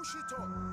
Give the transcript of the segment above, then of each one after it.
push it up.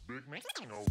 Big man. No.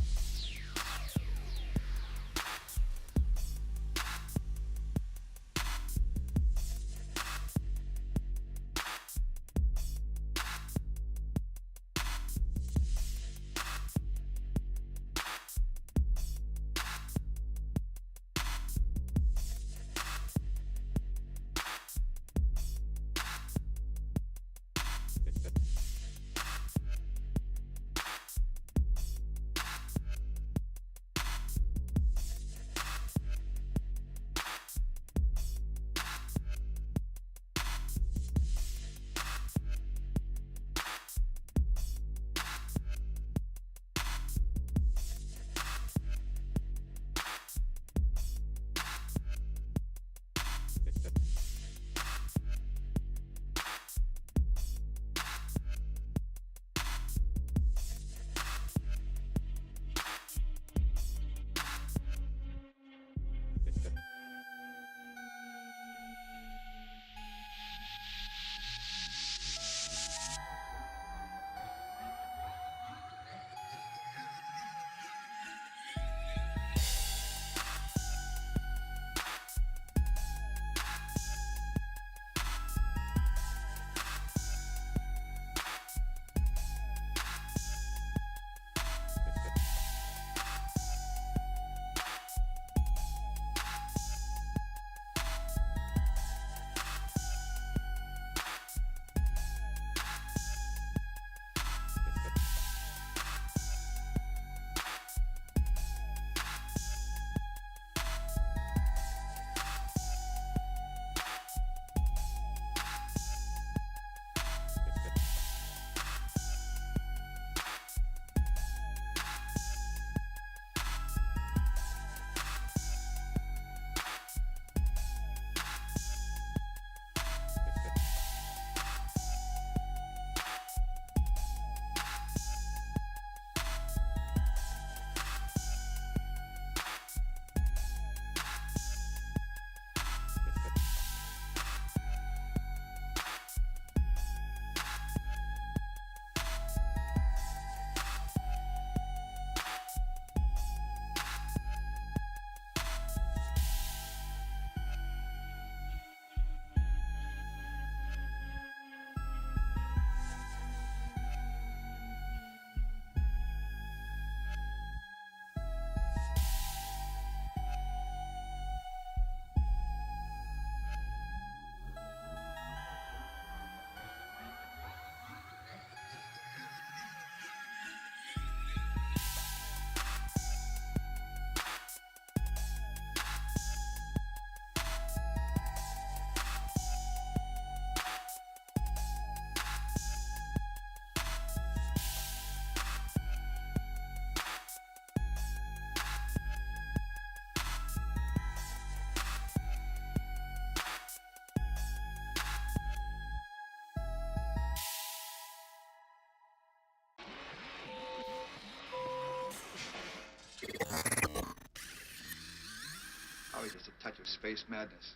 Probably just a touch of space madness.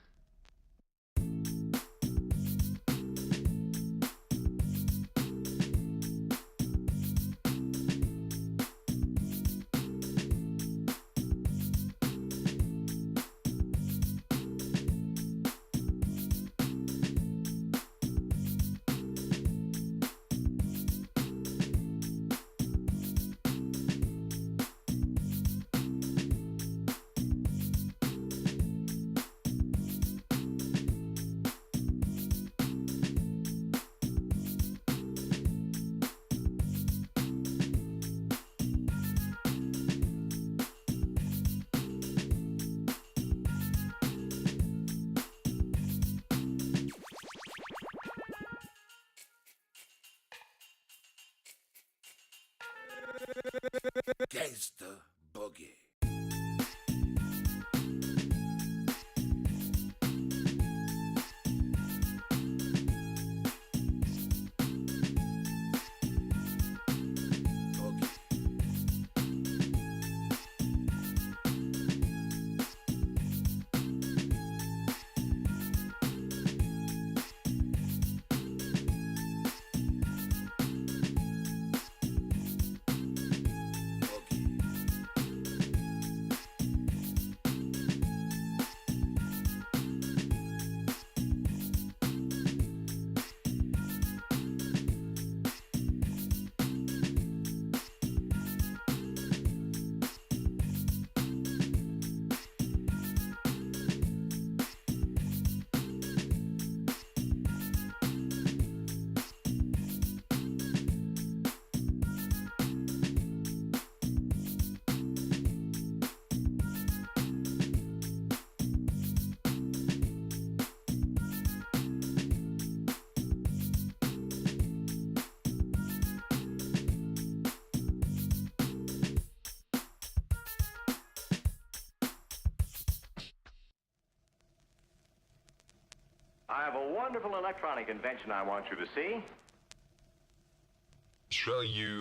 Gangsta Boogie. I have a wonderful electronic invention I want you to see. Show you.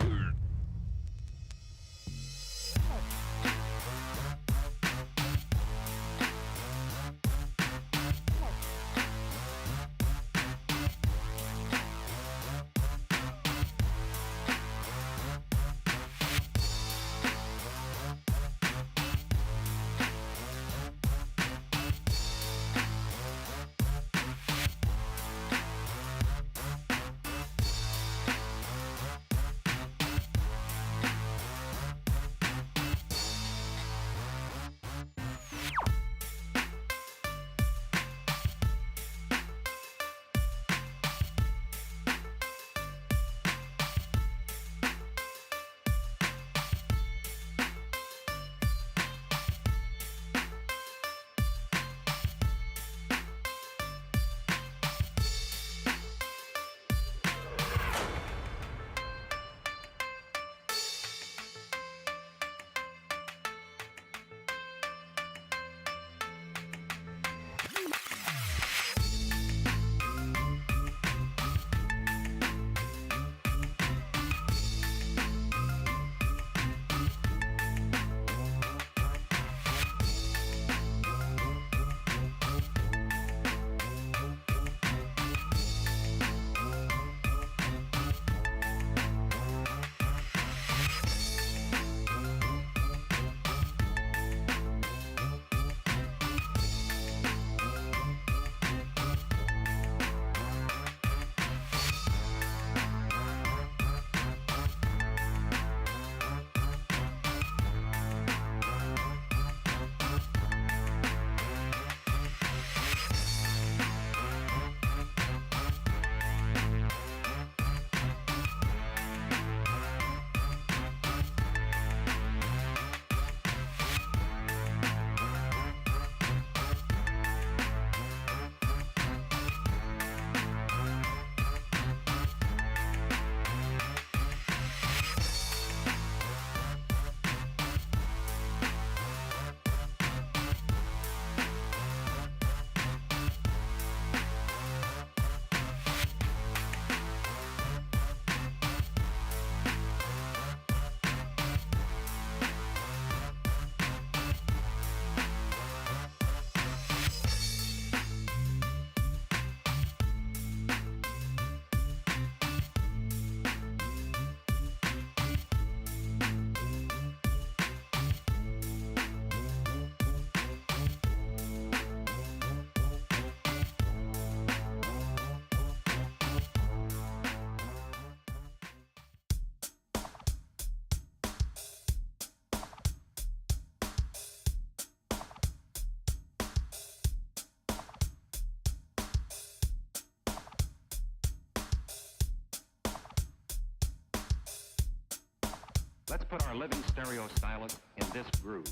Let's put our living stereo stylus in this groove.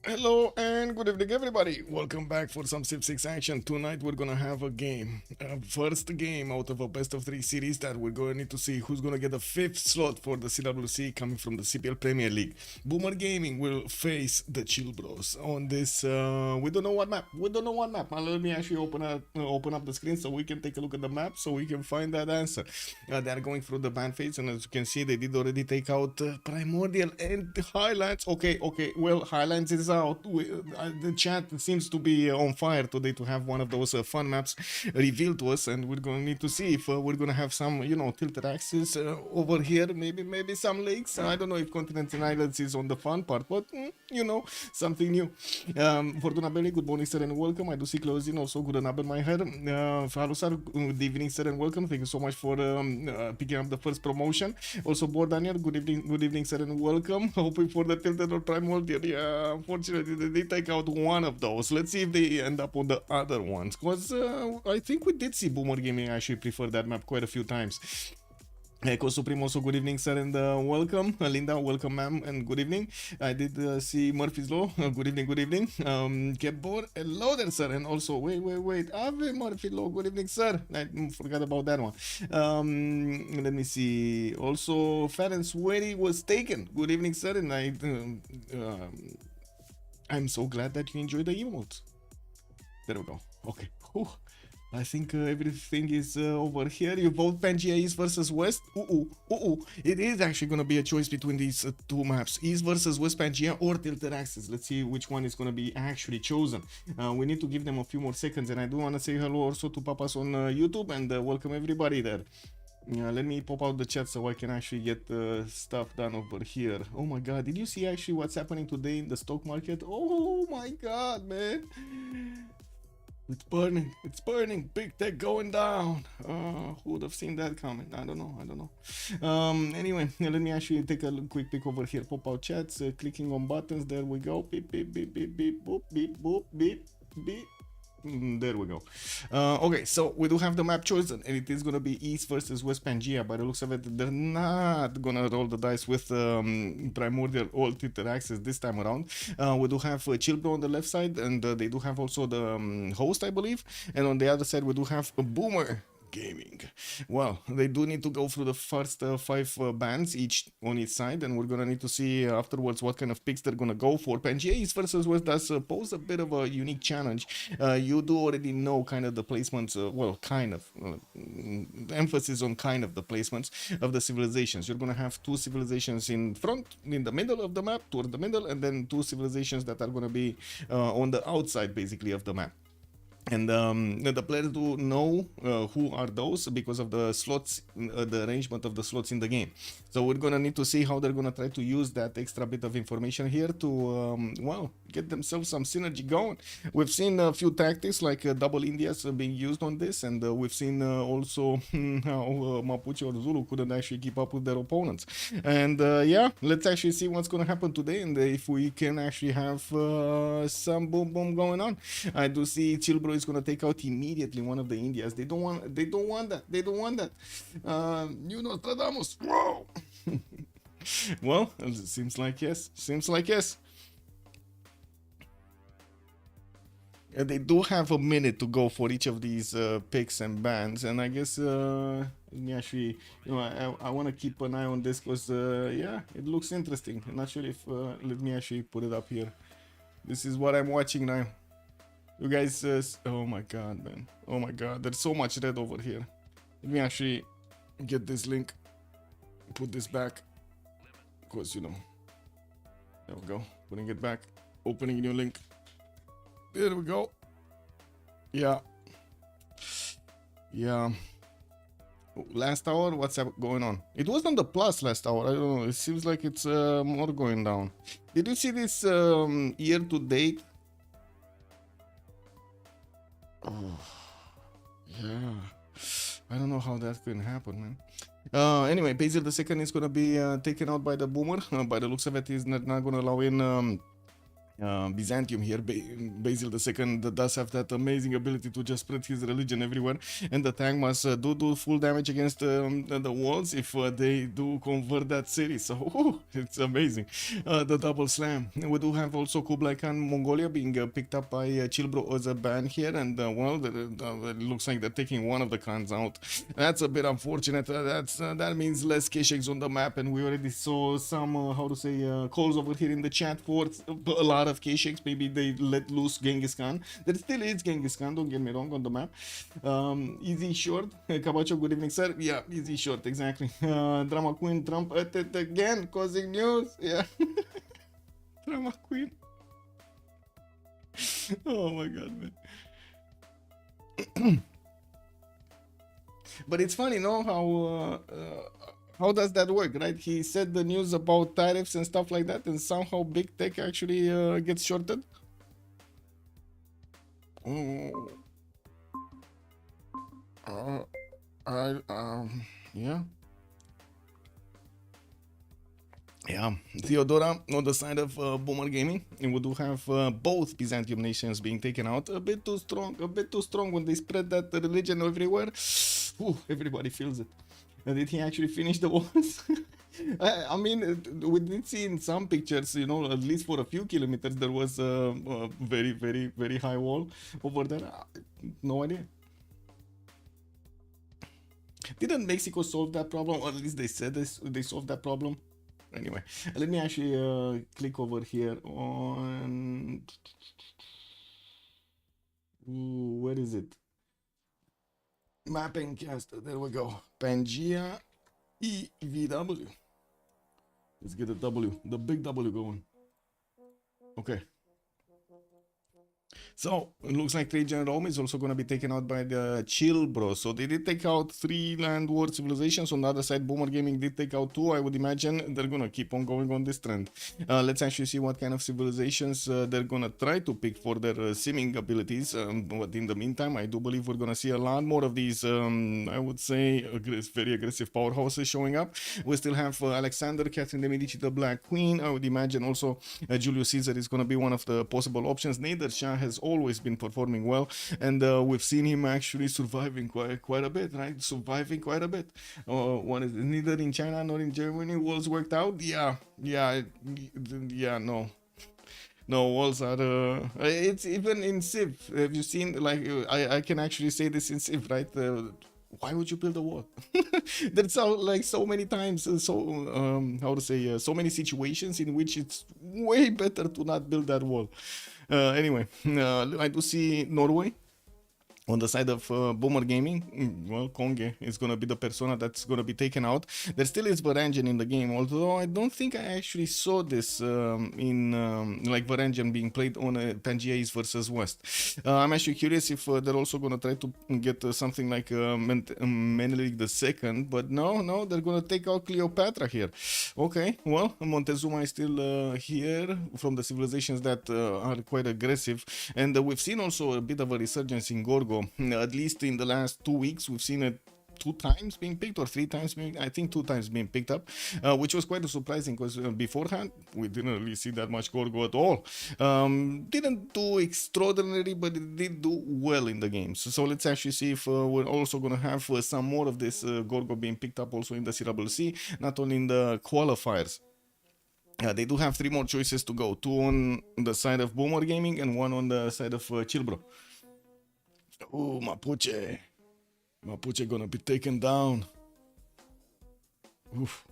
Hello and good evening, everybody. Welcome back for some Civ6 action. Tonight we're gonna have a game, first game out of a best of 3 series that we're gonna need to see who's gonna get the 5th slot for the CWC coming from the CPL Premier League. Boomer Gaming will face the Chill Bros on this. We don't know what map. Let me actually open up the screen so we can take a look at the map so we can find that answer. They're going through the ban phase, and as you can see, they did already take out Primordial and Highlands. Okay. Well, Highlands is out. The chat seems to be on fire today to have one of those fun maps revealed to us, and we're gonna need to see if we're gonna have some, tilted axes over here, maybe some lakes. I don't know if continents and islands is on the fun part, but something new. Fortuna Belly, good morning, sir, and welcome. I do see closing also. Good and my hair. Hello, sir. Good evening, sir, and welcome. Thank you so much for picking up the first promotion. Also, Board Daniel, good evening, sir, and welcome. Hoping for the tilted or primordial. Yeah, unfortunately, they take out one of those. Let's see if they end up on the other ones, because I think we did see Boomer Gaming actually prefer that map quite a few times. Echo Supreme, also good evening, sir, and welcome. Linda, welcome, ma'am, and good evening. I did see Murphy's Law. Good evening. Kebor, hello there, sir, and also wait. Ave Murphy Law, good evening, sir. I forgot about that one. Let me see. Also, Ferenc Weri was taken. Good evening, sir, and I'm so glad that you enjoyed the emotes. There we go. Okay. Whew. I think everything is over here. You vote Pangea East versus West. It is actually going to be a choice between these two maps. East versus West Pangea or Tilted Axis. Let's see which one is going to be actually chosen. We need to give them a few more seconds. And I do want to say hello also to Papas on YouTube and welcome everybody there. Let me pop out the chat so I can actually get stuff done over here. Oh my god, did you see actually what's happening today in the stock market? Oh my god, man. It's burning. Big tech going down. Who would have seen that coming? I don't know. Anyway, let me actually take a quick peek over here. Pop out chats, clicking on buttons. There we go. Beep, beep, beep, beep, beep, boop, beep, boop, beep, beep. There we go. Okay, so we do have the map chosen, and it is gonna be East versus West Pangea. By the looks of it, they're not gonna roll the dice with Primordial or Tilted Axis this time around. We do have Chillbro on the left side, and they do have also the host, I believe. And on the other side, we do have a Boomer Gaming. Well, they do need to go through the first 5 bands each on each side, and we're gonna need to see afterwards what kind of picks they're gonna go for. Pangea East versus West does pose a bit of a unique challenge. You do already know kind of the placements, emphasis on kind of the placements of the civilizations. You're gonna have 2 civilizations in front, in the middle of the map, toward the middle, and then 2 civilizations that are gonna be on the outside basically of the map. And the players do know who are those because of the slots, the arrangement of the slots in the game. So we're gonna need to see how they're gonna try to use that extra bit of information here to, get themselves some synergy going. We've seen a few tactics like double Indias being used on this, and we've seen also how Mapuche or Zulu couldn't actually keep up with their opponents. And let's actually see what's gonna happen today, and if we can actually have some boom going on. I do see Chillbro is gonna take out immediately one of the Indias. They don't want that. Nostradamus. Whoa. Well, it seems like yes. They do have a minute to go for each of these picks and bans, and I guess let me actually, I want to keep an eye on this because it looks interesting. I'm not sure if let me actually put it up here. This is what I'm watching now. You guys, oh my god, man. Oh my god, there's so much red over here. Let me actually get this link, put this back, because, there we go. Putting it back, opening new link. There we go. Yeah. Last hour, what's going on? It was on the plus last hour. I don't know. It seems like it's more going down. Did you see this year to date? Oh, yeah. I don't know how that can happen, man. Anyway, Basil II is gonna be taken out by the Boomer. By the looks of it, he's not gonna allow in Byzantium here. Basil II does have that amazing ability to just spread his religion everywhere, and the tank must do full damage against the walls if they do convert that city. So it's amazing. The double slam. We do have also Kublai Khan Mongolia being picked up by Chilbro as a ban here, and well, it looks like they're taking one of the Khans out. That's a bit unfortunate. That means less Kesheks on the map, and we already saw some how to say calls over here in the chat for a lot of Kesheks. Maybe they let loose Genghis Khan. There still is Genghis Khan, don't get me wrong, on the map. Easy short. Kabacho, good evening, sir. Yeah, easy short, exactly. Drama Queen Trump at it again, causing news. Yeah. Drama Queen. Oh my god, man. But it's funny, no? How does that work, right? He said the news about tariffs and stuff like that, and somehow big tech actually gets shorted. Oh. Yeah. Yeah, Theodora on the side of Boomer Gaming, and we do have both Byzantium nations being taken out. A bit too strong when they spread that religion everywhere. Ooh, everybody feels it. Did he actually finish the wars? I mean, we did see in some pictures, you know, at least for a few kilometers, there was a very high wall over there. No idea. Didn't Mexico solve that problem, or at least they said they solved that problem? Anyway, let me actually click over here on... Ooh, where is it? Mapping caster, there we go. Pangea EVW. Let's get the W, the big W going. Okay. So, it looks like Trajan Rome is also going to be taken out by the Chill Bros. So, they did take out 3 land war civilizations. On the other side, Boomer Gaming did take out 2. I would imagine they're going to keep on going on this trend. Let's actually see what kind of civilizations they're going to try to pick for their simming abilities. But in the meantime, I do believe we're going to see a lot more of these, I would say, very aggressive powerhouses showing up. We still have Alexander, Catherine de' Medici, the Black Queen. I would imagine also Julius Caesar is going to be one of the possible options. Nader Shah has always been performing well, and we've seen him actually surviving quite a bit, right? Surviving quite a bit. What is it? Neither in China nor in Germany walls worked out. Yeah, no, walls are it's even in Civ. Have you seen, like, I can actually say this in Civ, right? Why would you build a wall? There's like so many times, how to say, so many situations in which it's way better to not build that wall. Anyway, I do see Norway on the side of Boomer Gaming. Well, Konge is going to be the persona that's going to be taken out. There still is Varangian in the game, although I don't think I actually saw this in like Varangian being played on Pangea East versus West. I'm actually curious if they're also going to try to get something like Menelik II, but no, they're going to take out Cleopatra here. Okay, well, Montezuma is still here from the civilizations that are quite aggressive, and we've seen also a bit of a resurgence in Gorgo. At least in the last 2 weeks, we've seen it 2 times being picked, or 3 times being, I think 2 times being picked up, which was quite surprising because beforehand we didn't really see that much Gorgo at all. Didn't do extraordinary, but it did do well in the games. So let's actually see if we're also going to have some more of this Gorgo being picked up also in the CWC, not only in the qualifiers. They do have 3 more choices to go, 2 on the side of Boomer Gaming and 1 on the side of Chilbro. Oh, Mapuche. Mapuche gonna be taken down. Oof.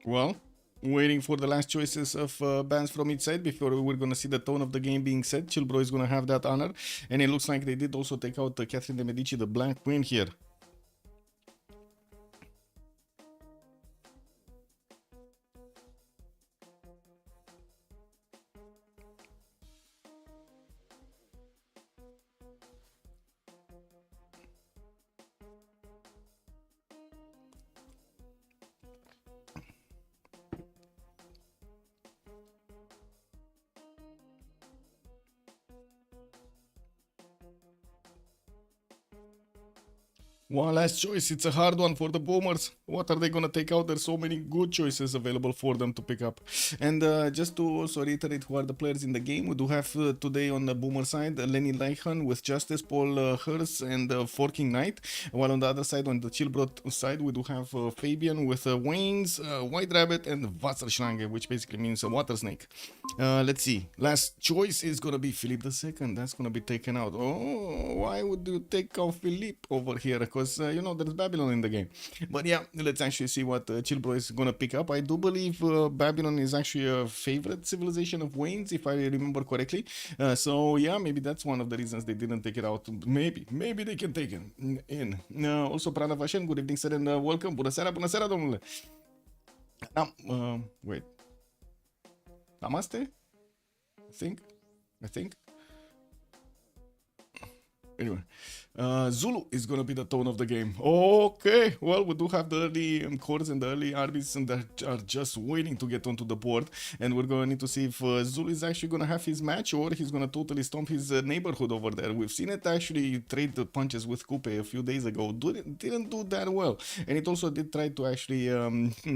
Well, waiting for the last choices of bans from each side before we're going to see the tone of the game being set. Chilbro is going to have that honor, and it looks like they did also take out Catherine de' Medici, the Black Queen here. One last choice. It's a hard one for the Boomers. What are they gonna take out? There's so many good choices available for them to pick up. And just to also reiterate who are the players in the game, we do have today on the Boomer side Lenny Lyhan with Justice, Paul Hurst, and Forking Knight. While on the other side, on the Chillbrot side, we do have Fabian with Wayne's, White Rabbit, and Wasserschlange, which basically means a water snake. Let's see. Last choice is gonna be Philippe II. That's gonna be taken out. Oh, why would you take out Philippe over here? Because you know there's Babylon in the game. But yeah, let's actually see what Chillbro is gonna pick up. I do believe Babylon is actually a favorite civilization of Wayne's, if I remember correctly. So yeah, maybe that's one of the reasons they didn't take it out. Maybe they can take it in. Also, Prana Vashen, good evening, sir, and welcome. Bună seara, domnule. Wait. Namaste? I think. Anyway, Zulu is gonna be the tone of the game. Okay, well, we do have the early cores and the early armies that are just waiting to get onto the board, and we're gonna need to see if Zulu is actually gonna have his match or he's gonna totally stomp his neighborhood over there. We've seen it actually trade the punches with Coupe a few days ago. Didn't do that well, and it also did try to actually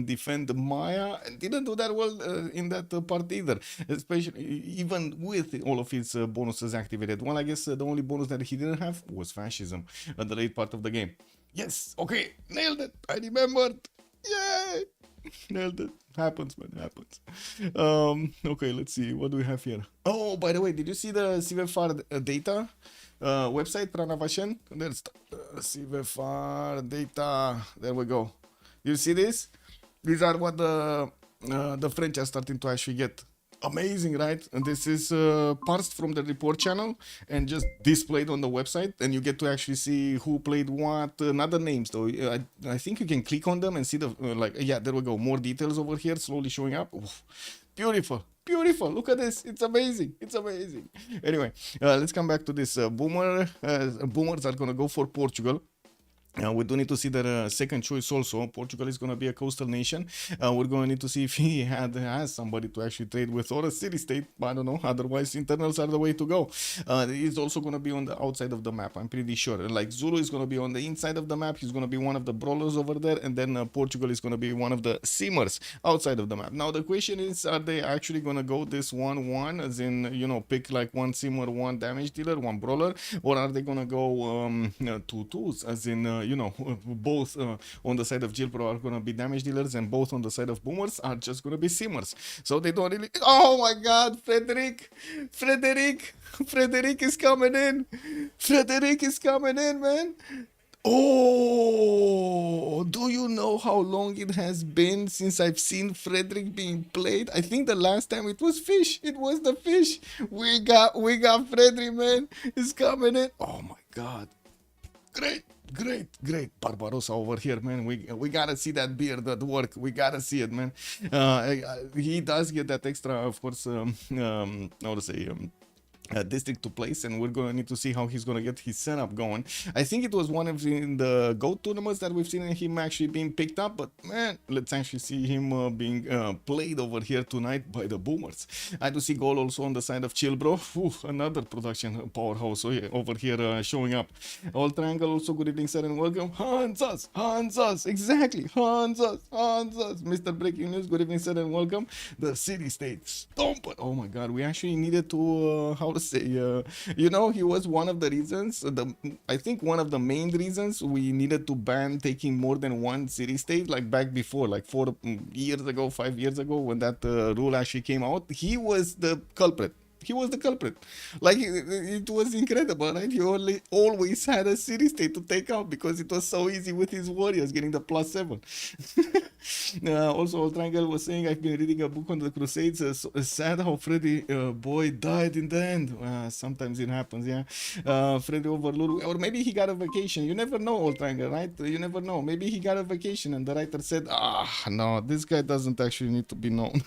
defend Maya. Didn't do that well in that part either, especially even with all of his bonuses activated. Well, I guess the only bonus that he didn't have was fascism at the late part of the game. Yes, okay, nailed it. I remembered. Yay, nailed it. Happens, man, happens. Okay, let's see. What do we have here? Oh, by the way, did you see the CVFR data website, Pranavashen? There's CVFR data. There we go. You see this? These are what the French are starting to actually get. Amazing, right? And this is parsed from the report channel and just displayed on the website, and you get to actually see who played what, not the names though. I think you can click on them and see the yeah, there we go, more details over here slowly showing up. Oof. Beautiful, look at this. It's amazing. Anyway, let's come back to this. Boomers are gonna go for Portugal. We do need to see their second choice also. Portugal is going to be a coastal nation. We're going to need to see if he has somebody to actually trade with, or a city-state. I don't know. Otherwise, internals are the way to go. He's also going to be on the outside of the map, I'm pretty sure. Like Zulu is going to be on the inside of the map. He's going to be one of the brawlers over there. And then Portugal is going to be one of the simmers outside of the map. Now, the question is, are they actually going to go this 1-1? As in, you know, pick like one simmer, one damage dealer, one brawler? Or are they going to go 2-2s? As in... you know, both on the side of Jilpro are gonna be damage dealers, and both on the side of Boomers are just gonna be simmers. So they don't really. Oh my God, Frederick is coming in. Frederick is coming in, man. Oh, do you know how long it has been since I've seen Frederick being played? I think the last time it was fish. It was the fish. We got Frederick, man. He's coming in. Oh my God. Great. Barbarossa over here, man. We gotta see that beard at work. We gotta see it, man. He does get that extra, of course, how to say, district to place, and we're gonna need to see how he's gonna get his setup going. I think it was one of the GOAT tournaments that we've seen him actually being picked up, but man, let's actually see him being played over here tonight by the Boomers. I do see goal also on the side of Chillbro. Another production powerhouse over here showing up. All Triangle also, good evening, sir, and welcome. Hans us, exactly, Hans us. Mr. Breaking News, good evening, sir, and welcome. The city state stomp. Oh my God, we actually needed to how to say, you know, he was one of the reasons, I think one of the main reasons we needed to ban taking more than one city state, like back before, like 5 years ago, when that rule actually came out. He was the culprit. Like, it was incredible, right? He always had a city state to take out because it was so easy with his warriors getting the +7. Also, Old Triangle was saying, I've been reading a book on the Crusades. Sad how Freddy boy died in the end. Sometimes it happens, yeah. Freddy overloaded, or maybe he got a vacation. You never know, Old Triangle, right? You never know. Maybe he got a vacation and the writer said, no, this guy doesn't actually need to be known.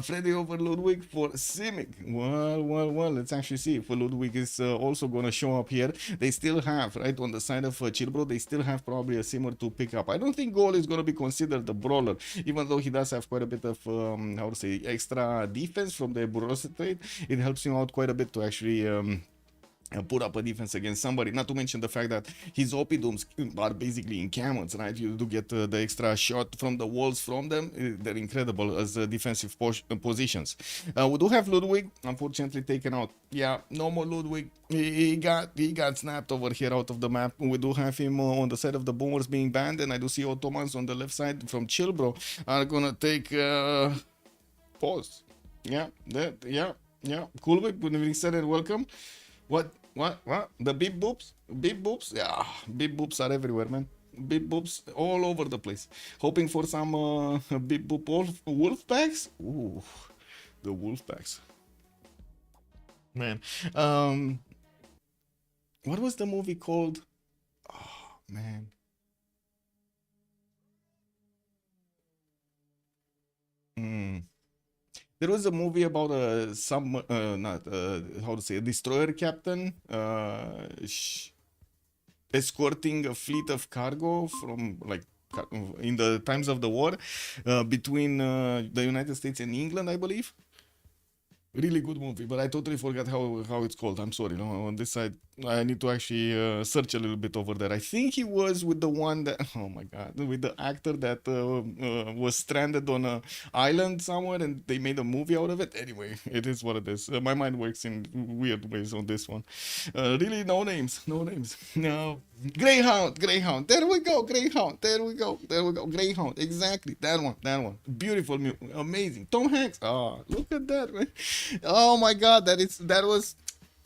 Freddy over Ludwig for Simic. Well, let's actually see if Ludwig is also going to show up here. They still have, right, on the side of Chillbro, they still have probably a Simmer to pick up. I don't think Goal is going to be considered the brawler, even though he does have quite a bit of, how to say, extra defense from the Burrosa trade. It helps him out quite a bit to actually put up a defense against somebody. Not to mention the fact that his Opidums are basically in camels, right? You do get the extra shot from the walls from them. They're incredible as defensive positions. We do have Ludwig, unfortunately taken out. Yeah, no more Ludwig. He got snapped over here out of the map. We do have him on the side of the Boomers being banned, and I do see Ottomans on the left side from Chilbro are gonna take pause. Yeah, yeah. Coolwick, good evening, sir, and welcome. What? The beep boops? Beep boops? Yeah, beep boops are everywhere, man. Beep boops all over the place. Hoping for some beep boop wolf packs? Ooh, the wolf packs. Man, what was the movie called? Oh, man. There was a movie about how to say, a destroyer captain escorting a fleet of cargo from in the times of the war between the United States and England, I believe. Really good movie, but I totally forgot how it's called. I'm sorry. No, on this side, I need to actually search a little bit over there. I think he was with the one that, oh my god, with the actor that was stranded on an island somewhere, and they made a movie out of it. Anyway, it is what it is. My mind works in weird ways on this one. Really, no names. No. Greyhound. There we go. Greyhound. Greyhound. Exactly. That one. Beautiful, amazing. Tom Hanks. Oh, look at that, man. Oh my god, that was.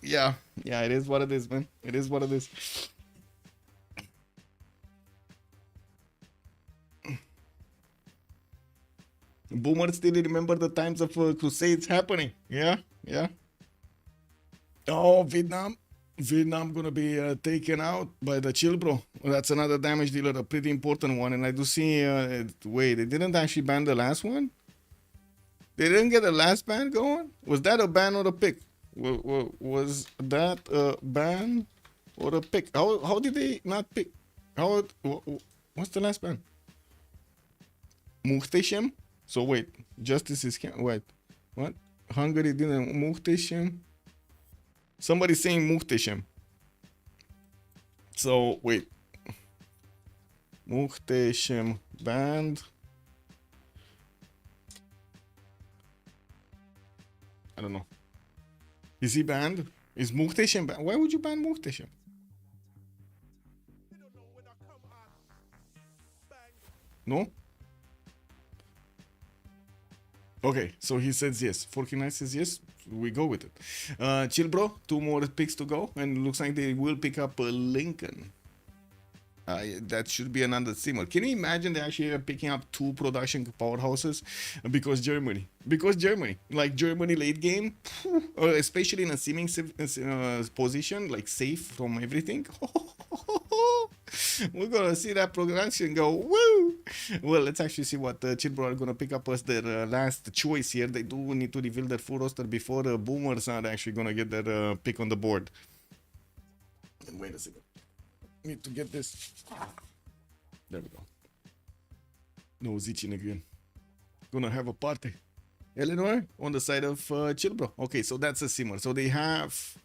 Yeah, it is what it is, man. It is what it is. Boomers still remember the times of Crusades happening. Yeah. Oh, Vietnam gonna be taken out by the Chilbro. That's another damage dealer, a pretty important one. And I do see, wait, they didn't actually ban the last one? They didn't get the last ban going? Was that a ban or a pick? Was that a ban or a pick? How did they not pick? What's the last ban? Muhteşem? So wait, justice is wait, what? Hungary didn't Muhteşem? Somebody's saying Muhteşem. So wait, Muhteşem banned. I don't know. Is he banned? Is Muhteşem banned? Why would you ban Muhteşem? No? Okay, so he says yes. 49 says yes. We go with it. Chill, bro. 2 more picks to go. And looks like they will pick up Lincoln. That should be another simmer. Can you imagine they actually are picking up 2 production powerhouses? Because Germany. Like Germany late game, especially in a seeming position, like safe from everything. We're gonna see that production go woo. Well, let's actually see what Chilbro are gonna pick up as their last choice here. They do need to reveal their full roster before the Boomers are actually gonna get their pick on the board. And wait a second. Need to get this. There we go. No Zichin again. Gonna have a party. Illinois on the side of Chilbro. Okay, so that's a simmer. So they have.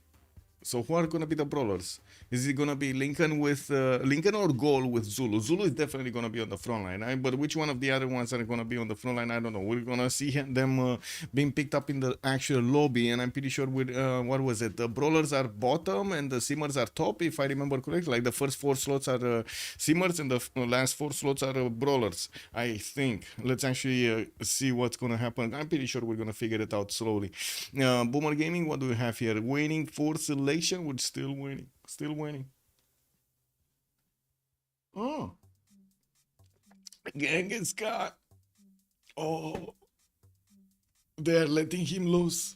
So who are gonna be the brawlers? Is it gonna be Lincoln with Lincoln or Goal with Zulu? Zulu is definitely gonna be on the front line, right? But which one of the other ones are gonna be on the front line? I don't know. We're gonna see them being picked up in the actual lobby, and I'm pretty sure with what was it? The brawlers are bottom and the simmers are top, if I remember correctly. Like the first 4 slots are simmers and the last 4 slots are brawlers. I think. Let's actually see what's gonna happen. I'm pretty sure we're gonna figure it out slowly. Boomer Gaming, what do we have here? Waiting for selection. We're still waiting. Oh, Genghis Khan. Oh, they're letting him loose.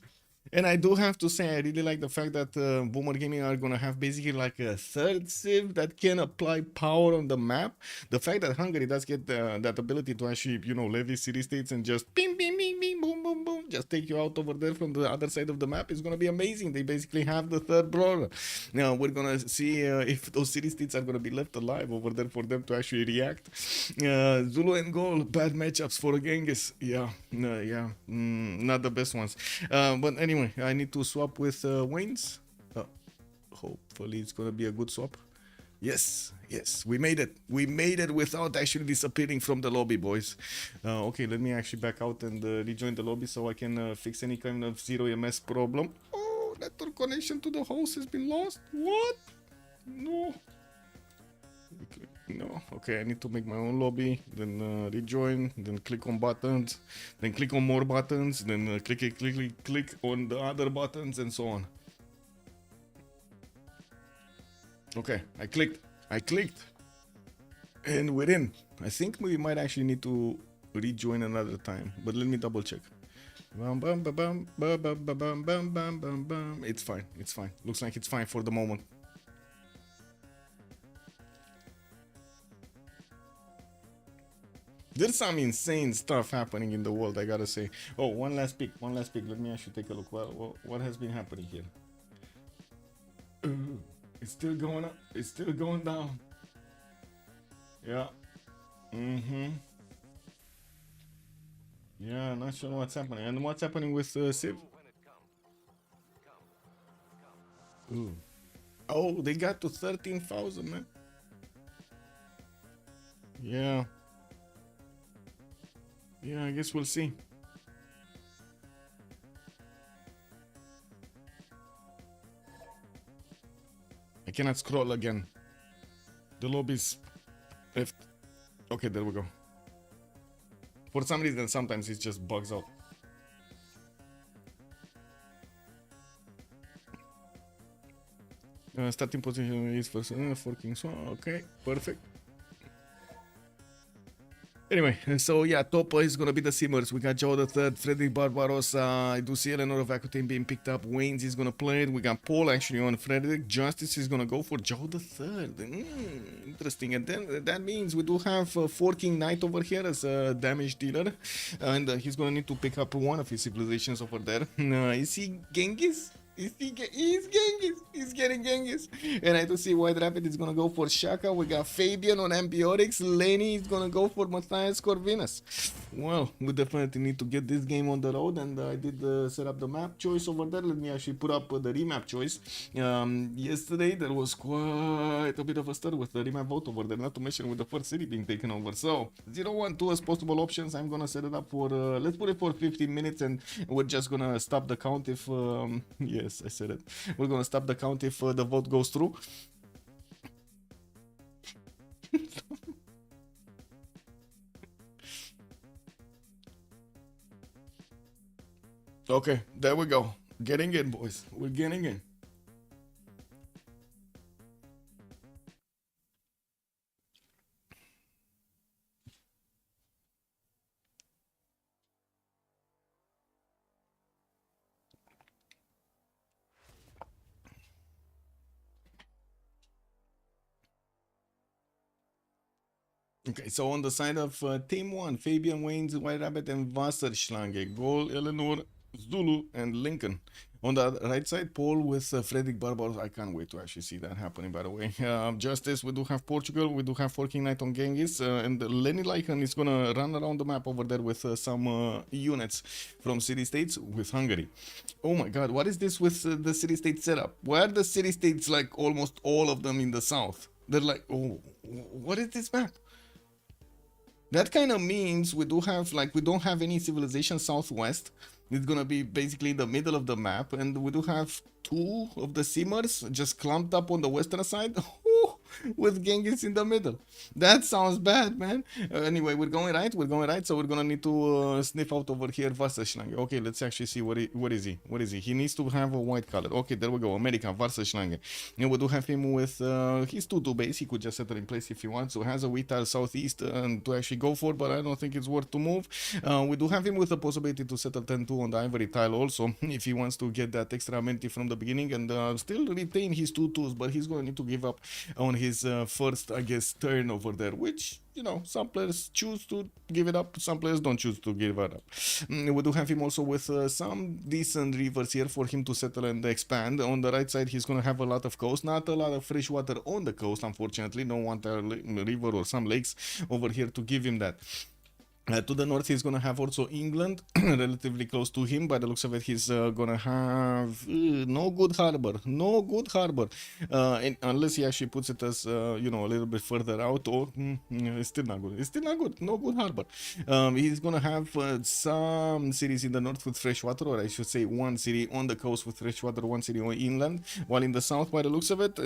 And I do have to say, I really like the fact that Boomer Gaming are going to have basically like a third Civ that can apply power on the map. The fact that Hungary does get that ability to actually, levy city states and just bing, bing, bing, bing, boom, boom, boom, just take you out over there from the other side of the map is going to be amazing. They basically have the third brawler. Now, we're going to see if those city states are going to be left alive over there for them to actually react. Zulu and Goal, bad matchups for Genghis. Yeah, not the best ones. But anyway, I need to swap with Wayne's. Hopefully it's gonna be a good swap. Yes, yes, we made it. We made it without actually disappearing from the lobby, boys. Okay, let me actually back out and rejoin the lobby so I can fix any kind of zero EMS problem. Oh, network connection to the host has been lost. What? No. No. Okay, I need to make my own lobby, then rejoin, then click on buttons, then click on more buttons, then click on the other buttons, and so on. Okay, I clicked, and we're in. I think we might actually need to rejoin another time, but let me double check. It's fine, it's fine. Looks like it's fine for the moment. There's some insane stuff happening in the world, I gotta say. Oh, one last peek. Let me actually take a look. What has been happening here? It's still going up. It's still going down. Yeah. Yeah, not sure what's happening. And what's happening with Civ? Ooh. Oh, they got to 13,000, man. Yeah. Yeah, I guess we'll see. I cannot scroll again. The lobby's left. Okay, there we go. For some reason, sometimes it just bugs out. Starting position is first forking. So okay, perfect. Anyway, so yeah, top is gonna be the Simmers. We got Joe the Third, Frederick Barbarossa. I do see Eleanor of Aquitaine being picked up. Wayne's is gonna play it. We got Paul actually on Frederick. Justice is gonna go for Joe the Third. Interesting. And then that means we do have Forking Knight over here as a damage dealer, and he's gonna need to pick up one of his civilizations over there. Is he Genghis? He's Genghis. He's getting Genghis. And I do see White Rabbit is going to go for Shaka. We got Fabian on Ambiotics. Lenny is going to go for Matthias Corvinus. Well, we definitely need to get this game on the road. And I did set up the map choice over there. Let me actually put up the remap choice. Yesterday, there was quite a bit of a stir with the remap vote over there. Not to mention with the first city being taken over. So, 0, 1, 2 as possible options. I'm going to set it up for, let's put it for 15 minutes. And we're just going to stop the count if, yes, I said it. We're gonna stop the count if the vote goes through. Okay, there we go. Getting in, boys. We're getting in. Okay, so on the side of Team 1, Fabian Waynes, White Rabbit, and Wasserschlange, Goal, Eleanor, Zulu, and Lincoln. On the right side, Paul with Frederick Barbaros. I can't wait to actually see that happening, by the way. Justice, we do have Portugal, we do have Forking Knight on Genghis, and Lenny Lycan is gonna run around the map over there with some units from city-states with Hungary. Oh my god, what is this with the city-state setup? Why are the city-states like almost all of them in the south? They're like, oh, what is this map? That kind of means we do have, like, we don't have any civilization southwest. It's gonna be basically the middle of the map, and we do have 2 of the Simmers just clumped up on the western side. With Genghis in the middle. That sounds bad, man. Anyway, we're going right, so we're gonna need to sniff out over here Wasserschlange. Okay, let's actually see what is he. He needs to have a white color. Okay, there we go. America, Wasserschlange. And we do have him with his 2-2 base. He could just settle in place if he wants. So has a wheat tile southeast to actually go for, but I don't think it's worth to move. We do have him with the possibility to settle 10-2 on the ivory tile also, if he wants to get that extra amenity from the beginning and still retain his 2-2s, but he's going to need to give up on his first, I guess, turn over there, which, you know, some players choose to give it up, some players don't choose to give it up. We do have him also with some decent rivers here for him to settle and expand. On the right side, he's going to have a lot of coast, not a lot of fresh water on the coast, unfortunately. No one river or some lakes over here to give him that. To the north, he's gonna have also England, relatively close to him. By the looks of it, he's gonna have no good harbor, no good harbor, unless he actually puts it as you know, a little bit further out, or it's still not good. It's still not good. No good harbor. He's gonna have some cities in the north with fresh water, or I should say, one city on the coast with fresh water, one city on inland. While in the south, by the looks of it,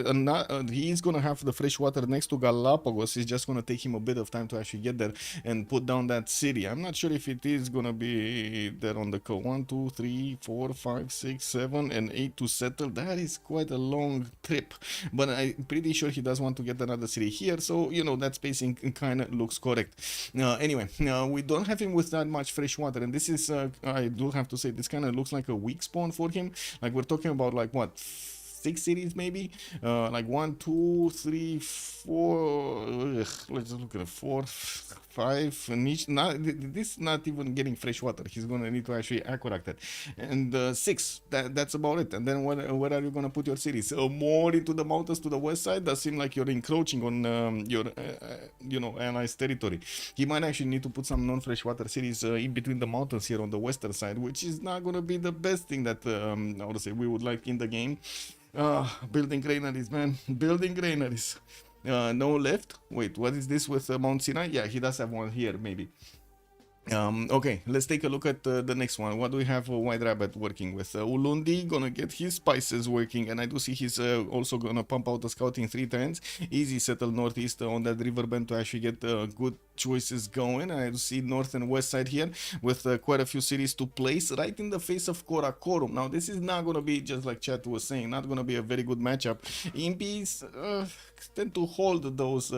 he's gonna have the fresh water next to Galapagos. It's just gonna take him a bit of time to actually get there and put down that city. I'm not sure if it is gonna be there on the coast. 1, 2, 3, 4, 5, 6, 7, and 8 to settle. That is quite a long trip, but I'm pretty sure he does want to get another city here. So you know, that spacing kind of looks correct. Anyway, we don't have him with that much fresh water, and this is I do have to say, this kind of looks like a weak spawn for him. Like, we're talking about like what, 6 cities maybe, like 1, 2, 3, 4. Let's look at it, 4, 5. And each, this not even getting fresh water. He's gonna need to actually aqueduct it. And 6. That's about it. And then where are you gonna put your cities? More into the mountains to the west side. Does seem like you're encroaching on your you know, allies' territory. He might actually need to put some non-fresh water cities in between the mountains here on the western side, which is not gonna be the best thing that I would say we would like in the game. Building granaries, man. Building granaries. No left. Wait, what is this with Mount Sinai? Yeah, he does have one here, maybe. Okay, let's take a look at the next one. What do we have White Rabbit working with? Ulundi gonna get his spices working, and I do see he's also gonna pump out the scouting 3 times. Easy settle northeast on that river bend to actually get good choices going. I do see north and west side here with quite a few cities to place right in the face of Karakorum. Now, this is not gonna be, just like chat was saying, not gonna be a very good matchup. Impies tend to hold those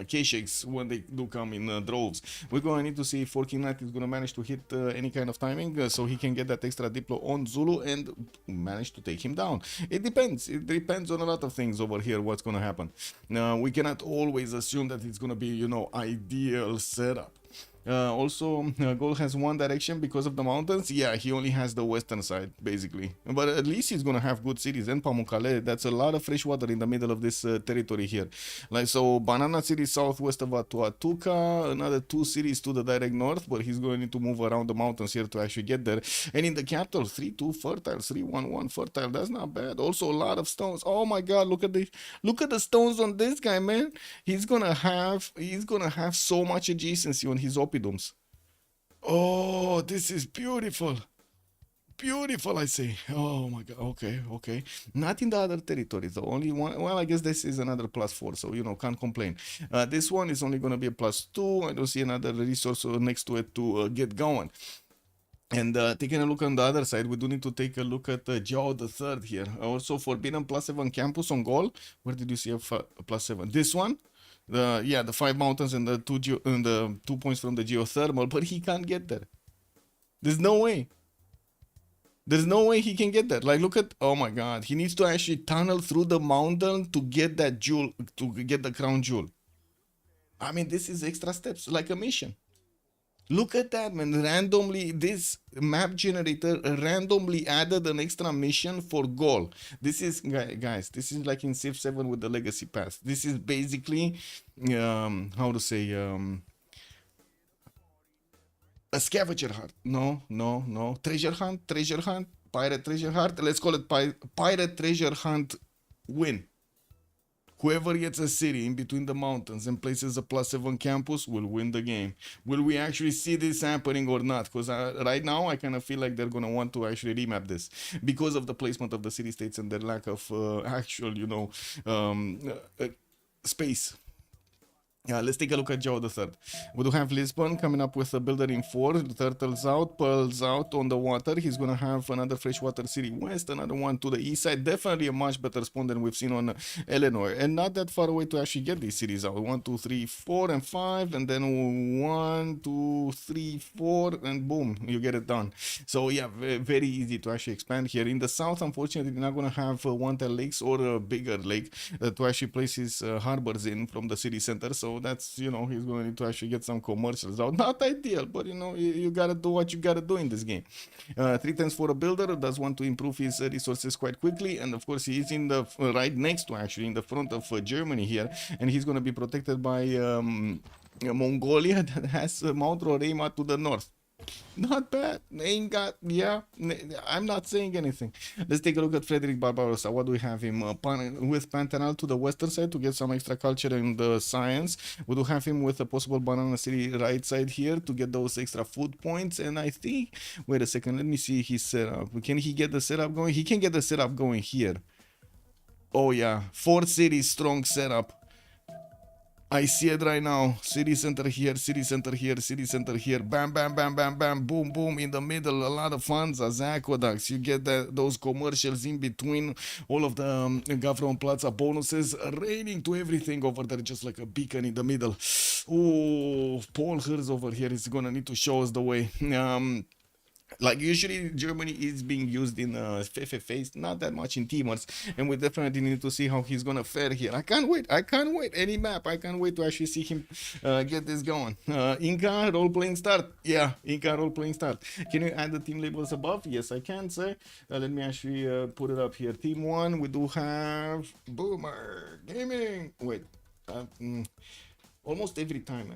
K-shakes when they do come in droves. We're gonna need to see if Forking Knight is gonna manage to hit any kind of timing so he can get that extra Diplo on Zulu and manage to take him down. It depends. It depends on a lot of things over here what's gonna happen. We cannot always assume that it's gonna be, you know, ideal setup. Also, Gold has one direction because of the mountains. Yeah, he only has the western side, basically. But at least he's gonna have good cities. And Pamukkale, that's a lot of fresh water in the middle of this territory here. Like, so, Banana City southwest of Atuatuca, another 2 cities to the direct north, but he's going to need to move around the mountains here to actually get there. And in the capital, 3-2 fertile, 3-1-1 fertile. That's not bad. Also, a lot of stones. Oh my god, look at the stones on this guy, man. He's gonna have so much adjacency on his oppidums. Oh, this is beautiful. Beautiful, I say. Oh my god. Okay. Not in the other territories though. Only one. Well, I guess this is another +4, so you know, can't complain. This one is only gonna be a +2. I don't see another resource next to it to get going. And taking a look on the other side, we do need to take a look at Joe the Third here. Also, Forbidden +7 campus on Gaul. Where did you see a +7? This one? The 5 mountains and the 2 points from the geothermal, but he can't get there. There's no way. There's no way he can get there. Like, look at, oh my god, he needs to actually tunnel through the mountain to get that jewel, to get the crown jewel. I mean, this is extra steps, like a mission. Look at that, man. Randomly, this map generator randomly added an extra mission for Gaul. This is, guys, this is like in Civ7 with the legacy pass. This is basically, how to say, a scavenger hunt. No. Treasure hunt, pirate treasure hunt. Let's call it pirate treasure hunt win. Whoever gets a city in between the mountains and places a +7 campus will win the game. Will we actually see this happening or not? Because right now I kind of feel like they're going to want to actually remap this because of the placement of the city-states and their lack of actual, you know, space. Let's take a look at Joe the Third. We do have Lisbon coming up with a builder in 4, turtles out, pearls out on the water. He's gonna have another freshwater city west, another one to the east side. Definitely a much better spawn than we've seen on Eleanor, and not that far away to actually get these cities out. 1, 2, 3, 4, and 5, and then 1, 2, 3, 4, and boom, you get it done. So yeah, very easy to actually expand here. In the south, unfortunately, you're not gonna have one-tail lakes or a bigger lake to actually place his harbors in from the city center. So that's, you know, he's going to need to actually get some commercials out. Not ideal, but you know, you gotta do what you gotta do in this game. 3 times for a builder, does want to improve his resources quite quickly, and of course he is in the right next to, actually in the front of Germany here, and he's going to be protected by Mongolia that has Mount Roraima to the north. Not bad. Ain't got, yeah. I'm not saying anything. Let's take a look at Frederick Barbarossa. What do we have him? With Pantanal to the western side to get some extra culture and science. We do have him with a possible Banana City right side here to get those extra food points. And I think, wait a second, let me see his setup. Can he get the setup going? He can get the setup going here. Oh yeah, 4 cities strong setup. I see it right now. City center here, city center here, city center here. Bam, bam, bam, bam, bam, boom, boom. In the middle, a lot of funds as aqueducts. You get those commercials in between. All of the Gavron Plaza bonuses raining to everything over there, just like a beacon in the middle. Oh, Paul Herz over here is gonna need to show us the way. Like usually Germany is being used in FFAs, not that much in teamers, and we definitely need to see how he's gonna fare here. I can't wait. Any map, I can't wait to actually see him get this going. Inca role-playing start. Yeah, Inca role-playing start. Can you add the team labels above? Yes, I can, say. Let me actually put it up here. Team 1, we do have Boomer Gaming. Wait. Almost every time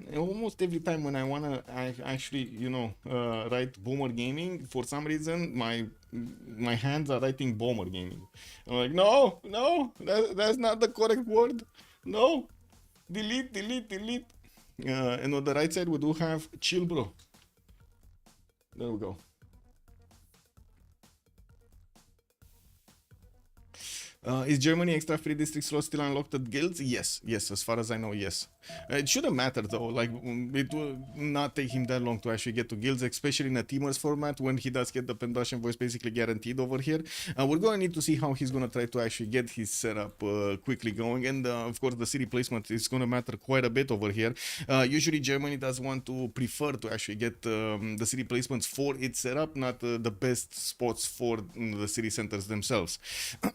when I wanna actually, you know, write Boomer Gaming, for some reason my hands are writing Boomer Gaming. I'm like, no, that's not the correct word. No, delete. And on the right side we do have Chill Bro. There we go. Is Germany extra free district slots still unlocked at guilds? Yes, as far as I know, yes. It shouldn't matter though, like it will not take him that long to actually get to guilds, especially in a teamers format when he does get the Pendussian voice basically guaranteed over here. We're going to need to see how he's going to try to actually get his setup quickly going, and of course the city placement is going to matter quite a bit over here. Usually Germany does want to prefer to actually get the city placements for its setup, not the best spots for the city centers themselves.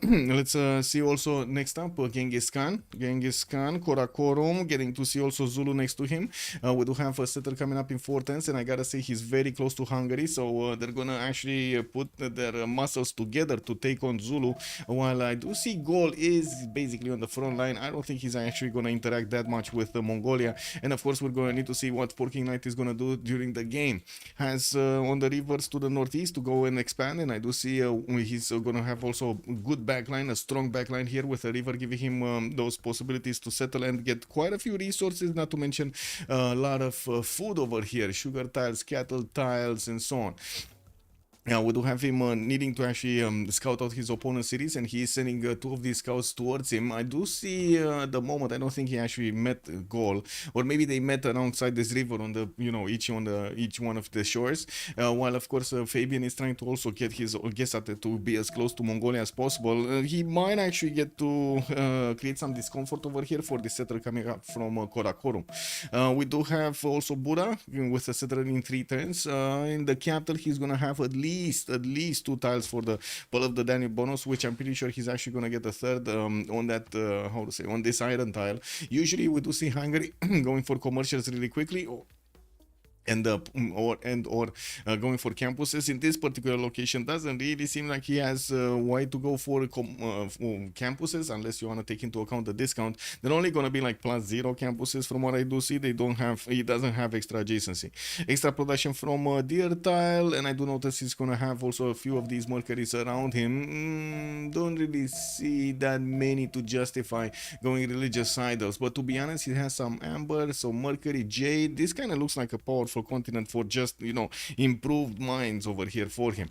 Let's see also next up Genghis Khan, Karakorum, getting to see also Zulu next to him. We do have a setter coming up in 410s, and I gotta say he's very close to Hungary, so they're gonna actually put their muscles together to take on Zulu, while I do see Gol is basically on the front line. I don't think he's actually gonna interact that much with Mongolia, and of course we're gonna need to see what Forking Knight is gonna do during the game. Has on the rivers to the northeast to go and expand, and I do see he's gonna have also a good backline, a strong backline here with a river giving him those possibilities to settle and get quite a few resources, not to mention a lot of food over here, sugar tiles, cattle tiles, and so on. We do have him needing to actually scout out his opponent's cities, and he is sending 2 of these scouts towards him. I do see the moment, I don't think he actually met Gol, or maybe they met alongside this river on the, you know, each one of the shores, while of course Fabian is trying to also get his Gesate to be as close to Mongolia as possible. He might actually get to create some discomfort over here for the settler coming up from Karakorum. We do have also Buddha with a settler in 3 turns. In the capital he's gonna have at least 2 tiles for the Pearl of the Danube bonus, which I'm pretty sure he's actually gonna get a third on that on this iron tile. Usually we do see Hungary going for commercials really quickly, and going for campuses. In this particular location doesn't really seem like he has why to go for campuses, unless you want to take into account the discount. They're only going to be like +0 campuses from what I do see. He doesn't have extra adjacency, extra production from deer tile, and I do notice he's going to have also a few of these mercuries around him. Don't really see that many to justify going religious idols, but to be honest, he has some amber, so mercury, jade. This kind of looks like a powerful continent for just, you know, improved mines over here for him.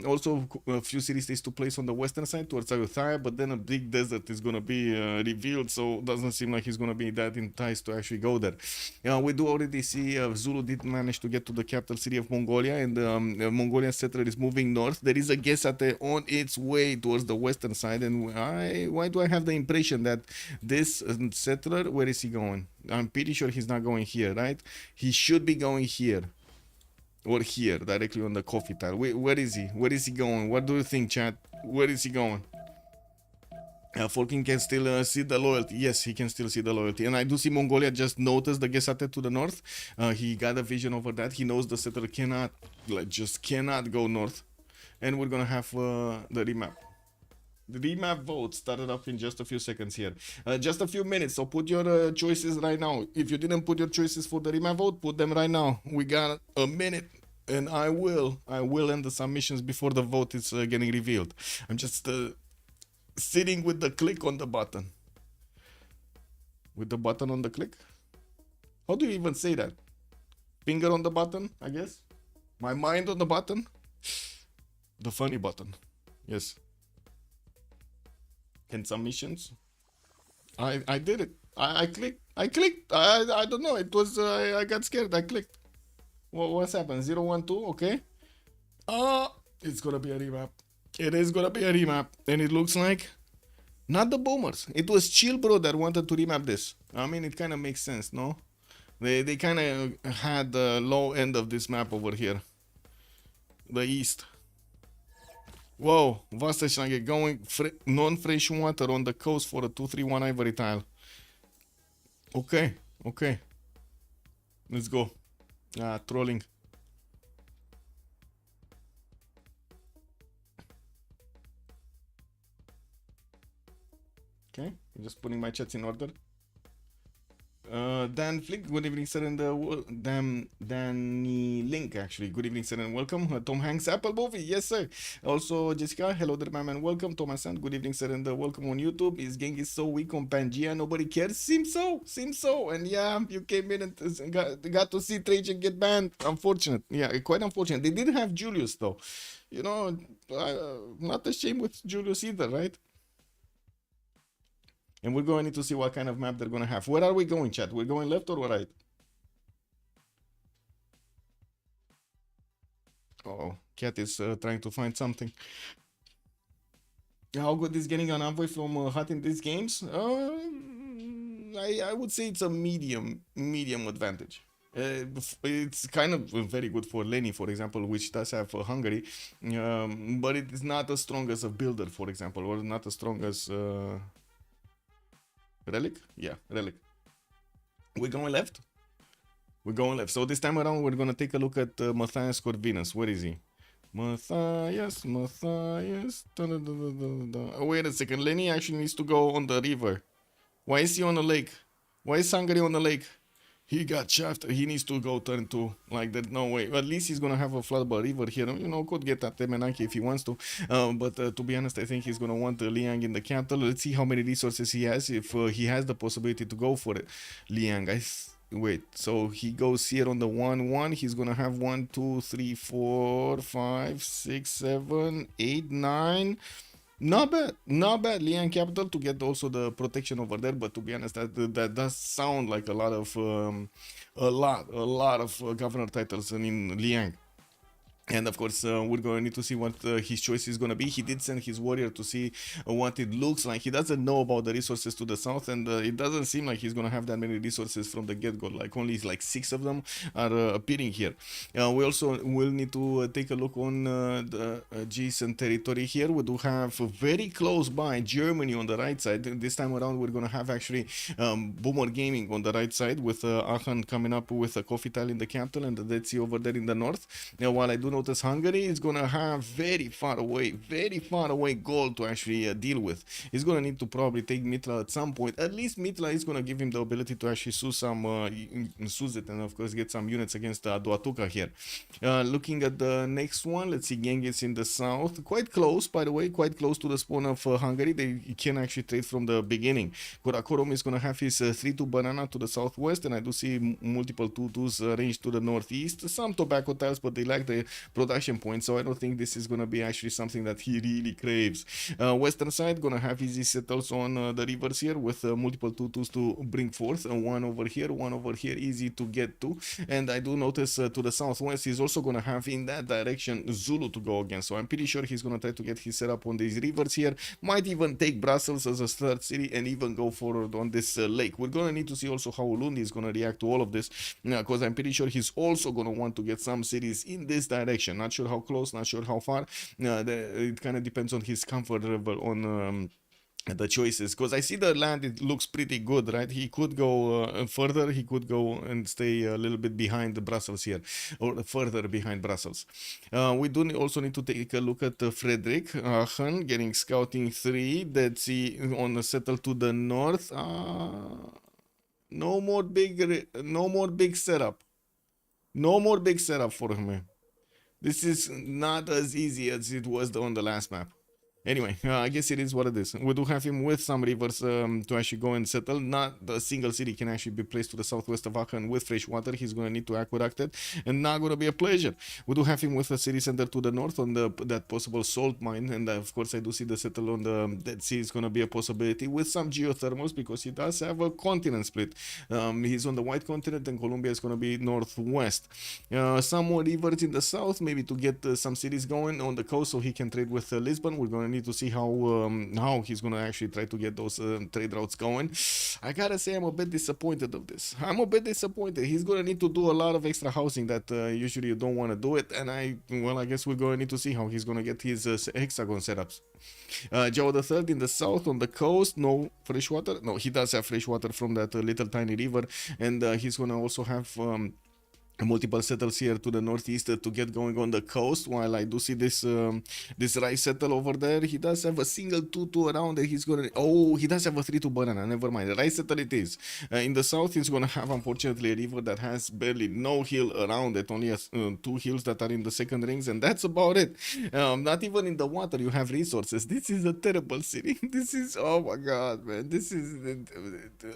Also a few city states to place on the western side towards Ayutthaya, but then a big desert is gonna be revealed, so doesn't seem like he's gonna be that enticed to actually go there. We do already see Zulu did manage to get to the capital city of Mongolia, and Mongolian settler is moving north. There is a Gesate on its way towards the western side, and why do I have the impression that this settler, where is he going? I'm pretty sure he's not going here, right? He should be going here. Or here, directly on the coffee tile. Where is he? Where is he going? What do you think, chat? Where is he going? Folking can still see the loyalty. Yes, he can still see the loyalty. And I do see Mongolia just noticed the Gesate to the north. He got a vision over that. He knows the settler just cannot go north. And we're gonna have the remap. The remap vote started up in just a few seconds here. Just a few minutes, so put your choices right now. If you didn't put your choices for the remap vote, put them right now. We got a minute, and I will end the submissions before the vote is getting revealed. I'm just sitting with the click on the button. With the button on the click? How do you even say that? Finger on the button, I guess? My mind on the button? The funny button. Yes. And submissions. I did it. I clicked. I don't know. It was I got scared. I clicked. What's happened? 012. Okay. It's gonna be a remap. It is gonna be a remap, and it looks like not the boomers. It was Chill Bro that wanted to remap this. I mean, it kind of makes sense, no? They kind of had the low end of this map over here, the east. Whoa, Vastaschlange going non-fresh water on the coast for a 2-3-1 ivory tile. Okay, okay. Let's go. Trolling. Okay, I'm just putting my chats in order. Dan Flick, good evening, sir, and Danny Link, actually. Good evening, sir, and welcome. Tom Hanks, Apple movie, yes, sir. Also, Jessica, hello there, my man, welcome. Thomas and good evening, sir, and welcome on YouTube. His gang is so weak on Pangea, nobody cares. Seems so. And yeah, you came in and got to see Trajan get banned. Unfortunate, yeah, quite unfortunate. They did have Julius, though. You know, not a shame with Julius either, right? And we're going to see what kind of map they're going to have. Where are we going, chat? We're going left or right? Oh, Cat is trying to find something. How good is getting an envoy from Hut in these games? I would say it's a medium advantage. It's kind of very good for Lenny, for example, which does have Hungary, but it is not as strong as a builder, for example, or not as strong as... Relic? Yeah, Relic. We're going left? We're going left. So this time around, we're going to take a look at Matthias Corvinus. Where is he? Matthias. Wait a second. Lenny actually needs to go on the river. Why is he on the lake? Why is Hungary on the lake? He got shafted. He needs to go turn 2. Like, there's no way. At least he's going to have a floodable river here. You know, could get that Temenaki if he wants to. But to be honest, I think he's going to want Liang in the capital. Let's see how many resources he has. If he has the possibility to go for it. Liang, wait. So he goes here on the 1-1. He's going to have 1, 2, 3, 4, 5, 6, 7, 8, 9... Not bad. Liang capital to get also the protection over there. But to be honest, that does sound like a lot of governor titles in Liang. And of course, we're going to need to see what his choice is going to be. He did send his warrior to see what it looks like. He doesn't know about the resources to the south, and it doesn't seem like he's going to have that many resources from the get-go. Like only like 6 of them are appearing here. We also will need to take a look on the adjacent territory here. We do have very close by Germany on the right side. This time around, we're going to have actually Boomer Gaming on the right side with Aachen coming up with a coffee tile in the capital and the Dead Sea over there in the north. Now, while I do notice Hungary is going to have very far away goal to actually deal with. He's going to need to probably take Mitla at some point. At least Mitla is going to give him the ability to actually sue it and of course get some units against Duatuca here. Looking at the next one, let's see, Genghis in the south. Quite close, by the way, quite close to the spawn of Hungary. They can actually trade from the beginning. Karakorum is going to have his 3-2 banana to the southwest, and I do see multiple 2-2s ranged to the northeast. Some tobacco tiles, but they lack the production points, so I don't think this is going to be actually something that he really craves. Western side going to have easy settles on the rivers here with multiple 2-2s to bring forth. One over here, easy to get to. And I do notice to the southwest he's also going to have in that direction Zulu to go against, so I'm pretty sure he's going to try to get his setup on these rivers here. Might even take Brussels as a third city and even go forward on this lake. We're going to need to see also how Ulundi is going to react to all of this, because I'm pretty sure he's also going to want to get some cities in this direction. Not sure how close, not sure how far. It kind of depends on his comfort level on the choices, because I see the land, it looks pretty good, right? He could go further, he could go and stay a little bit behind the Brussels here, or further behind Brussels. We do also need to take a look at Frederick Aachen getting scouting 3. Let's see on the settle to the north. No more big setup, no more big setup for him. This is not as easy as it was on the last map. Anyway, I guess it is what it is. We do have him with some rivers to actually go and settle. Not a single city can actually be placed to the southwest of Aachen with fresh water. He's going to need to aqueduct it, and not going to be a pleasure. We do have him with a city center to the north on that possible salt mine, and of course I do see the settle on the Dead Sea is going to be a possibility with some geothermals because he does have a continent split. He's on the white continent, and Colombia is going to be northwest. Some more rivers in the south, maybe to get some cities going on the coast so he can trade with Lisbon. We're going to need to see how he's gonna actually try to get those trade routes going. I gotta say I'm a bit disappointed of this. I'm a bit disappointed. He's gonna need to do a lot of extra housing that usually you don't want to do it, and I guess we're gonna need to see how he's gonna get his hexagon setups. Joe the Third in the south on the coast, no fresh water. No, he does have fresh water from that little tiny river, and he's gonna also have multiple settles here to the northeast to get going on the coast. While I do see this rice settle over there, he does have a single 2-2 around that he's gonna, he does have a 3-2 banana, never mind. The rice settle it is. In the south he's gonna have unfortunately a river that has barely no hill around it, only 2 hills that are in the second rings, and that's about it. Not even in the water you have resources. This is a terrible city. This is, oh my god, man, this is,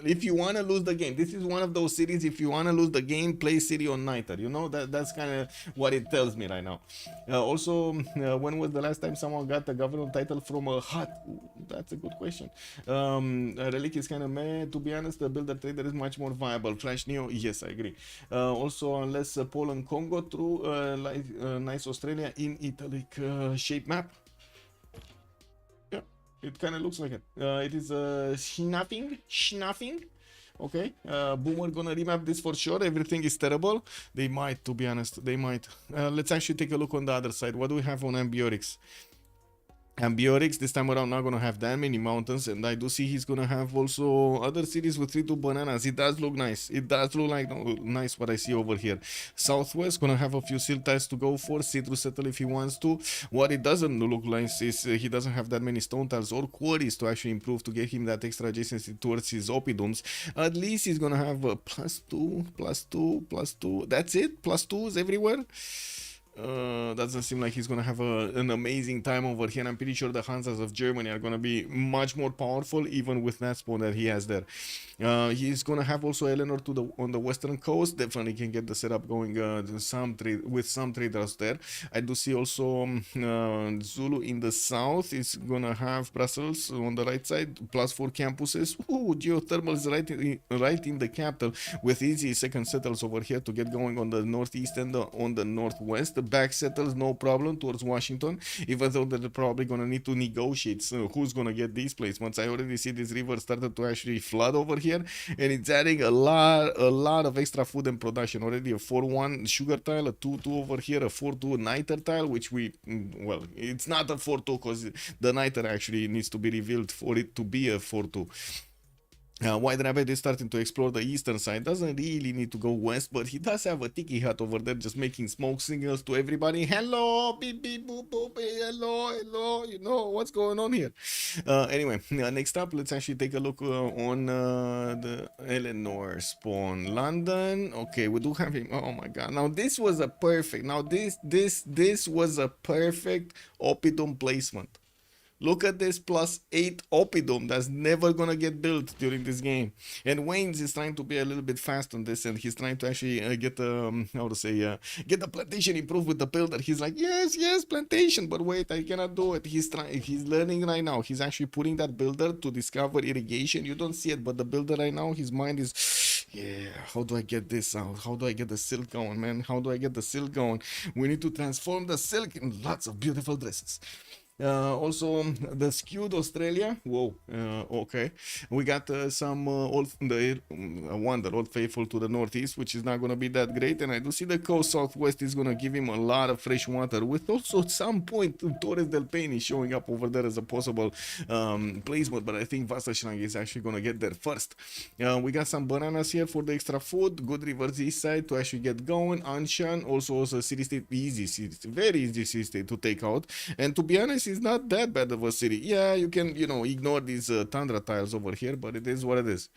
if you want to lose the game, this is one of those cities. If you want to lose the game, play city on nighter. You know, that's kind of what it tells me right now. Also, when was the last time someone got a government title from a hut? Ooh, that's a good question. Relic is kind of meh. To be honest, the builder trader is much more viable. Flash Neo, yes, I agree. Also, unless Poland Congo through nice Australia in italic shape map. Yeah, it kind of looks like it. It is schnapping. Okay, Boomer gonna remap this for sure. Everything is terrible. They might, to be honest, they might. Let's actually take a look on the other side. What do we have on Ambiorix? Ambiorix this time around not gonna have that many mountains, and I do see he's gonna have also other cities with 3-2 bananas. It does look nice. It does look like nice what I see over here. Southwest gonna have a few silt tiles to go for, see through settle if he wants to. What it doesn't look nice is he doesn't have that many stone tiles or quarries to actually improve to get him that extra adjacency towards his oppidums. At least he's gonna have a +2, +2, +2. That's it. +2s everywhere. Doesn't seem like he's gonna have an amazing time over here. I'm pretty sure the Hansas of Germany are gonna be much more powerful, even with that spawn that he has there. He's gonna have also Eleanor on the western coast. Definitely can get the setup going with some traders there. I do see also Zulu in the south is gonna have Brussels on the right side, +4 campuses. Ooh, geothermal is right in the capital with easy second settles over here to get going on the northeast and on the northwest. The back settles no problem towards Washington, even though they're probably gonna need to negotiate who's gonna get these placements. I already see this river started to actually flood over here, and it's adding a lot of extra food and production. Already a 4-1 sugar tile, a 2-2 over here, a 4-2 niter tile, which well, it's not a 4-2 because the niter actually needs to be revealed for it to be a 4-2. White Rabbit is starting to explore the eastern side. Doesn't really need to go west, but he does have a tiki hut over there just making smoke signals to everybody. Hello, beep beep boop boop, hello, you know what's going on here. Anyway, next up, let's actually take a look on the Eleanor spawn. London. Okay, we do have him. Oh my god. Now this was a perfect, this was a perfect oppidum placement. Look at this +8 oppidum that's never gonna get built during this game. And Wayne's is trying to be a little bit fast on this, and he's trying to actually get the plantation improved with the builder. He's like, yes, plantation, but wait, I cannot do it. He's learning right now. He's actually putting that builder to discover irrigation. You don't see it, but the builder right now, his mind is, yeah, how do I get this out? How do I get the silk going, man? How do I get the silk going? We need to transform the silk in lots of beautiful dresses. Also, the skewed Australia. Whoa. Okay. We got some one, the Old Faithful to the northeast, which is not going to be that great. And I do see the coast southwest is going to give him a lot of fresh water, with also at some point Torres del Paine is showing up over there as a possible placement. But I think Vasashrang is actually going to get there first. We got some bananas here for the extra food. Good Rivers east side to actually get going. Anshan also a city state, very easy city state to take out. And to be honest, it's not that bad of a city. Yeah, you can, ignore these tundra tiles over here, but it is what it is.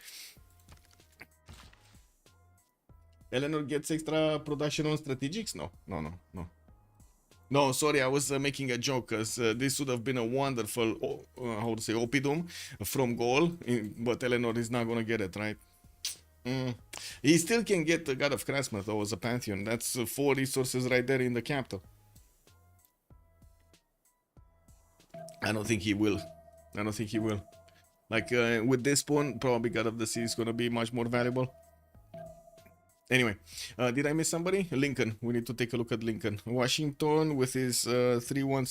Eleanor gets extra production on strategics? No. No, sorry, I was making a joke, because this would have been a wonderful, how to say, Opidum from goal, but Eleanor is not going to get it, right? He still can get the God of Craftsman, though, as a Pantheon. That's 4 resources right there in the capital. I don't think he will. Like, with this pawn, probably God of the Sea is going to be much more valuable. Anyway, did I miss somebody? Lincoln. We need to take a look at Lincoln. Washington with his 3-1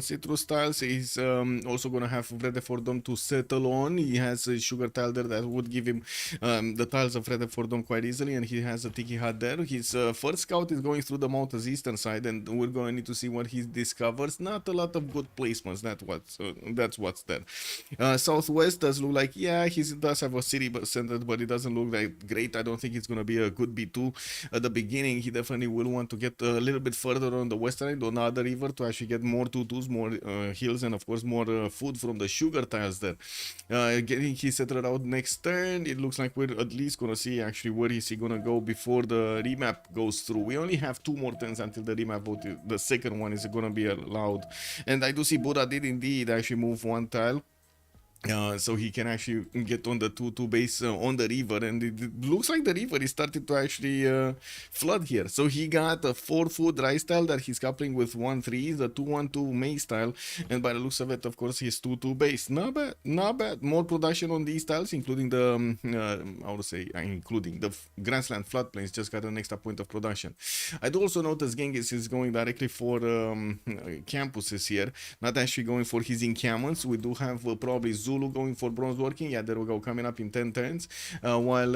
citrus tiles. He's also going to have Vredefordom to settle on. He has a sugar tile there that would give him the tiles of Vredefordom quite easily, and he has a Tiki Hut there. His first scout is going through the mountain's eastern side, and we're going to need to see what he discovers. Not a lot of good placements. That's what's there. Southwest does look like, yeah, he does have a city center, but it doesn't look that great. I don't think it's going to be a good B2 at the beginning. He definitely will want to get a little bit further on the western end, on the other river, to actually get more tutus, more hills, and of course more food from the sugar tiles there. Getting his settler out next turn, it looks like we're at least gonna see actually where is he gonna go before the remap goes through. We only have 2 more turns until the remap vote. The second one is gonna be allowed, and I do see Buddha did indeed actually move 1 tile. So he can actually get on the 2-2 base on the river, and it looks like the river is starting to actually flood here. So he got a 4-foot rice tile that he's coupling with 1-3, the 2-1-2 maize tile, and by the looks of it, of course, his 2-2 base. Not bad. More production on these tiles, including the including the grassland floodplains. Just got an extra point of production. I do also notice Genghis is going directly for campuses here, not actually going for his encampments. We do have probably Zulu going for bronze working. Yeah, there we go, coming up in 10 turns. While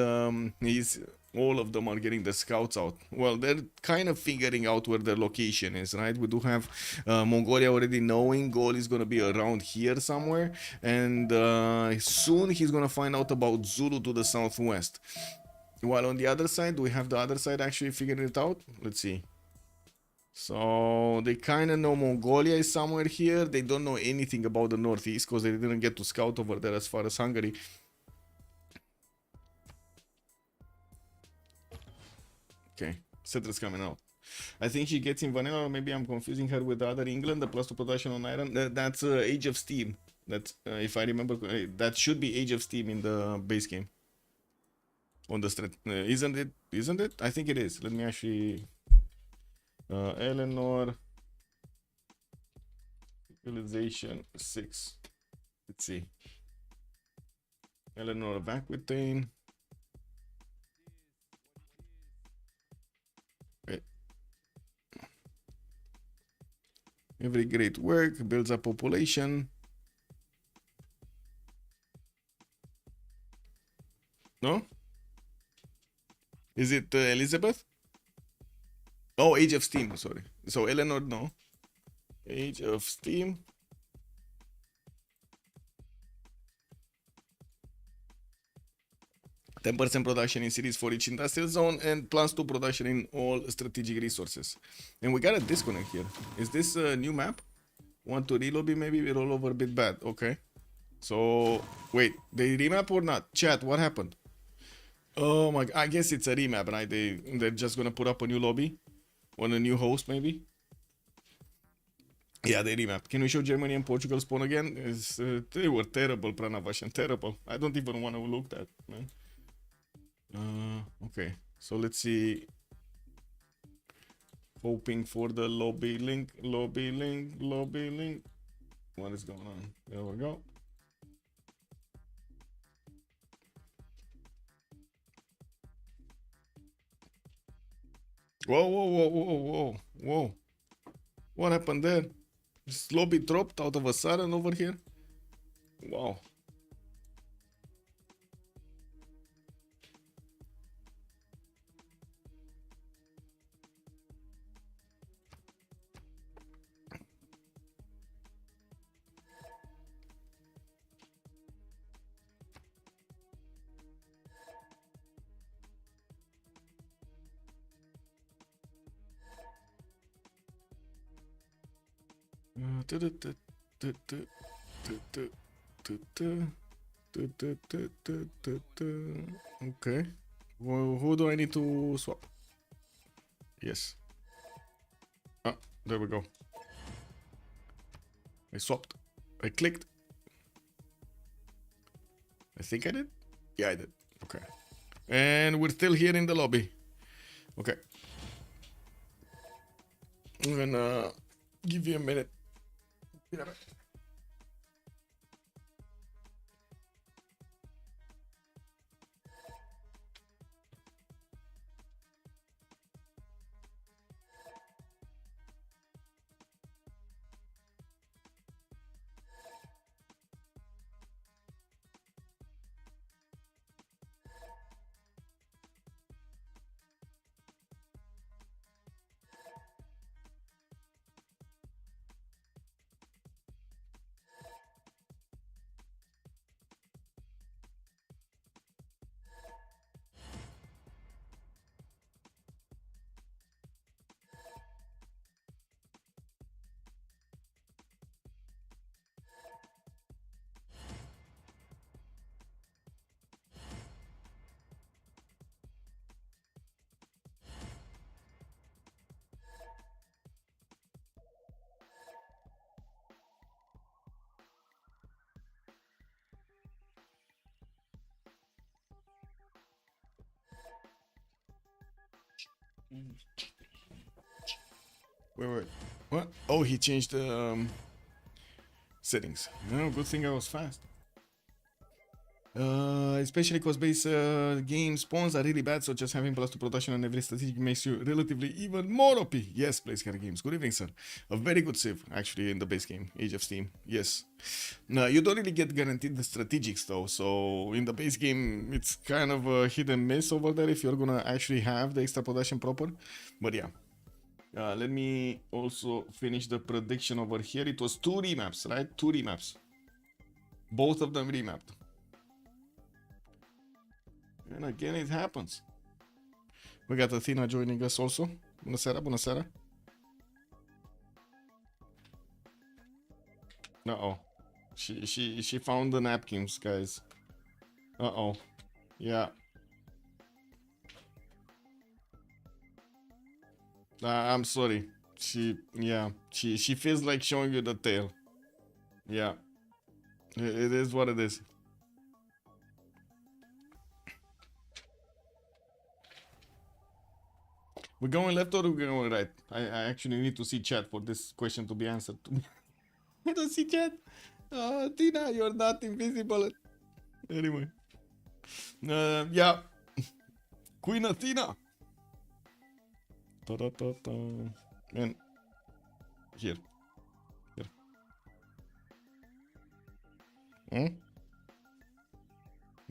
all of them are getting the scouts out. Well, they're kind of figuring out where their location is, right? We do have Mongolia already knowing goal is going to be around here somewhere. And soon he's going to find out about Zulu to the southwest. While on the other side, we have the other side actually figuring it out. Let's see. So they kind of know Mongolia is somewhere here. They don't know anything about the northeast because they didn't get to scout over there as far as Hungary. Okay, Cetra's coming out. I think she gets in vanilla, or maybe I'm confusing her with the other England, the +2 production on iron. That's Age of Steam. That's, if I remember, that should be Age of Steam in the base game. On the strat, isn't it? Isn't it? I think it is. Let me actually... Eleanor Civilization 6. Let's see. Eleanor Vaquitane. Wait. Every great work builds a population. No? Is it Elizabeth? Oh, Age of Steam, sorry. So Eleanor, no. Age of Steam. +10% production in cities for each industrial zone and +2 production in all strategic resources. And we got a disconnect here. Is this a new map? Want to relobby? Maybe we roll over a bit bad. Okay. So, wait, they remap or not? Chat, what happened? Oh my, I guess it's a remap, right? They're just gonna put up a new lobby on a new host, maybe. Yeah, they remap. Can we show Germany and Portugal spawn again? They were terrible, Pranavashan, terrible. I don't even want to look at, man. Okay, so let's see. Hoping for the lobby link. What is going on? There we go. Whoa. What happened there? This lobby dropped out of a sudden over here. Wow. Okay. Well, who do I need to swap? Yes. Ah, there we go. I swapped. I clicked. I think I did. Yeah, I did. Okay. And we're still here in the lobby. Okay. I'm gonna give you a minute. Yeah. Wait. What? Oh, he changed the settings. No, good thing I was fast. Especially because base game spawns are really bad, so just having plus 2 production on every statistic makes you relatively even more OP. Yes, Plays Kind Games. Good evening, sir. A very good Civ, actually, in the base game, Age of Steam. Yes. No, you don't really get guaranteed the strategics, though, so in the base game, it's kind of a hit and miss over there if you're gonna actually have the extra production proper. But yeah. Let me also finish the prediction over here. It was 2 remaps, right? 2 remaps. Both of them remapped. And again, it happens. We got Athena joining us also. Bună seara, bună seara. Uh-oh. She found the napkins, guys. Uh-oh. Yeah. I'm sorry. She feels like showing you the tail. Yeah. It is what it is. We're going left or we're going right? I actually need to see chat for this question to be answered. I don't see chat. Tina, you're not invisible. Anyway. Yeah. Queen Athena. And here.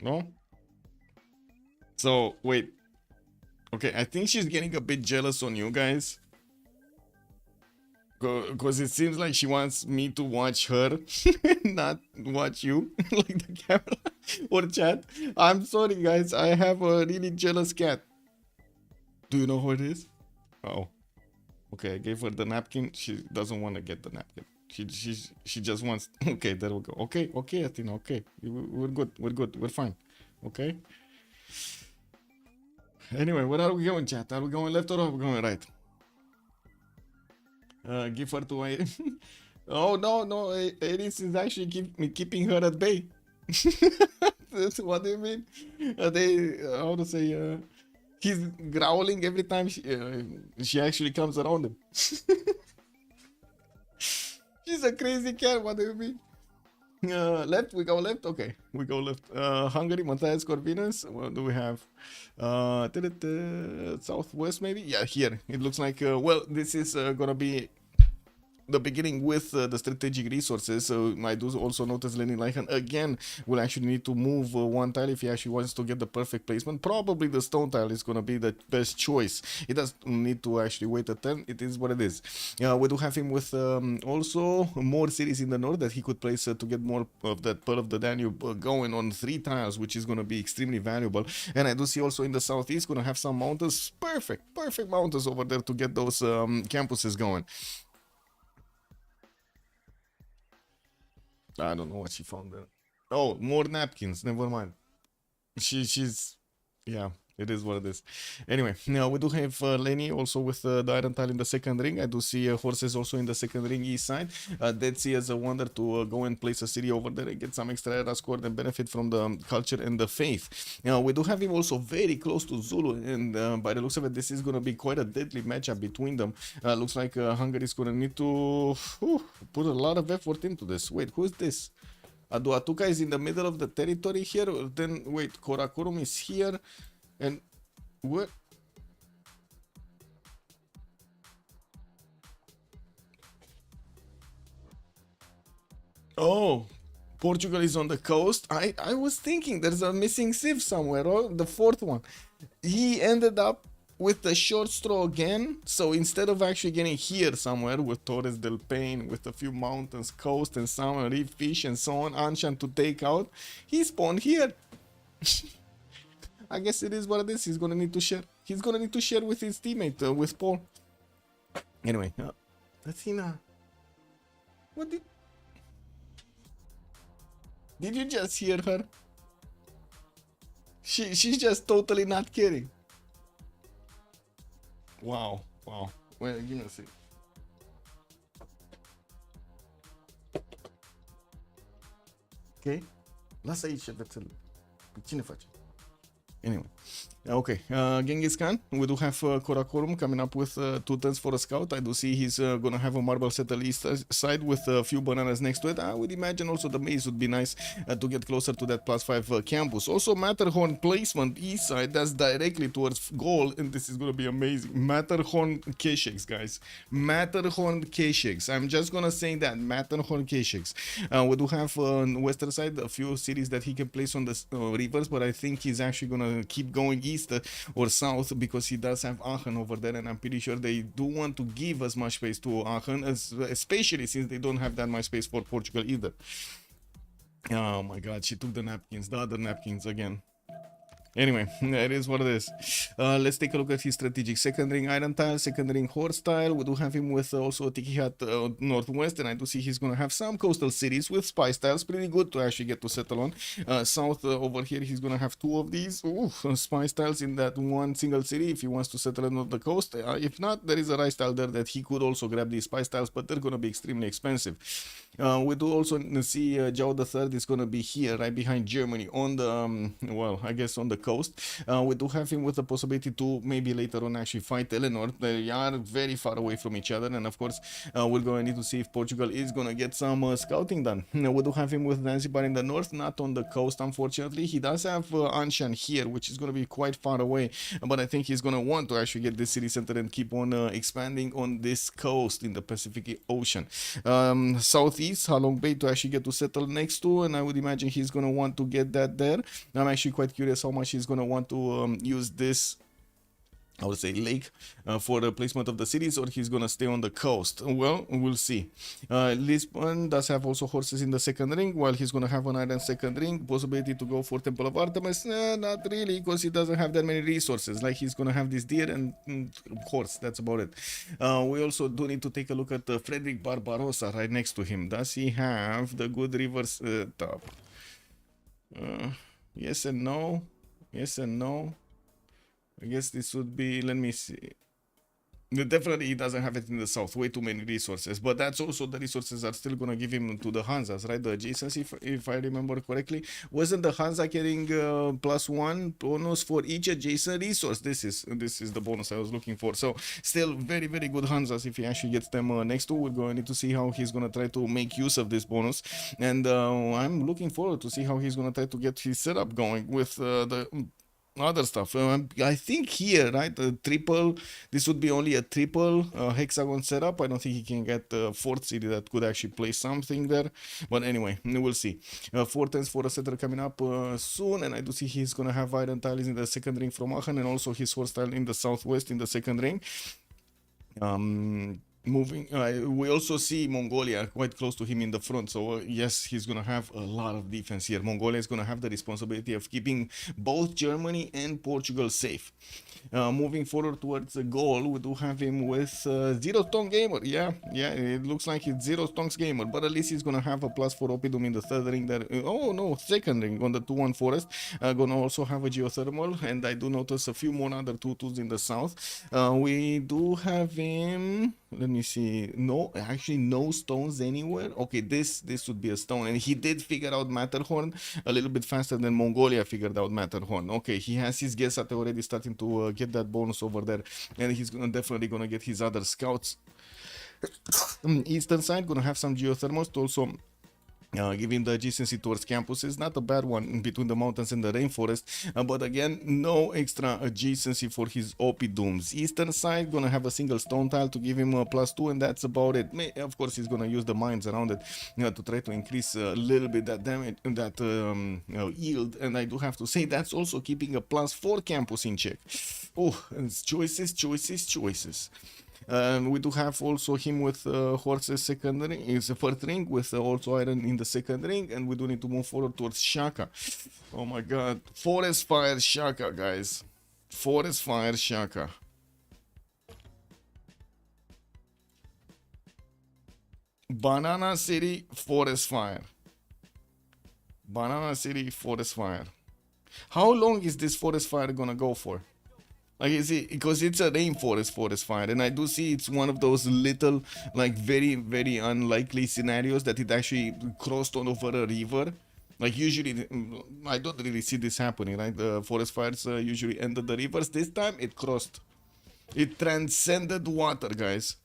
No? So, wait. Okay, I think she's getting a bit jealous on you guys. Because it seems like she wants me to watch her, not watch you, like the camera or chat. I'm sorry, guys. I have a really jealous cat. Do you know who it is? Oh. Okay, I gave her the napkin. She doesn't want to get the napkin. She just wants. Okay, there we go. Okay, Athena. Okay, we're good. We're fine. Okay. Anyway, where are we going, chat? Are we going left or are we going right? Give her to my. Oh no! Aries is actually keeping her at bay. What do you mean? How to say? He's growling every time she actually comes around him. She's a crazy cat. What do you mean? Left, we go left. Okay, we go left. Hungary, Matthias, Corvinus. What do we have? Southwest, maybe. Yeah, here it looks like. Well, this is gonna be the beginning with the strategic resources. So I do also notice Lenny Lycan again will actually need to move one tile if he actually wants to get the perfect placement. Probably the stone tile is going to be the best choice. He doesn't need to actually wait a turn. It is what it is. We do have him with also more cities in the north that he could place to get more of that Pearl of the Danube going on 3 tiles, which is going to be extremely valuable. And I do see also in the southeast going to have some mountains. Perfect mountains over there to get those campuses going. I don't know what she found there. Oh, more napkins. Never mind. She's yeah. It is what it is. Anyway, now we do have Lenny also with the iron tile in the second ring. I do see horses also in the second ring east side. Dead Sea as a wonder to go and place a city over there and get some extra era score and benefit from the culture and the faith. Now we do have him also very close to Zulu, and by the looks of it, this is going to be quite a deadly matchup between them. Looks like Hungary is going to need to put a lot of effort into this. Wait, who is this? Aduatuca is in the middle of the territory here. Then wait, Karakorum is here. And what? Oh, Portugal is on the coast. I was thinking there's a missing Civ somewhere, or the fourth one. He ended up with the short straw again. So instead of actually getting here somewhere with Torres del Paine, with a few mountains, coast, and some reef fish and so on, Anshan to take out, he spawned here. I guess it is what it is. He's gonna need to share. He's gonna need to share with his teammate, with Paul. Anyway, Athena, what did you just hear her? She's just totally not kidding. Wow. Well, give me a sec. Okay, lasă aici șervețelul. Cine face? Anyway, okay, Genghis Khan, we do have Karakorum coming up with 2 turns for a scout. I do see he's gonna have a marble settle east side with a few bananas next to it. I would imagine also the maze would be nice to get closer to that +5 campus. Also Matterhorn placement east side, that's directly towards goal, and this is gonna be amazing. Matterhorn Keshex, guys. Matterhorn Keshex. I'm just gonna say that, Matterhorn Keshex. We do have on western side a few cities that he can place on the rivers, but I think he's actually gonna keep going east or south because he does have Aachen over there, and I'm pretty sure they do want to give as much space to Aachen, especially since they don't have that much space for Portugal either. Oh my god, she took the napkins, the other napkins again. Anyway, it is what it is. Let's take a look at his strategic second ring iron tile, second ring horse tile. We do have him with also a Tiki Hat northwest, and I do see he's going to have some coastal cities with spice tiles. Pretty good to actually get to settle on. South over here, he's going to have 2 of these. Ooh, spice tiles in that one single city if he wants to settle on the coast. If not, there is a rice tile there that he could also grab these spice tiles, but they're going to be extremely expensive. We do also see Zhao III is going to be here, right behind Germany, on the, well, I guess on the coast. We do have him with the possibility to maybe later on actually fight Eleanor. They are very far away from each other, and of course we're going to need to see if Portugal is going to get some scouting done. We do have him with Zanzibar in the north, not on the coast unfortunately. He does have Anshan here, which is going to be quite far away, but I think he's going to want to actually get this city center and keep on expanding on this coast in the Pacific Ocean. Southeast, Halong Bay to actually get to settle next to, and I would imagine he's going to want to get that there. I'm actually quite curious how much he's going to want to use this, I would say, lake for the placement of the cities, or he's going to stay on the coast. Well, we'll see. Lisbon does have also horses in the second ring, while he's going to have an iron second ring. Possibility to go for Temple of Artemis? Not really, because he doesn't have that many resources. Like, he's going to have this deer and horse. That's about it. We also do need to take a look at Frederick Barbarossa right next to him. Does he have the good rivers top? Yes and no. Yes and no. I guess this would be, let me see. Definitely he doesn't have it in the south, way too many resources, but that's also the resources are still gonna give him to the Hansas, right? The adjacency, if I remember correctly. Wasn't the Hansa getting +1 bonus for each adjacent resource? This is the bonus I was looking for. So still very, very good Hansas if he actually gets them next to. We're going to need to see how he's gonna try to make use of this bonus, and I'm looking forward to see how he's gonna try to get his setup going with the other stuff. I think here, right, triple, this would be only a triple hexagon setup. I don't think he can get a fourth city that could actually play something there. But anyway, we'll see. 4 turns for a setter coming up soon, and I do see he's gonna have iron tiles in the second ring from Aachen, and also his horse tile in the southwest in the second ring. Moving, we also see Mongolia quite close to him in the front, so yes, he's gonna have a lot of defense here. Mongolia is gonna have the responsibility of keeping both Germany and Portugal safe. Moving forward towards the goal, we do have him with Zero Stone Gamer. Yeah, it looks like it's Zero Stones Gamer, but at least he's gonna have a +4 Opidum in the third ring there. Oh no, second ring on the 2-1 forest. Gonna also have a geothermal, and I do notice a few more other 2-2s in the south. We do have him. Let me see. No, actually no stones anywhere. Okay, this would be a stone, and he did figure out Matterhorn a little bit faster than Mongolia figured out Matterhorn. Okay, he has his Gesate already starting to get that bonus over there, and he's definitely gonna get his other scouts. Eastern side gonna have some geothermals to also giving the adjacency towards campuses. Not a bad one between the mountains and the rainforest, but again, no extra adjacency for his Opidums. Eastern side gonna have a single stone tile to give him a +2, and that's about it. Of course, he's gonna use the mines around it to try to increase a little bit that damage, that yield. And I do have to say that's also keeping a +4 campus in check. Oh, it's choices. We do have also him with horses second ring, is a first ring with also iron in the second ring, and we do need to move forward towards Shaka. Oh my god, Forest Fire Shaka, guys. Forest Fire Shaka. Banana City Forest Fire. Banana City Forest Fire. How long is this forest fire gonna go for? Like, you see, because it's a rainforest forest fire, and I do see it's one of those little, like, very, very unlikely scenarios that it actually crossed on over a river. Like, usually, I don't really see this happening, right? The forest fires usually end at the rivers. This time, it crossed. It transcended water, guys.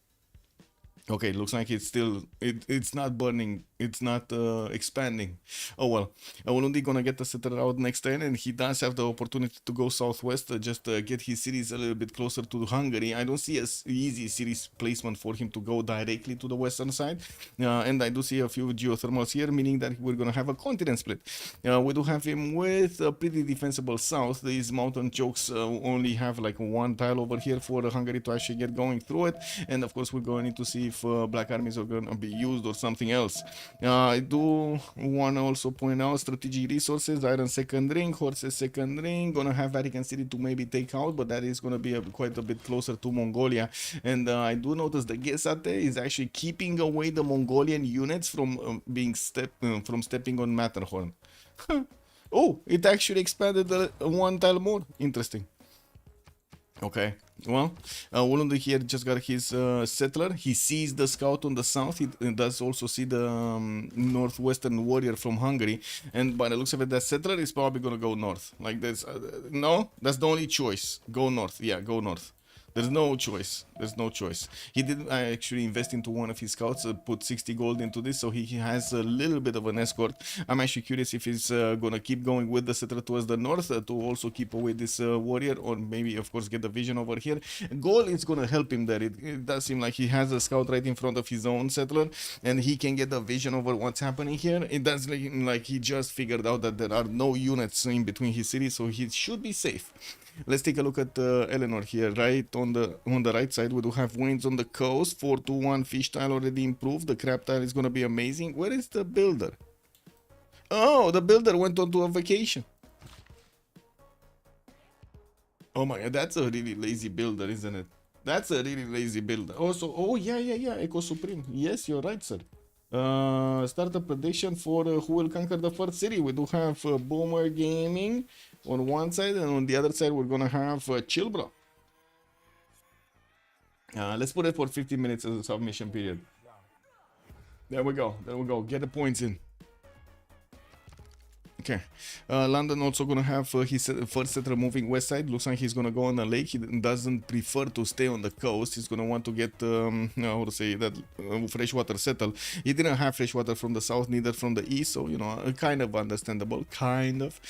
Okay, looks like it's still, it's not burning, it's not expanding. Oh well, Ulundi gonna get the setter out next turn, and he does have the opportunity to go southwest, just get his cities a little bit closer to Hungary. I don't see an easy cities placement for him to go directly to the western side, and I do see a few geothermals here, meaning that we're gonna have a continent split. We do have him with a pretty defensible south. These mountain chokes only have like one tile over here for Hungary to actually get going through it, and of course we're going to need to see if black armies are going to be used or something else. I do want to also point out strategic resources, iron second ring, horses second ring, gonna have Vatican City to maybe take out, but that is gonna be quite a bit closer to Mongolia. And I do notice the Gesate is actually keeping away the Mongolian units from stepping on Matterhorn. Oh, it actually expanded one tile more. Interesting. Okay, well, Ulundi here just got his settler. He sees the scout on the south. He does also see the northwestern warrior from Hungary. And by the looks of it, that settler is probably going to go north. Like this. No, that's the only choice. Go north. Yeah, go north. There's no choice. There's no choice. He did actually invest into one of his scouts, put 60 gold into this, so he has a little bit of an escort. I'm actually curious if he's gonna keep going with the settler towards the north to also keep away this warrior, or maybe, of course, get the vision over here. Gold is gonna help him there. It does seem like he has a scout right in front of his own settler, and he can get the vision over what's happening here. It does seem like he just figured out that there are no units in between his cities, so he should be safe. Let's take a look at Eleanor here. Right on the right side, we do have winds on the coast. 4-1 fish tile already improved. The crab tile is gonna be amazing. Where is the builder? Oh, the builder went on to a vacation. Oh my god, that's a really lazy builder, isn't it? That's a really lazy builder. Also, oh yeah, Eco Supreme. Yes, you're right, sir. Start a prediction for who will conquer the first city. We do have Boomer Gaming on one side, and on the other side we're gonna have Chillbro. Let's put it for 15 minutes as a submission period. There we go. Get the points in. Okay. London also gonna have his first settler moving west side. Looks like he's gonna go on the lake. He doesn't prefer to stay on the coast. He's gonna want to get how to say that, freshwater settle. He didn't have freshwater from the south, neither from the east, so you know, kind of understandable. Kind of.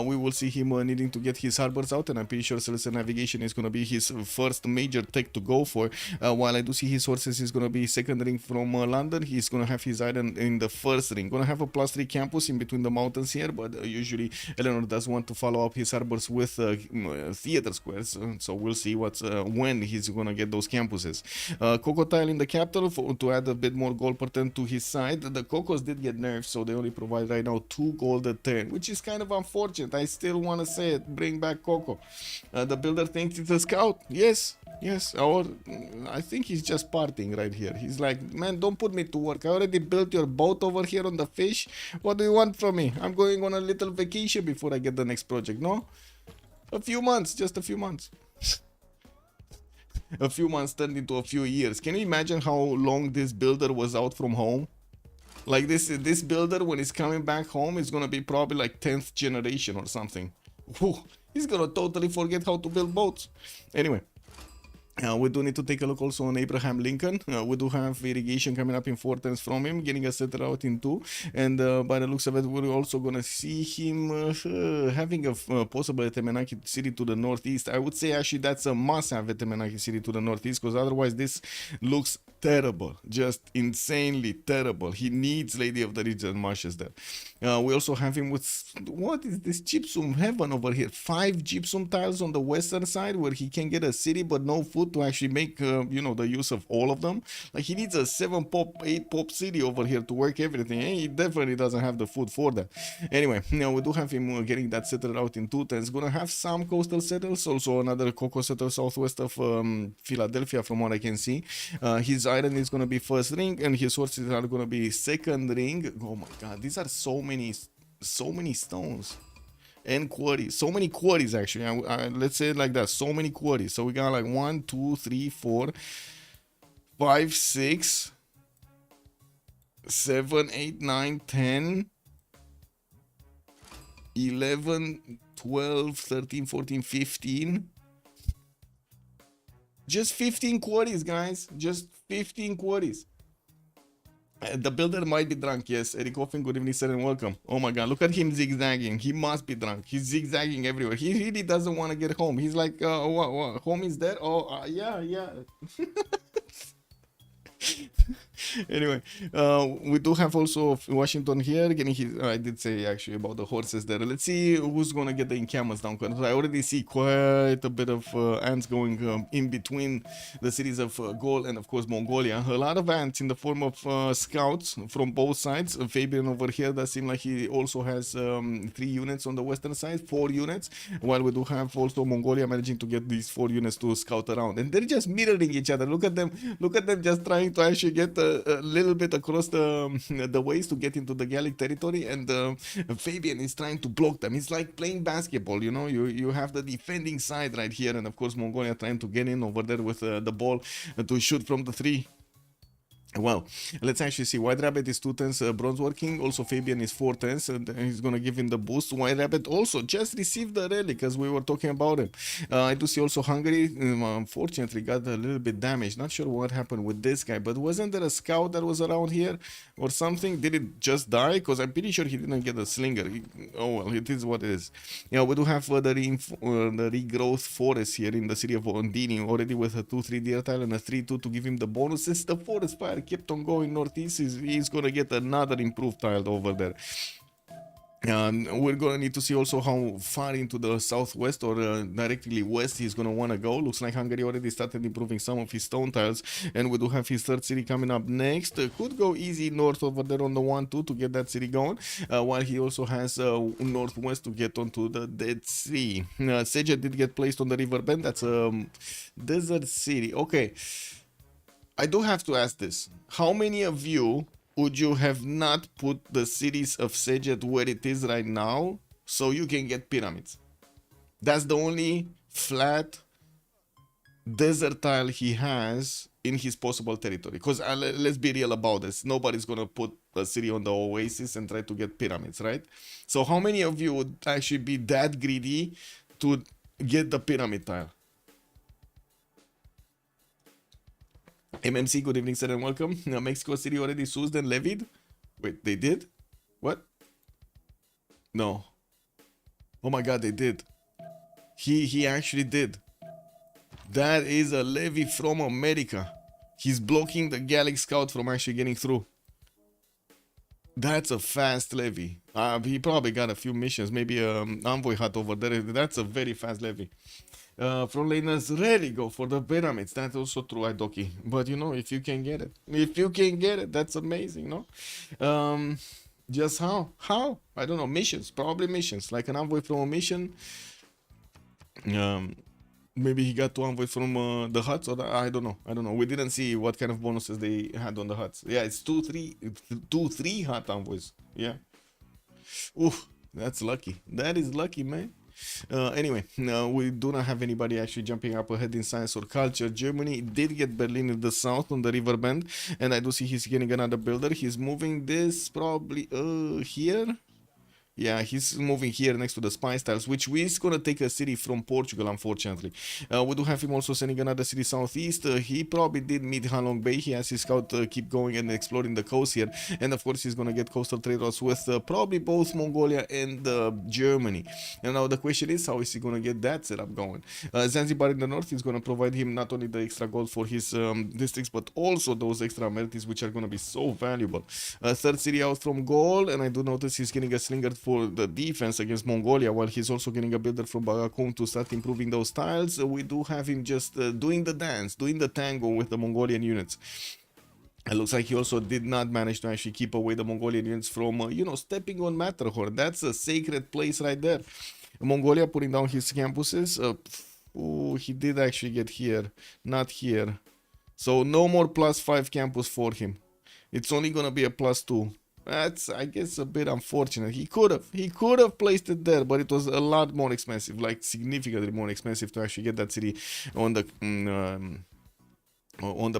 We will see him needing to get his harbors out, and I'm pretty sure Celestial Navigation is gonna be his first major tech to go for. While I do see his sources is gonna be second ring from London. He's gonna have his iron in the first ring. Gonna have a +3 campus in between the mountains here, but usually Eleanor does want to follow up his harbors with theater squares, so we'll see what's when he's gonna get those campuses. Coco tile in the capital to add a bit more gold per turn to his side. The Cocos did get nerfed, so they only provide right now 2 gold a turn, which is kind of unfortunate. I still want to say it, bring back Coco. The builder thinks it's a scout. Yes, or I think he's just partying right here. He's like, man, don't put me to work. I already built your boat over here on the fish. What do you want from me? I'm going on a little vacation before I get the next project, no? A few months, just a few months. A few months turned into a few years. Can you imagine how long this builder was out from home? Like this builder, when he's coming back home, is gonna be probably like 10th generation or something. Whew, he's gonna totally forget how to build boats. Anyway. We do need to take a look also on Abraham Lincoln. We do have irrigation coming up in 4 turns from him, getting a setter out in 2. And by the looks of it, we're also going to see him having a possible Etemenaki city to the northeast. I would say actually that's a must-have Etemenaki city to the northeast, because otherwise this looks terrible. Just insanely terrible. He needs Lady of the Region Marshes there. We also have him with, what is this gypsum heaven over here? 5 gypsum tiles on the western side where he can get a city but no food to actually make you know, the use of all of them. Like he needs a 7 pop 8 pop city over here to work everything, and he definitely doesn't have the food for that. Anyway, now we do have him getting that settled out in 2 turns. Gonna have some coastal settles, also another Coco settle southwest of Philadelphia from what I can see. His iron is gonna be first ring and his sources are gonna be second ring. Oh my god, these are so many stones and quarries, so many quarries actually. Let's say it like that, so many quarries. So we got like 1 2 3 4 5 6 7 8 9 10 11 12 13 14 15, just 15 quarries, guys, just 15 quarries. The builder might be drunk, yes. Eric Hoffman, good evening, sir, and welcome. Oh my god, look at him zigzagging. He must be drunk. He's zigzagging everywhere. He really doesn't want to get home. He's like, what? Home is there? Oh, yeah. Anyway, we do have also Washington here getting his. I did say actually about the horses there. Let's see who's gonna get the encampments down. I already see quite a bit of ants going in between the cities of Gaul and of course Mongolia. A lot of ants in the form of scouts from both sides. Fabian over here does seem like he also has 3 units on the western side, 4 units, while we do have also Mongolia managing to get these 4 units to scout around, and they're just mirroring each other. Look at them just trying to actually get a little bit across the ways to get into the Gallic territory, and Fabian is trying to block them. It's like playing basketball, you know. You have the defending side right here, and of course Mongolia trying to get in over there with the ball to shoot from the 3. Well, let's actually see. White Rabbit is 2 turns bronze working. Also Fabian is 4 turns, and he's gonna give him the boost. White Rabbit also just received the relic as we were talking about him. I do see also Hungary unfortunately got a little bit damaged. Not sure what happened with this guy, but wasn't there a scout that was around here or something? Did it just die? Because I'm pretty sure he didn't get a slinger. Oh well, it is what it is. Yeah, we do have the regrowth forest here in the city of Ondini already with a 2-3 deer tile and a 3-2 to give him the bonus. Since the forest fire kept on going northeast, he's gonna get another improved tile over there. We're gonna need to see also how far into the southwest or directly west he's gonna want to go. Looks like Hungary already started improving some of his stone tiles, and we do have his 3rd city coming up next. Could go easy north over there on the 1-2 to get that city going, while he also has northwest to get onto the Dead Sea. Seja did get placed on the river bend. That's a desert city. Okay, I do have to ask this. How many of you would you have not put the cities of Sejet where it is right now so you can get pyramids? That's the only flat desert tile he has in his possible territory. Because let's be real about this. Nobody's going to put a city on the oasis and try to get pyramids, right? So how many of you would actually be that greedy to get the pyramid tile? MMC, good evening, sir, and welcome. Mexico City already soused and levied? Wait, they did? What? No. Oh my god, they did. He actually did. That is a levy from America. He's blocking the Gallic Scout from actually getting through. That's a fast levy. He probably got a few missions, maybe envoy hut over there. That's a very fast levy. Front laners rarely go for the pyramids. That's also true, Idoki. But you know, if you can get it, that's amazing, no? Just how? I don't know. Missions, probably missions. Like an envoy from a mission. Maybe he got 2 envoys from the huts, or I don't know. We didn't see what kind of bonuses they had on the huts. Yeah, it's 2-3 hut envoys. Yeah. Oof, that's lucky. That is lucky, man. Anyway, we do not have anybody actually jumping up ahead in science or culture. Germany did get Berlin in the south on the river bend, and I do see he's getting another builder. He's moving this probably here. Yeah, he's moving here next to the spice tiles, which is going to take a city from Portugal, unfortunately. We do have him also sending another city southeast. He probably did meet Halong Bay. He has his scout keep going and exploring the coast here. And of course, he's going to get coastal trade routes with probably both Mongolia and Germany. And now the question is, how is he going to get that setup going? Zanzibar in the north is going to provide him not only the extra gold for his districts, but also those extra amenities, which are going to be so valuable. Third city out from Gaul, and I do notice he's getting a slinger for the defense against Mongolia, while he's also getting a builder from Bagakum to start improving those tiles. We do have him just doing the dance, doing the tango with the Mongolian units. It looks like he also did not manage to actually keep away the Mongolian units from, stepping on Matterhorn. That's a sacred place right there. Mongolia putting down his campuses. He did actually get here, not here. So no more +5 campus for him. It's only going to be a +2. That's, I guess, a bit unfortunate. He could have placed it there, but it was a lot more expensive, like significantly more expensive to actually get that city on the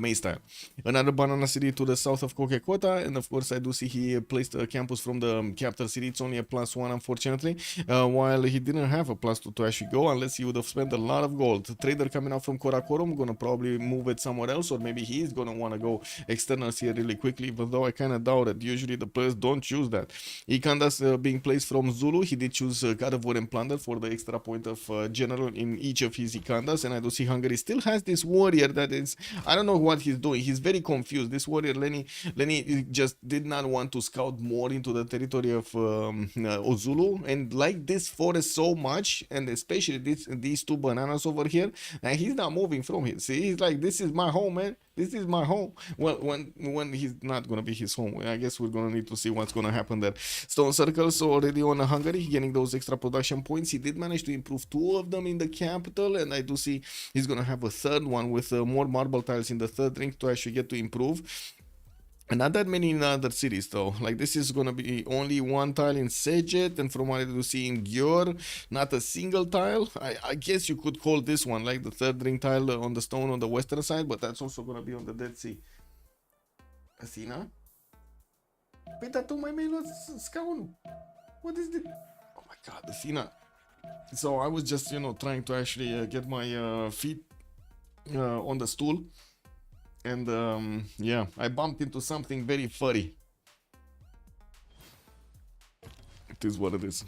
main style. Another banana city to the south of Kokekota, and of course I do see he placed a campus from the capital city. It's only a +1, unfortunately, while he didn't have a +2 to actually go, unless he would have spent a lot of gold. Trader coming out from Karakorum, gonna probably move it somewhere else, or maybe he's gonna want to go externals here really quickly, even though I kind of doubt it. Usually the players don't choose that. Ikandas being placed from Zulu, he did choose God of War and Plunder for the extra point of general in each of his Ikandas, and I do see Hungary still has this warrior that is, I don't know what he's doing. He's very confused. This warrior, Lenny just did not want to scout more into the territory of Ozulu, and like this forest so much, and especially these 2 bananas over here, and he's not moving from here. See, he's like, this is my home, man. This is my home. Well, when he's not gonna be his home, I guess we're gonna need to see what's gonna happen there. Stone Circles already on Hungary, getting those extra production points. He did manage to improve 2 of them in the capital, and I do see he's gonna have a third one with more marble tiles in the third ring to actually get to improve. And not that many in other cities though. Like this is gonna be only 1 tile in Sejet, and from what I do see in Győr, not a single tile. I guess you could call this one like the third ring tile on the stone on the western side, but that's also gonna be on the Dead Sea. Athena? Păi dar tu mai mi-ai luat scaunul. What is this? Oh my god, Athena. So I was just, trying to actually get my feet on the stool. And yeah, I bumped into something very furry. It is what it is.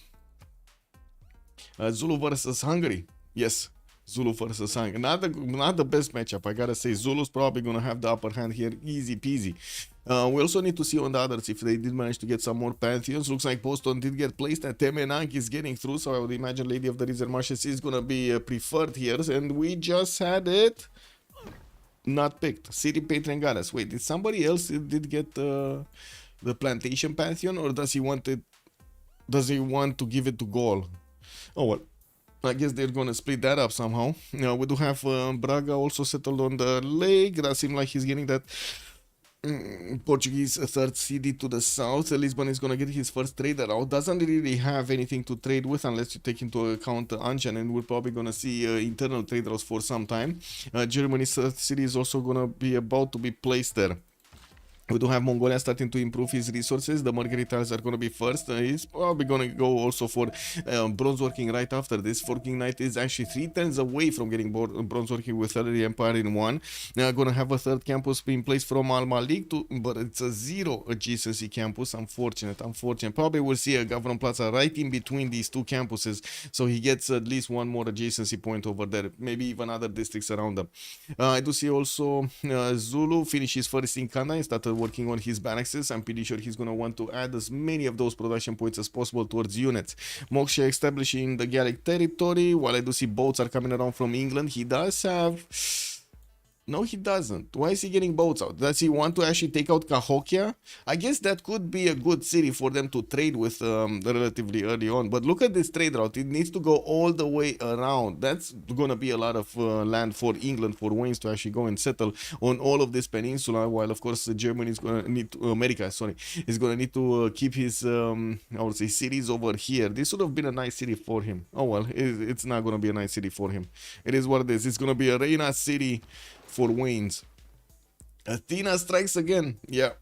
Zulu versus Hungary. Yes, Zulu versus Hungary. Not the best matchup, I gotta say. Zulu's probably gonna have the upper hand here, easy peasy. We also need to see on the others if they did manage to get some more pantheons. Looks like Boston did get placed, and Temenang is getting through, so I would imagine Lady of the Reserve Marshes is gonna be preferred here, and we just had it not picked. City Patron Goddess. Wait, did somebody else did get the plantation pantheon, or does he want to give it to Gaul? Oh well, I guess they're gonna split that up somehow. We do have Braga also settled on the lake. That seems like he's getting that Portuguese third city to the south. Lisbon is gonna get his first trader out. Doesn't really have anything to trade with unless you take into account Anjan, and we're probably gonna see internal traders for some time. Germany's third city is also gonna be about to be placed there. We do have Mongolia starting to improve his resources. The mercury tiles are going to be first. He's probably going to go also for bronze working right after this. Forking Knight is actually 3 turns away from getting bronze working with Early Empire in 1. Now going to have a third campus being placed from Al Malik, but it's a 0 adjacency campus. Unfortunate. Probably we'll see a Governor Plaza right in between these two campuses, so he gets at least one more adjacency point over there. Maybe even other districts around them. I do see also Zulu finishes first in Kanda and started working on his barracks. I'm pretty sure he's going to want to add as many of those production points as possible towards units. Moksha establishing the Gallic territory. While I do see boats are coming around from England, he does have... No, he doesn't. Why is he getting boats out? Does he want to actually take out Cahokia? I guess that could be a good city for them to trade with relatively early on. But look at this trade route. It needs to go all the way around. That's going to be a lot of land for England, for Waynes to actually go and settle on all of this peninsula. While, of course, Germany is going to need to, America, sorry, is going to need to keep his, I would say, cities over here. This would have been a nice city for him. Oh, well, it's not going to be a nice city for him. It is what it is. It's going to be a Reina city for Waynes. Athena strikes again. Yeah.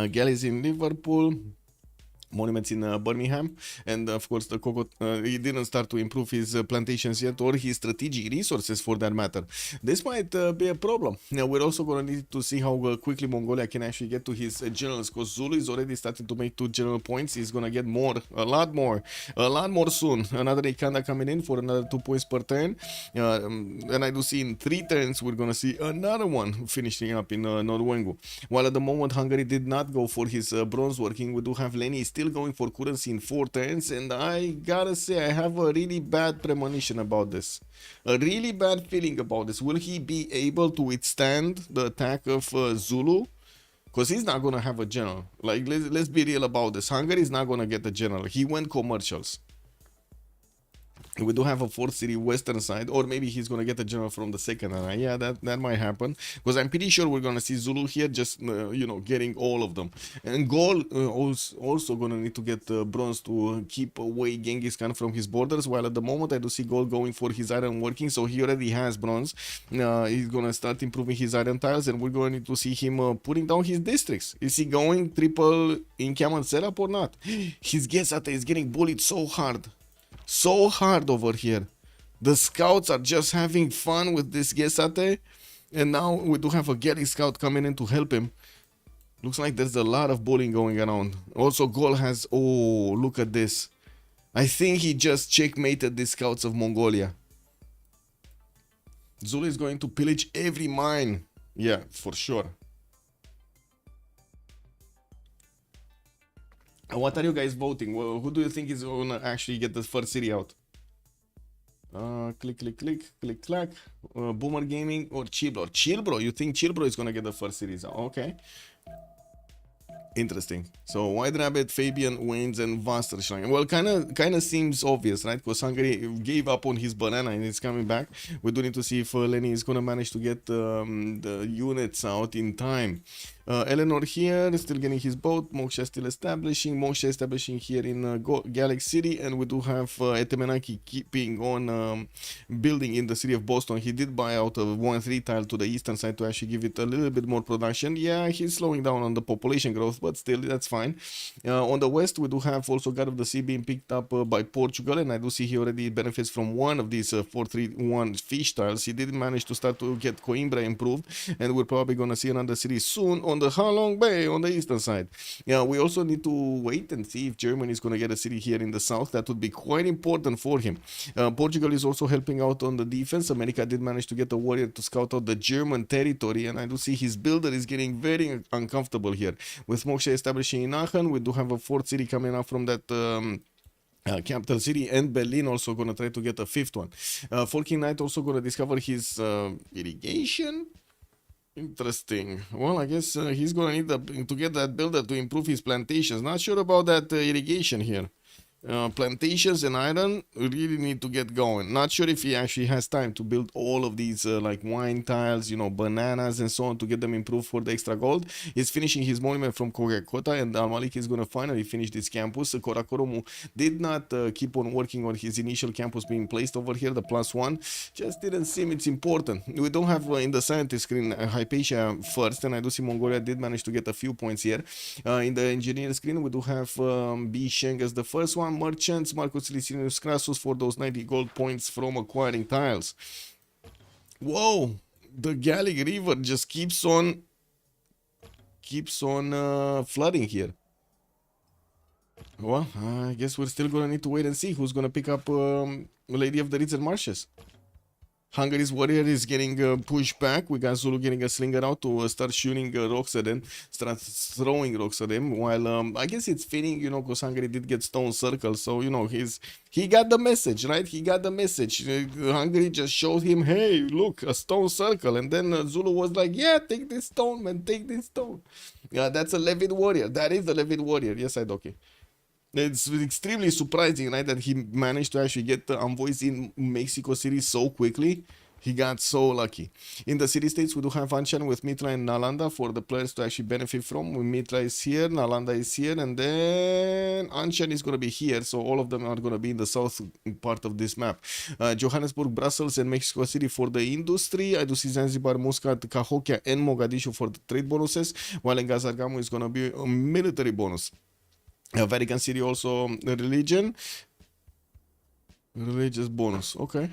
Galleys in Liverpool. Monuments in Birmingham, and of course the cocoa he didn't start to improve his plantations yet, or his strategic resources for that matter. This might be a problem. Now we're also going to need to see how quickly Mongolia can actually get to his generals, because Zulu is already starting to make 2 general points. He's going to get more, a lot more soon. Another Ikanda coming in for another 2 points per turn, and I do see in 3 turns we're going to see another one finishing up in Norwengu. While at the moment Hungary did not go for his bronze working, we do have Lenny still going for currency in 4 turns, and I gotta say I have a really bad premonition about this, a really bad feeling about this. Will he be able to withstand the attack of Zulu? Because he's not gonna have a general. Like, let's be real about this. Hungary is not gonna get a general. He went commercials. We do have a 4th city western side, or maybe he's going to get a general from the second area. Yeah, that might happen, because I'm pretty sure we're going to see Zulu here just, you know, getting all of them. And Gaul also going to need to get bronze to keep away Genghis Khan from his borders, while at the moment I do see Gaul going for his iron working, so he already has bronze. He's going to start improving his iron tiles, and we're going to need to see him putting down his districts. Is he going triple encampment setup or not? His Gesate is getting bullied so hard. So hard over here. The scouts are just having fun with this Gesate, and now we do have a Gallic scout coming in to help him. Looks like there's a lot of bullying going around. Also, Gaul has... Oh, look at this. I think he just checkmated the scouts of Mongolia. Zulu is going to pillage every mine. Yeah, for sure. What are you guys voting? Well, who do you think is gonna actually get the first city out? Click, clack. Boomer Gaming or Chilbro? Chilbro, you think Chilbro is gonna get the first series out? Okay. Interesting. So White Rabbit, Fabian, Waynes, and Wasserschlangen. Well, kind of seems obvious, right? Because Hungary gave up on his banana and it's coming back. We do need to see if Lenny is gonna manage to get the units out in time. Eleanor here is still getting his boat. Moksha still establishing. Moksha establishing here in Gallic City, and we do have Etemenaki keeping on building in the city of Boston. He did buy out a 1-3 tile to the eastern side to actually give it a little bit more production. Yeah, he's slowing down on the population growth, but still that's fine. On the west, we do have also God of the Sea being picked up by Portugal, and I do see he already benefits from one of these 4-3-1 fish tiles. He did manage to start to get Coimbra improved, and we're probably gonna see another city soon on the Halong Bay on the eastern side. Yeah, we also need to wait and see if Germany is going to get a city here in the south. That would be quite important for him. Portugal is also helping out on the defense. America did manage to get a warrior to scout out the German territory, and I do see his builder is getting very uncomfortable here. With Moksha establishing in Aachen, we do have a 4th city coming up from that capital city, and Berlin also going to try to get a 5th one. Forking Knight also going to discover his irrigation. Interesting. Well, I guess he's gonna need to get that builder to improve his plantations. Not sure about that irrigation here. plantations and iron really need to get going. Not sure if he actually has time to build all of these like wine tiles, you know, bananas and so on to get them improved for the extra gold. He's finishing his monument from Kogakota, and Al Malik is gonna finally finish this campus. Korakoromu did not keep on working on his initial campus being placed over here. The +1 just didn't seem it's important. We don't have in the scientist screen Hypatia first, and I do see Mongolia did manage to get a few points here. In the engineer screen, we do have B Sheng as the first one. Merchants, Marcus Licinius Crassus for those 90 gold points from acquiring tiles. Whoa, the Gallic River just keeps on flooding here. Well, I guess we're still gonna need to wait and see who's gonna pick up Lady of the Rizer Marshes. Hungary's warrior is getting pushed back. We got Zulu getting a slinger out to start shooting rocks at them, start throwing rocks at them. While I guess it's fitting, you know, because Hungary did get stone circle. So, you know, he got the message, right? He got the message. Hungary just showed him, hey, look, a stone circle. And then Zulu was like, yeah, take this stone, man, take this stone. Yeah, that's a Levit warrior. That is the Levit warrior. Yes, I do. Okay. It's extremely surprising, right, that he managed to actually get the envoys in Mexico City so quickly. He got so lucky. In the city-states, we do have Anshan with Mitra and Nalanda for the players to actually benefit from. Mitra is here, Nalanda is here, and then Anshan is going to be here. So all of them are going to be in the south part of this map. Johannesburg, Brussels, and Mexico City for the industry. I do see Zanzibar, Muscat, Cahokia, and Mogadishu for the trade bonuses, while in Gazargamu is going to be a military bonus. Vatican City also religion. Religious bonus. Okay.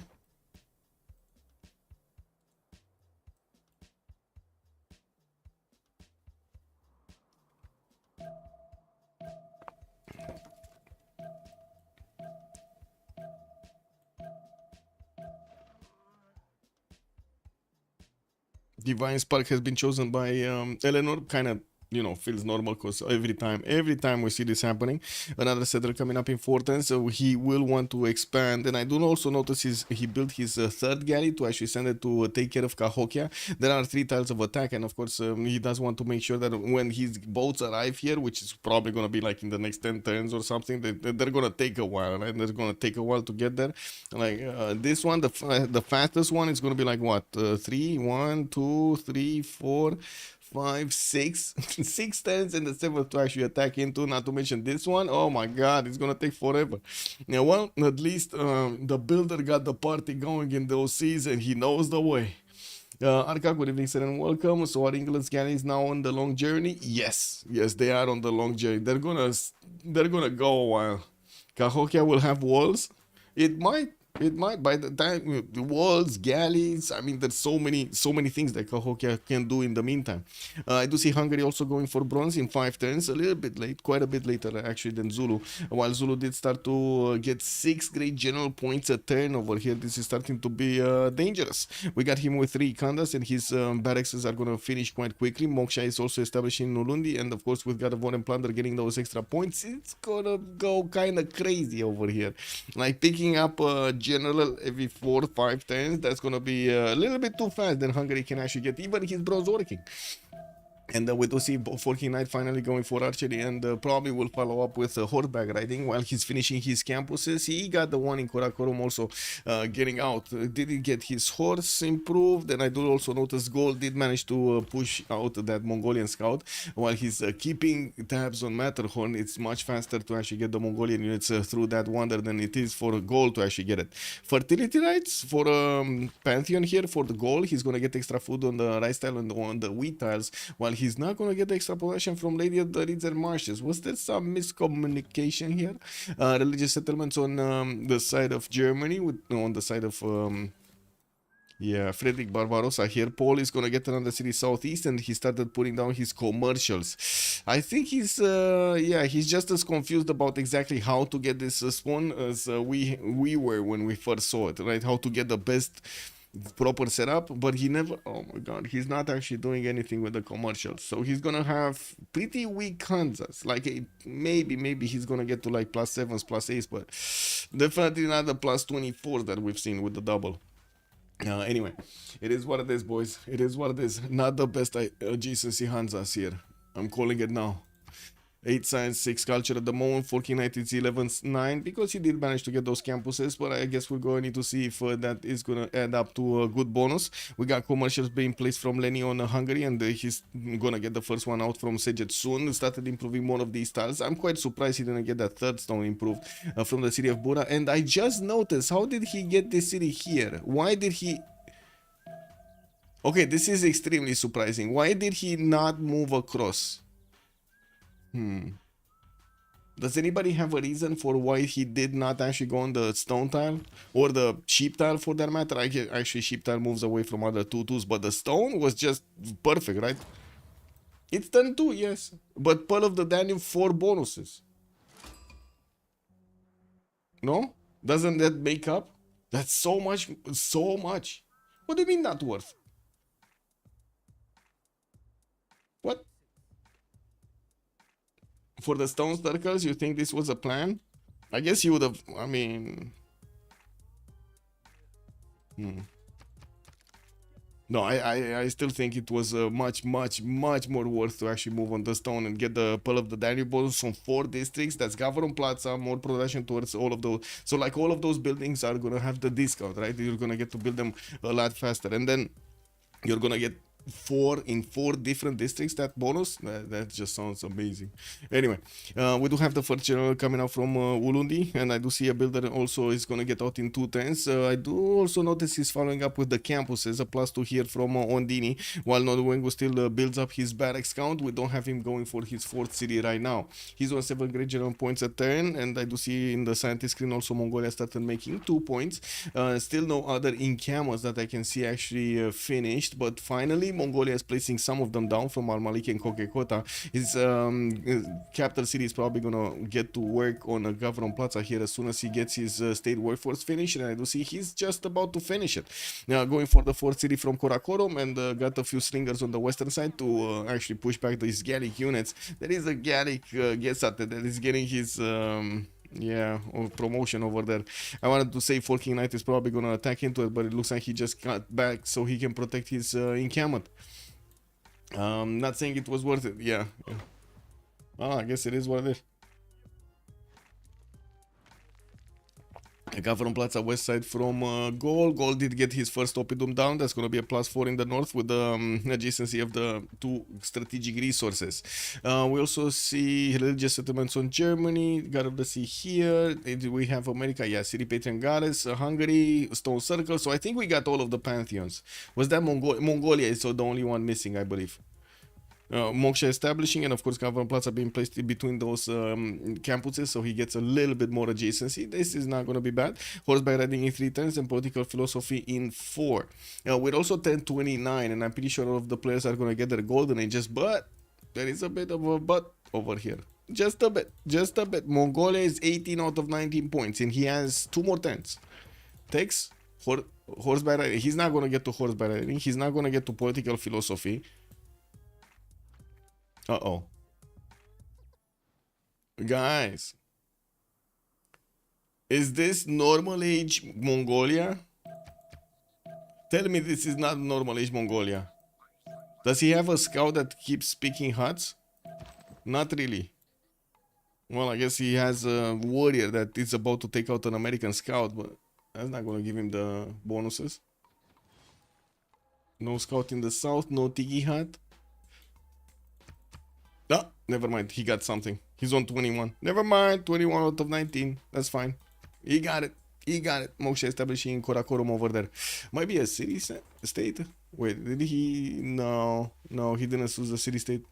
Divine Spark has been chosen by Eleanor. Kind of, you know, feels normal because every time we see this happening, another settler coming up in Forten, so he will want to expand. And I do also notice he built his third galley to actually send it to take care of Cahokia. There are 3 tiles of attack, and of course he does want to make sure that when his boats arrive here, which is probably going to be like in the next 10 turns or something, they're going to take a while, right? They're going to take a while to get there. Like this one, the fastest one is going to be like what, 3, 1, 2, 3, 4, 5, 6 6 turns, and the 7th to actually attack into, not to mention this one. Oh my god, it's gonna take forever. Yeah, well, at least the builder got the party going in those seas, and he knows the way. Arca, good evening, sir, and welcome. So are England's galleys now on the long journey? Yes, they are on the long journey. They're gonna go a while. Cahokia will have walls. It might by the time the walls, galleys. I mean, there's so many things that Cahokia can do in the meantime. I do see Hungary also going for bronze in 5 turns, a little bit late, quite a bit later actually than Zulu. While Zulu did start to get 6 great general points a turn over here, this is starting to be dangerous. We got him with 3 Kandas, and his barracks are going to finish quite quickly. Moksha is also establishing Nulundi, and of course with God of War and Plunder getting those extra points, it's gonna go kind of crazy over here. Like picking up general every 4 or 5 turns, that's gonna be a little bit too fast. Then Hungary can actually get even his bronze working. And we do see Forking Knight finally going for archery, and probably will follow up with horseback riding while he's finishing his campuses. He got the one in Karakorum also getting out. Didn't get his horse improved, and I do also notice Gold did manage to push out that Mongolian scout while he's keeping tabs on Matterhorn. It's much faster to actually get the Mongolian units through that wonder than it is for Gold to actually get it. Fertility rights for Pantheon here for the Gold. He's gonna get extra food on the rice tile and on the wheat tiles, while he's not going to get the extra possession from Lady of the Rizer Marshes. Was there some miscommunication here? Religious settlements on the side of Germany, on the side of Frederick Barbarossa here. Paul is going to get another city southeast, and he started putting down his commercials. I think he's just as confused about exactly how to get this spawn as we were when we first saw it, right? How to get the best proper setup, but he never, oh my god, he's not actually doing anything with the commercials. So he's gonna have pretty weak Kansas. Like maybe he's gonna get to like +7s, +8s, but definitely not the +24 that we've seen with the double. Anyway, it is what it is, boys. It is what it is. Not the best GCC Hansas here. I'm calling it now. 8 science, 6 culture at the moment. Forking Knight is 11-9 because he did manage to get those campuses, but I guess we're going to need to see if that is going to add up to a good bonus. We got commercials being placed from Lenny on Hungary, and he's going to get the first one out from Sejet soon. Started improving more of these tiles. I'm quite surprised he didn't get that third stone improved from the city of Bura. And I just noticed, how did he get this city here? Why did he... Okay, this is extremely surprising. Why did he not move across? Does anybody have a reason for why he did not actually go on the stone tile? Or the sheep tile for that matter? Actually, sheep tile moves away from other 2-2s, but the stone was just perfect, right? It's turn 2, yes. But Pearl of the Danube, 4 bonuses. No? Doesn't that make up? That's so much, so much. What do you mean not worth? What? For the stone circles, you think this was a plan? I guess you would have, I mean... No, I still think it was much more worth to actually move on the stone and get the Pearl of the Danube bonus from 4 districts. That's Gavron Plaza, more production towards all of those. So like all of those buildings are gonna have the discount, right? You're gonna get to build them a lot faster. And then you're gonna get 4 in 4 different districts, that bonus. That just sounds amazing. Anyway, we do have the first general coming out from Ulundi, and I do see a builder also is going to get out in 210s. I do also notice he's following up with the campuses, a +2 here from Ondini, while Noduengo still builds up his barracks count. We don't have him going for his 4th city right now. He's on 7 great general points a turn, and I do see in the scientist screen also Mongolia started making 2 points. Still no other in-camas that I can see actually finished, but finally Mongolia is placing some of them down from Al-Malik and Kokekota. His capital city is probably gonna get to work on a Gavron Plaza here as soon as he gets his state workforce finished, and I do see he's just about to finish it. Now going for the 4th city from Karakorum, and got a few slingers on the western side to actually push back these Gallic units. There is a Gallic Gesate that is getting his promotion over there. I wanted to say Forking Knight is probably gonna attack into it, but it looks like he just cut back so he can protect his encampment. Not saying it was worth it. Yeah. I guess it is what it is. I got from Plaza West side from Gol. Gol did get his first Oppidum down. That's going to be a +4 in the north with the adjacency of the 2 strategic resources. We also see religious settlements on Germany. Got to see here. We have America. Yeah, City Patron Goddess, Hungary, Stone Circle. So I think we got all of the pantheons. Was that Mongolia is the only one missing, I believe. Moksha establishing, and of course Gavron Plaza being placed in between those campuses, so he gets a little bit more adjacency. This is not going to be bad. Horseback riding in 3 turns and political philosophy in 4. We're also 10-29, and I'm pretty sure all of the players are going to get their golden ages, but there is a bit of a but over here. Just a bit, just a bit. Mongolia is 18 out of 19 points, and he has 2 more turns. Takes horseback riding. He's not going to get to horseback riding. He's not going to get to political philosophy. Uh-oh. Guys. Is this normal age Mongolia? Tell me this is not normal age Mongolia. Does he have a scout that keeps picking huts? Not really. Well, I guess he has a warrior that is about to take out an American scout, but that's not going to give him the bonuses. No scout in the south, no Tiki hut. Ah, never mind. He got something. He's on 21. Never mind. 21 out of 19. That's fine. He got it. He got it. Moksha establishing Karakorum over there. Might be a city state. Wait, did he? No. No, he didn't choose the city state.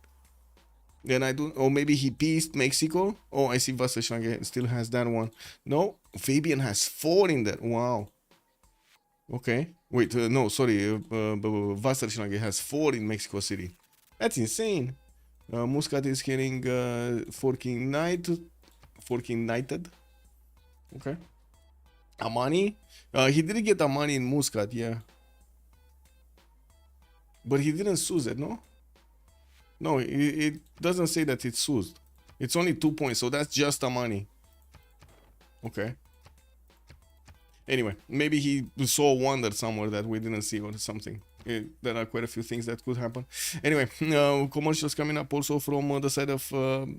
Then I do. Or maybe he pieced Mexico. Oh, I see Vasashange still has that one. No, Fabian has 4 in there. Wow. Okay. Wait, no, sorry. Vasashange has 4 in Mexico City. That's insane. Muscat is getting Forking Knighted. Okay. Amani? He didn't get Amani in Muscat, yeah. But he didn't suse it, no? No, it doesn't say that it's sused. It's only 2 points, so that's just Amani. Okay. Anyway, maybe he saw a wonder somewhere that we didn't see or something. There are quite a few things that could happen. Anyway, commercials coming up also from the side of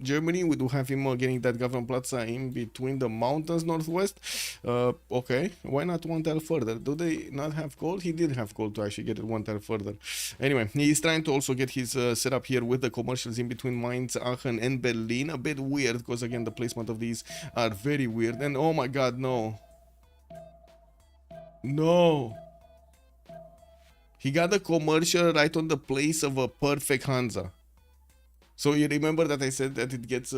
Germany. We do have him getting that Plaza in between the mountains northwest. Okay, why not one tile further? Do they not have gold? He did have gold to actually get it one tile further. Anyway, he's trying to also get his setup here with the commercials in between Mainz, Aachen, and Berlin. A bit weird because again the placement of these are very weird. And oh my god, no. No. He got a commercial right on the place of a perfect Hansa. So you remember that I said that it gets, how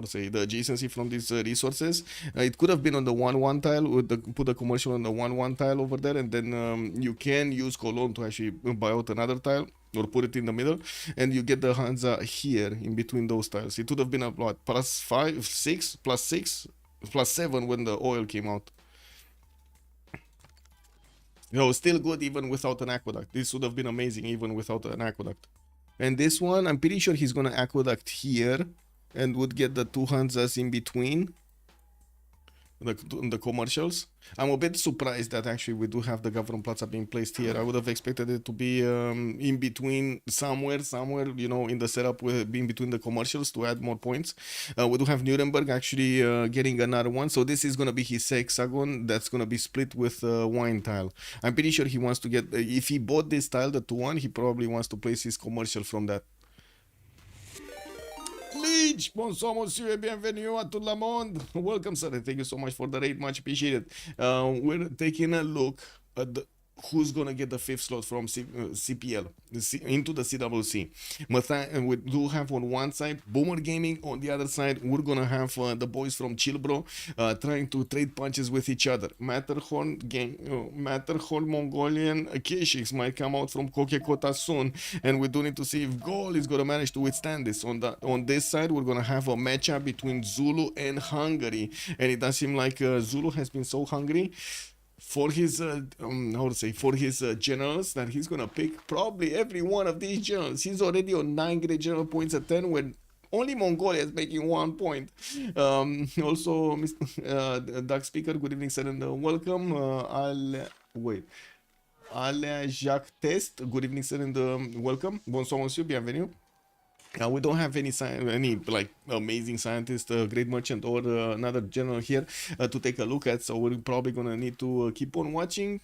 to say, the adjacency from these resources. It could have been on the 1-1 tile, with put a commercial on the 1-1 tile over there, and then you can use Cologne to actually buy out another tile, or put it in the middle, and you get the Hansa here in between those tiles. It would have been a what, plus 5, 6, plus 6, plus 7 when the oil came out. No, still good even without an aqueduct. This would have been amazing even without an aqueduct. And this one, I'm pretty sure he's gonna aqueduct here and would get the two Hansas in between the commercials. I'm a bit surprised that actually we do have the Plaza being placed here. I would have expected it to be in between somewhere, you know, in the setup with in between the commercials to add more points. We do have Nuremberg actually getting another one. So this is going to be his hexagon that's going to be split with wine tile. I'm pretty sure he wants to get, if he bought this tile, the 2-1, he probably wants to place his commercial from that. Leech, bonsoir monsieur et bienvenue à tout le monde. Welcome sir, thank you so much for the raid, much appreciated. We're taking a look at who's gonna get the 5th slot from CPL into the CWC. We do have on one side Boomer Gaming, on the other side we're gonna have the boys from Chillbro trying to trade punches with each other. Matterhorn Mongolian Keshix might come out from Kokekota soon, and we do need to see if Gol is gonna manage to withstand this. On this side we're gonna have a matchup between Zulu and Hungary, and it does seem like Zulu has been so hungry for his generals that he's gonna pick probably every one of these generals. He's already on 9 great general points at 10 when only Mongolia is making 1 point. Also, Mr. Duck Speaker, good evening sir, and welcome. Alea Jacques Test, good evening sir, and welcome. Bonsoir monsieur, bienvenue. We don't have any like amazing scientist, great merchant, or another general here to take a look at, so we're probably gonna need to keep on watching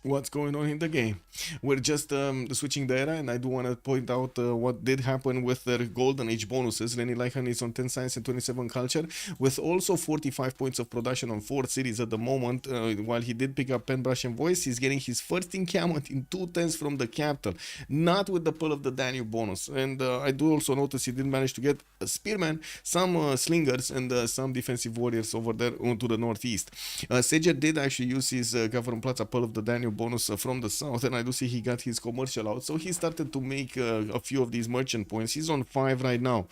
what's going on in the game. We're just switching the era, and I do want to point out what did happen with the Golden Age bonuses. Lenny Lycan is on 10 science and 27 culture, with also 45 points of production on 4 cities at the moment. While he did pick up Pen, Brush, and Voice, he's getting his first encampment in 2 10s from the capital, not with the Pearl of the Danube bonus. And I do also notice he did manage to get a Spearman, some Slingers, and some defensive warriors over there onto the northeast. Seger did actually use his Plaza Pearl of the Danube bonus from the south, and I do see he got his commercial out, so he started to make a few of these merchant points. He's on 5 right now.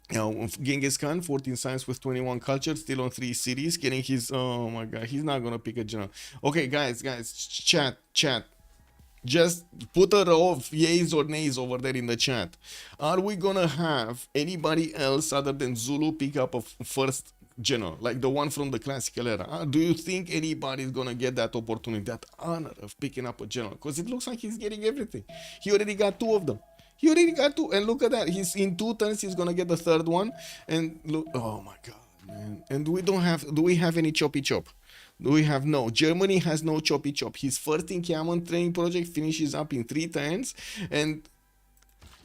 Genghis Khan, 14 science with 21 culture, still on 3 cities, getting his, oh my god, he's not gonna pick a general. Okay, guys, chat, just put a row of yays or nays over there in the chat. Are we gonna have anybody else other than Zulu pick up a first general, like the one from the classical era? Do you think anybody is gonna get that opportunity, that honor of picking up a general? Because it looks like he's getting everything. He already got 2 of them. And look at that, he's in 2 turns, he's gonna get the 3rd one. And look, oh my god, man. And do we have any choppy chop? Do we have? No. Germany has no choppy chop. His first encampment training project finishes up in 3 turns, and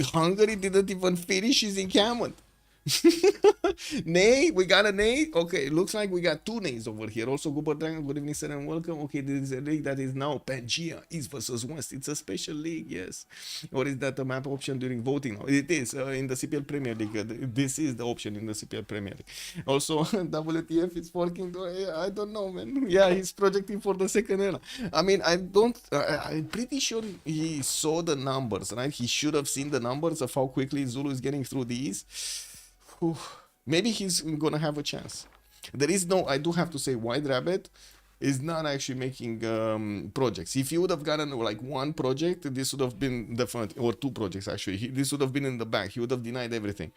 Hungary didn't even finish his encampment. Nay, we got a nay. Okay, looks like we got 2 nays over here. Also, Goober Dragon, good evening, sir, and welcome. Okay, this is a league that is now Pangea, East versus West. It's a special league, yes. Or is that a map option during voting? No, it is in the CPL Premier League. This is the option in the CPL Premier League. Also, WTF is working. I don't know, man. Yeah, he's projecting for the 2nd era. I mean, I'm pretty sure he saw the numbers, right? He should have seen the numbers of how quickly Zulu is getting through these. Maybe he's gonna have a chance. There is no, I do have to say, White Rabbit is not actually making projects. If he would have gotten like 1 project, this would have been definitely, or 2 projects actually, this would have been in the back. He would have denied everything.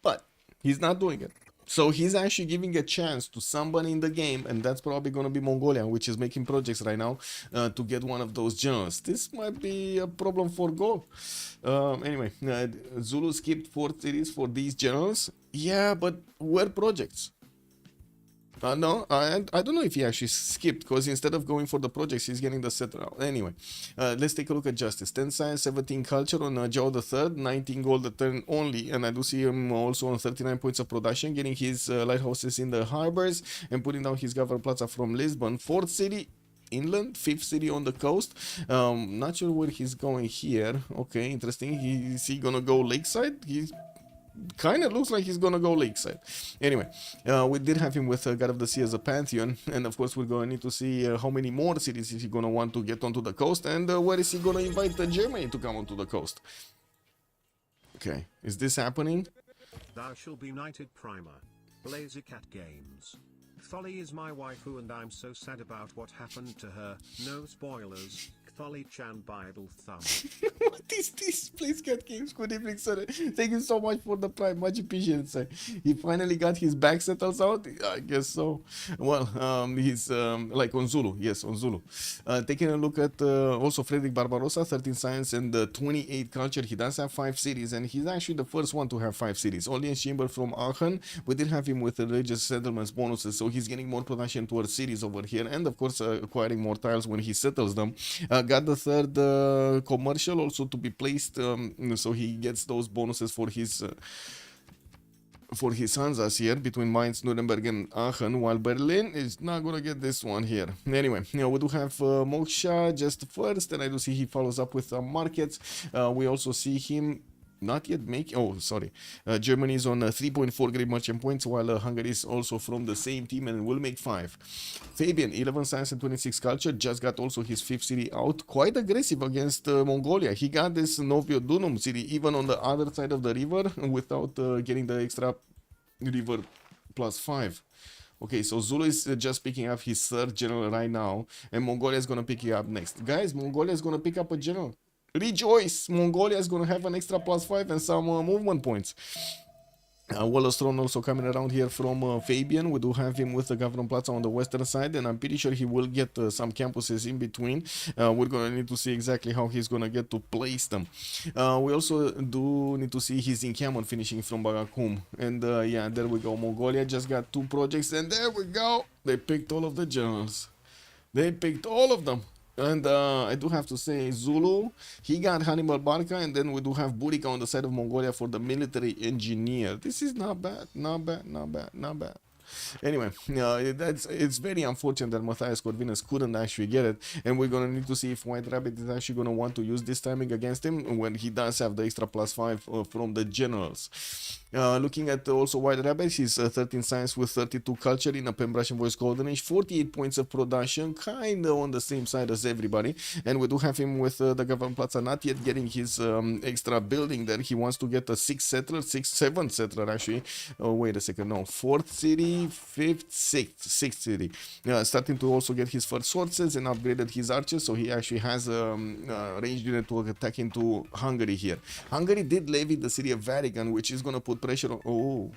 But he's not doing it. So he's actually giving a chance to somebody in the game, and that's probably going to be Mongolia, which is making projects right now to get one of those generals. This might be a problem for Go. Anyway, Zulu skipped 4 cities for these generals. Yeah, but where projects? No, I don't know if he actually skipped, because instead of going for the projects, he's getting the setter out. Anyway, let's take a look at Justice. 10 science, 17 culture on Joe the Third, 19 gold a turn only, and I do see him also on 39 points of production, getting his lighthouses in the harbors and putting down his Governor Plaza from Lisbon. 4th city, inland, 5th city on the coast. Not sure where he's going here. Okay, interesting. Is he gonna go lakeside? He's kind of looks like he's gonna go lakeside. Anyway, we did have him with God of the Sea as a pantheon, and of course we're gonna need to see how many more cities is he gonna want to get onto the coast, and where is he gonna invite Germany to come onto the coast. Okay, is this happening? Thou shall be knighted primer. Blazicat Games. Tholly is my waifu and I'm so sad about what happened to her. No spoilers. Tholly-chan Bible thumb. What is this? Please get games. Good evening, sir. Thank you so much for the prime. Much appreciated, sir. He finally got his back settles out. I guess so. Well, he's like on Zulu. Yes, on Zulu. Taking a look at also Frederick Barbarossa, 13 science and 28 culture. He does have 5 cities, and he's actually the first one to have 5 cities. Only in Schimber from Aachen. We did have him with the religious settlements bonuses, so he's getting more production towards cities over here, and of course acquiring more tiles when he settles them. Got the 3rd commercial also to be placed, so he gets those bonuses for his Hanzas here between Mainz, Nuremberg and Aachen, while Berlin is not gonna get this one here. Anyway, we do have Moksha just first, and I do see he follows up with markets. We also see him not yet make. Oh, sorry. Germany is on 3.4 great merchant points, while Hungary is also from the same team and will make 5. Fabian, 11 science and 26 culture, just got also his 5th city out. Quite aggressive against Mongolia. He got this Noviodunum city even on the other side of the river without getting the extra river +5. Okay, so Zulu is just picking up his 3rd general right now, and Mongolia is going to pick it up next. Guys, Mongolia is going to pick up a general. Rejoice! Mongolia is going to have an extra +5 and some movement points. Wallastron also coming around here from Fabian. We do have him with the Governor Plaza on the western side, and I'm pretty sure he will get some campuses in between. We're going to need to see exactly how he's going to get to place them. We also do need to see his encampment finishing from Bagakum. And yeah, there we go. Mongolia just got 2 projects, and there we go. They picked all of the generals. They picked all of them. And I do have to say, Zulu, he got Hannibal Barca, and then we do have Burika on the side of Mongolia for the military engineer. This is not bad, not bad, not bad, not bad. Anyway, it's very unfortunate that Matthias Corvinus couldn't actually get it, and we're gonna need to see if White Rabbit is actually gonna want to use this timing against him when he does have the extra +5 from the generals. Looking at also White Rabbit, he's 13 science with 32 culture in a Pembrasian Voice Golden Age, 48 points of production, kind of on the same side as everybody, and we do have him with the Government Plaza not yet getting his extra building there. He wants to get a 7th settler actually. Oh, wait a second, no, 4th city, 5th, 6th city. Starting to also get his first sources and upgraded his archers, so he actually has a ranged unit to attack into Hungary here. Hungary did levy the city of Vatican, which is going to put pressure on. Oh,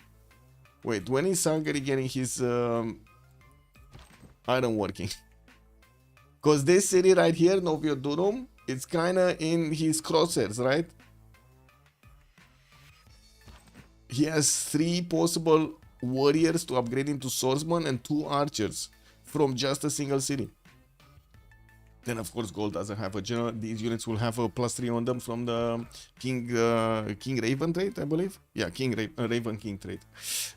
wait, when is Hungary getting his iron working? Because this city right here, Noviodurum, it's kind of in his crosshairs, right? He has 3 possible warriors to upgrade into swordsman and 2 archers from just a single city. Then of course gold doesn't have a general. These units will have a +3 on them from the King Raven trait, I believe. Yeah, Raven King trait.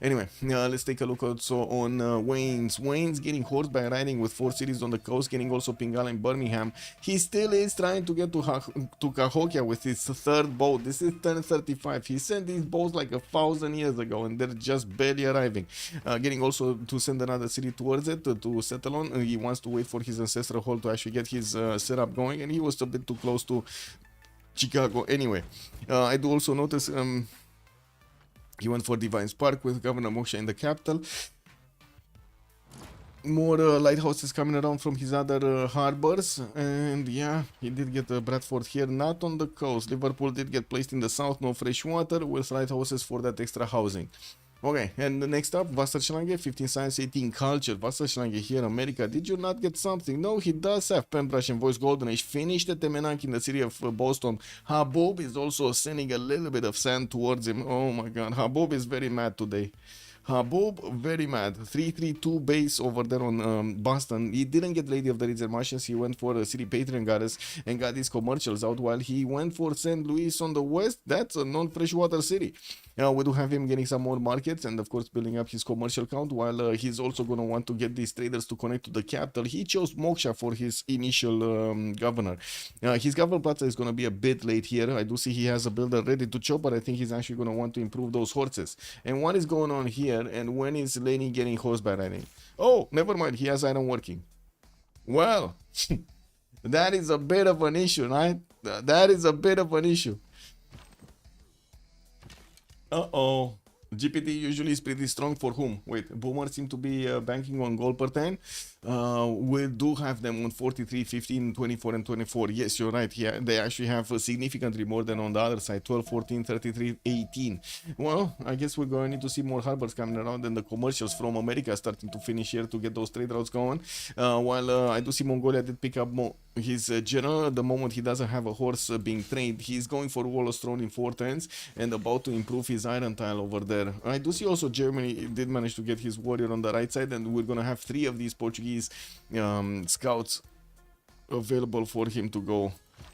Anyway, let's take a look also on Wayne's. Wayne's getting horse by riding with 4 cities on the coast, getting also Pingala and Birmingham. He still is trying to get to Cahokia with his 3rd boat. This is 1035. He sent these boats like 1,000 years ago, and they're just barely arriving. Getting also to send another city towards it to settle on. He wants to wait for his ancestral hall to actually get his setup going, and he was a bit too close to Chicago. Anyway, I do also notice he went for Divine Spark with Governor Moksha in the capital. More lighthouses coming around from his other harbors, and yeah, he did get Bradford here, not on the coast. Liverpool did get placed in the south, no fresh water, with lighthouses for that extra housing. Okay, and the next up, Wasserschlange, 15 science, 18 culture. Wasserschlange here, America. Did you not get something? No, he does have Pembrush and Voice Golden Age. Finished the Temenank in the city of Boston. Habub is also sending a little bit of sand towards him. Oh my god, Habub is very mad today. Habub, very mad. 332 base over there on Boston. He didn't get Lady of the Ritzer Martians. He went for City Patreon Goddess and got his commercials out while he went for St. Louis on the west. That's a non-freshwater city. We do have him getting some more markets and of course building up his commercial count while he's also going to want to get these traders to connect to the capital. He chose Moksha for his initial governor. His governor plaza is going to be a bit late here. I do see he has a builder ready to chop, but I think he's actually going to want to improve those horses. And what is going on here and when is Lenny getting horseback riding? Oh, never mind. He has iron working. Well, that is a bit of an issue, right? That is a bit of an issue. Uh-oh. GPT usually is pretty strong for whom? Wait, boomers seem to be banking on gold per 10. We do have them on 43, 15, 24, and 24. Yes, you're right. Yeah, they actually have significantly more than on the other side. 12, 14, 33, 18. Well, I guess we're going to need to see more harbors coming around and the commercials from America starting to finish here to get those trade routes going. While I do see Mongolia did pick up his general. At the moment he doesn't have a horse being trained. He's going for Wallace Throne in 4 turns and about to improve his iron tile over there. I do see also Germany did manage to get his warrior on the right side, and we're gonna have 3 of these Portuguese scouts available for him to go.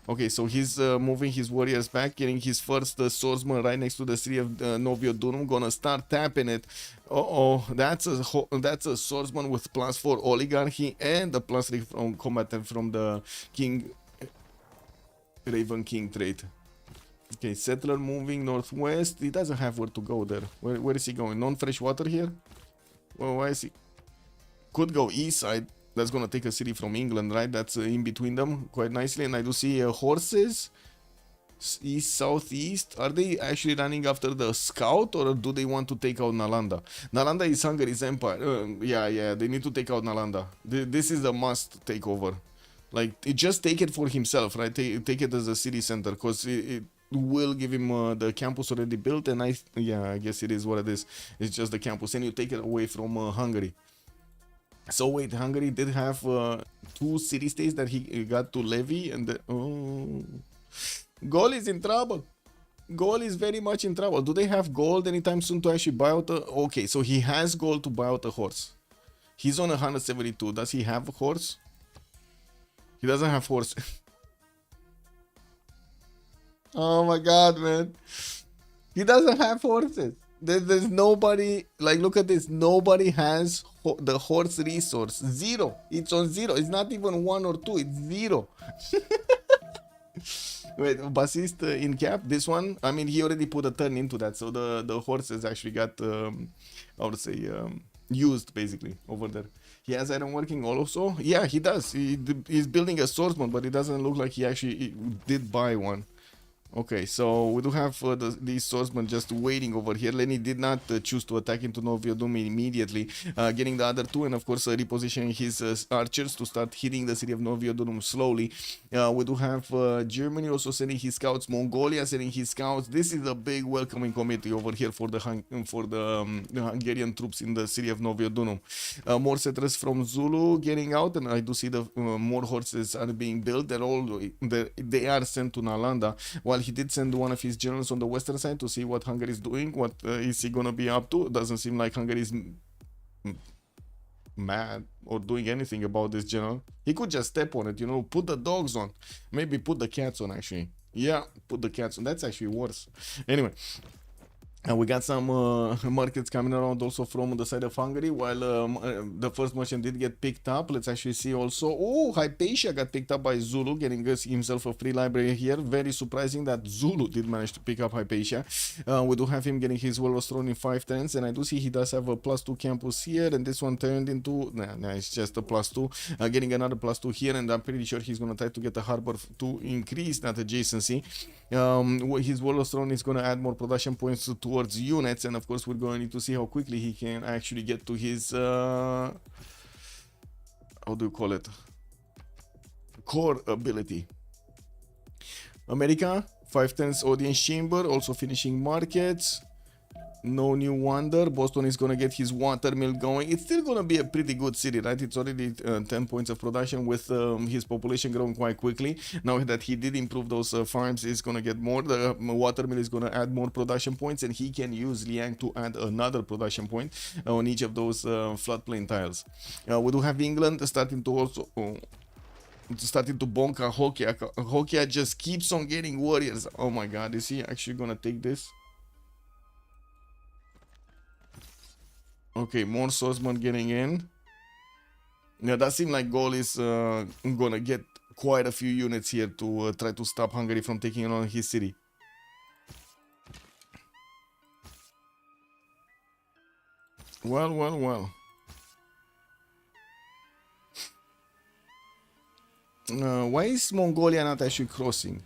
Okay, so he's moving his warriors back, getting his first swordsman right next to the city of Novio Dunum. Gonna start tapping it. That's a swordsman with +4 oligarchy and a +3 from combatant from the King Raven King trait. Okay, settler moving northwest. He doesn't have where to go there. Where is he going? Non-fresh water here? Well, why is he? Could go east side. That's gonna take a city from England, right? That's in between them quite nicely. And I do see horses. East, southeast. Are they actually running after the scout or do they want to take out Nalanda? Nalanda is Hungary's empire. Yeah, they need to take out Nalanda. This is a must takeover. Like, just take it for himself, right? Take it as a city center because it will give him the campus already built, and I guess it is what it is. It's just the campus, and you take it away from Hungary. So wait, Hungary did have 2 city-states that he got to levy, and Gaul is in trouble. Gaul is very much in trouble. Do they have gold anytime soon to actually buy out okay, so he has gold to buy out a horse. He's on 172. Does he have a horse? He doesn't have horse. Oh my god, man. He doesn't have horses. There's nobody, like, look at this. Nobody has the horse resource. 0. It's on 0. It's not even 1 or 2. It's 0. Wait, bassist in cap. This one, I mean, he already put a turn into that. So the horses actually got, I would say, used basically over there. He has iron working also. Yeah, he does. He's building a swordsman, but it doesn't look like he actually did buy one. Okay, so we do have these swordsmen just waiting over here. Lenny did not choose to attack into Novio Dum immediately, getting the other 2 and of course repositioning his archers to start hitting the city of Novio Dum slowly. We do have Germany also sending his scouts, Mongolia sending his scouts. This is a big welcoming committee over here for the Hungarian troops in the city of Novio Dum. More settlers from Zulu getting out, and I do see the more horses are being built. They are sent to Nalanda. While he did send one of his generals on the western side to see what Hungary is doing, what is he gonna be up to. Doesn't seem like Hungary is mad or doing anything about this general. He could just step on it, you know, put the dogs on, maybe put the cats on actually. Yeah, put the cats on. That's actually worse. Anyway. And we got some markets coming around also from the side of Hungary, while the first merchant did get picked up. Let's actually see also. Oh, Hypatia got picked up by Zulu, getting himself a free library here. Very surprising that Zulu did manage to pick up Hypatia. We do have him getting his Wallace Throne in 5 turns, and I do see he does have a +2 campus here, and this one turned into, nah, it's just a +2. Getting another +2 here, and I'm pretty sure he's going to try to get a harbor to increase that adjacency. His Wallace Throne is going to add more production points towards units, and of course we're going to need to see how quickly he can actually get to his how do you call it, core ability. America, 5 turns audience chamber, also finishing markets. No new wonder. Boston is gonna get his watermill going. It's still gonna be a pretty good city, right? It's already 10 points of production with his population growing quite quickly. Now that he did improve those farms, he's gonna get more. The watermill is gonna add more production points, and he can use Liang to add another production point on each of those floodplain tiles. We do have England starting to also starting to bonk Hokia. Hokia just keeps on getting warriors. Oh my god, is he actually gonna take this? Okay, more swordsmen getting in. Yeah, that seems like Gaul is gonna get quite a few units here to try to stop Hungary from taking on his city. Well, well, well. Why is Mongolia not actually crossing?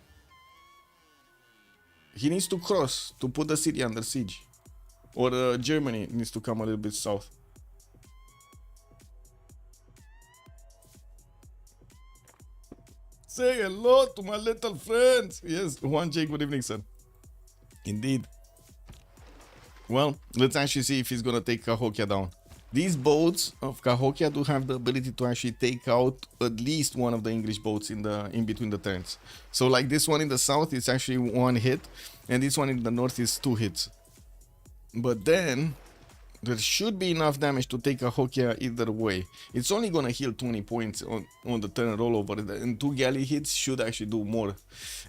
He needs to cross to put the city under siege. Or Germany needs to come a little bit south. Say hello to my little friends. Yes, Juan J, good evening, sir. Indeed. Well, let's actually see if he's gonna take Cahokia down. These boats of Cahokia do have the ability to actually take out at least one of the English boats in between the turns. So like this one in the south is actually one hit, and this one in the north is 2 hits. But then there should be enough damage to take Cahokia either way. It's only gonna heal 20 points on the turn rollover, and 2 galley hits should actually do more.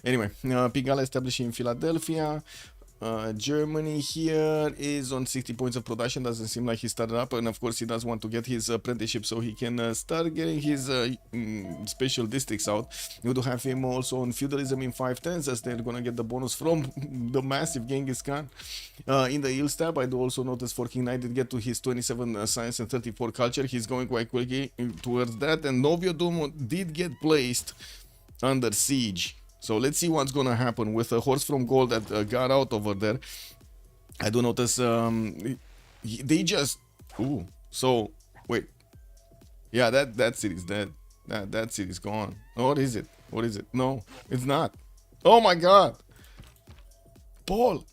Anyway, Pingala establishing in Philadelphia. Germany here is on 60 points of production. Doesn't seem like he started up, and of course he does want to get his apprenticeship so he can start getting his special districts out. You do have him also on feudalism in 510s, as they're gonna get the bonus from the massive Genghis Khan. In the Ills tab, I do also notice for King Knight did get to his 27 science and 34 culture. He's going quite quickly towards that, and Novio Dumo did get placed under siege. So let's see what's gonna happen with a horse from gold that got out over there. I do notice they just so wait, yeah, that city's dead. That city's gone. What is it? What is it? No, it's not. Oh my god, Paul.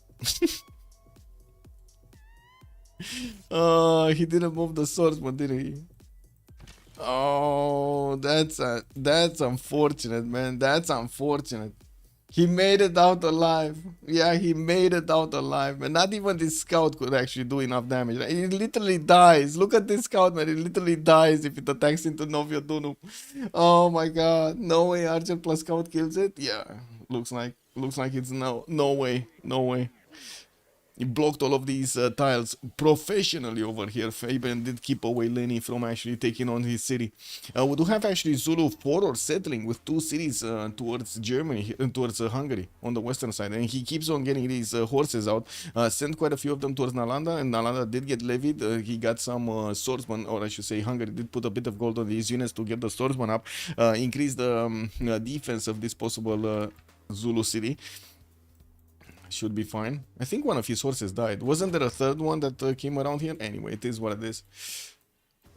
He didn't move the swordsman, did he? Oh, that's unfortunate, man. That's unfortunate. He made it out alive. Yeah, he made it out alive, man. Not even this scout could actually do enough damage. He literally dies. Look at this scout, man. He literally dies if it attacks into Novio Dunu. Oh my god. No way Archer plus scout kills it. Yeah, looks like it's no way. He blocked all of these tiles professionally over here. Fabian did keep away Lenny from actually taking on his city. We do have actually Zulu 4 or settling with 2 cities towards Germany, towards Hungary on the western side. And he keeps on getting these horses out. Sent quite a few of them towards Nalanda, and Nalanda did get levied. He got some swordsmen, or I should say Hungary did put a bit of gold on these units to get the swordsmen up. Increase the defense of this possible Zulu city. Should be fine. I think one of his horses died. Wasn't there a third one that came around here? Anyway, it is what it is.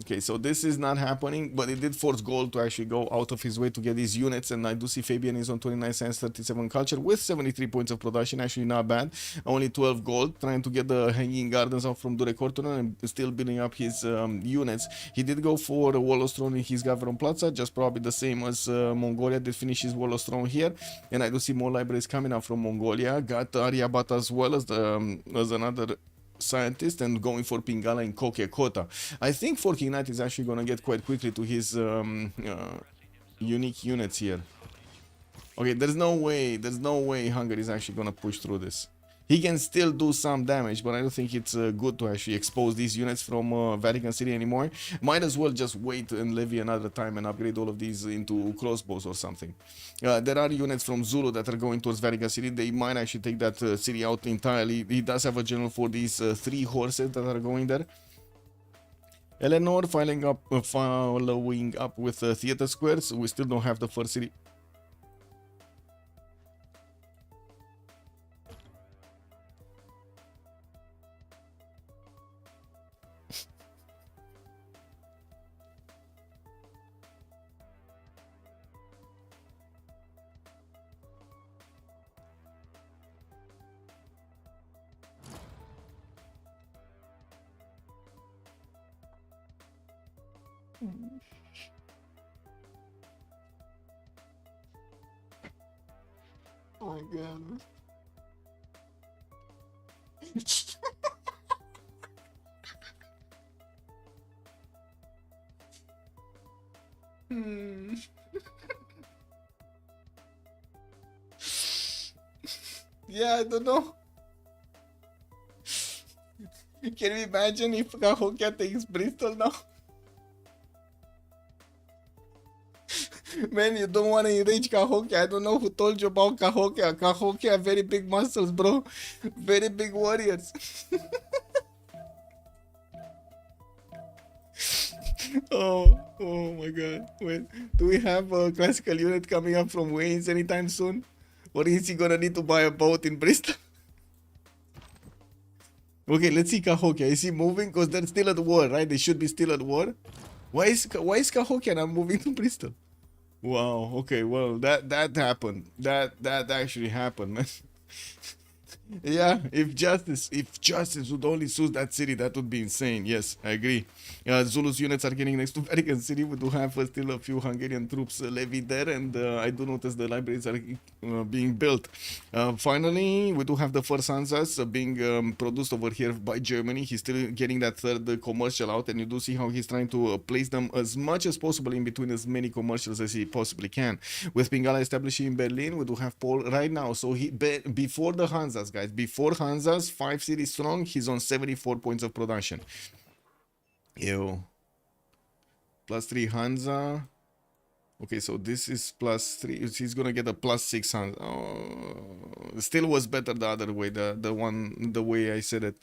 Okay, so this is not happening, but it did force Gold to actually go out of his way to get these units, and I do see Fabian is on 29 cents, 37 culture with 73 points of production. Actually not bad. Only 12 gold, trying to get the Hanging Gardens out from Dure Kortunen and still building up his units. He did go for Wolostron in his Gavron Plaza, just probably the same as Mongolia did finish his Wolostron here, and I do see more libraries coming out from Mongolia. Got Aryabat as well as another scientist, and going for Pingala in Kokekota. I think for King Knight is actually gonna get quite quickly to his unique units here. Okay, there's no way Hungary is actually gonna push through this. He can still do some damage, but I don't think it's good to actually expose these units from Vatican City anymore. Might as well just wait and levy another time and upgrade all of these into crossbows or something. There are units from Zulu that are going towards Vatican City. They might actually take that city out entirely. He does have a general for these 3 horses that are going there. Eleanor following up with theater squares. We still don't have the first city. Oh my god. Hmm. Yeah, I don't know. Can you imagine if Cahokia takes Bristol now? Man, you don't want to enrage Cahokia. I don't know who told you about Cahokia. Cahokia, very big muscles, bro. Very big warriors. Oh my god. Wait, do we have a classical unit coming up from Wayne's anytime soon? Or is he gonna need to buy a boat in Bristol? Okay, let's see Cahokia. Is he moving? Because they're still at war, right? They should be still at war. Why is Cahokia not moving to Bristol? Wow, okay, well that happened. That actually happened, man. Yeah, if justice would only soothe that city, that would be insane. Yes, I agree. Zulu's units are getting next to Vatican City. We do have still a few Hungarian troops levied there, and I do notice the libraries are being built. Finally, we do have the first Hansas being produced over here by Germany. He's still getting that third commercial out, and you do see how he's trying to place them as much as possible in between as many commercials as he possibly can. With Pingala establishing in Berlin, we do have Paul right now. So before the Hansas, guys, before Hansas, 5 cities strong, he's on 74 points of production. Ew. +3 Hansa. Okay, so this is +3. He's gonna get a +6 Hansa. Oh, still was better the other way. The way I said it.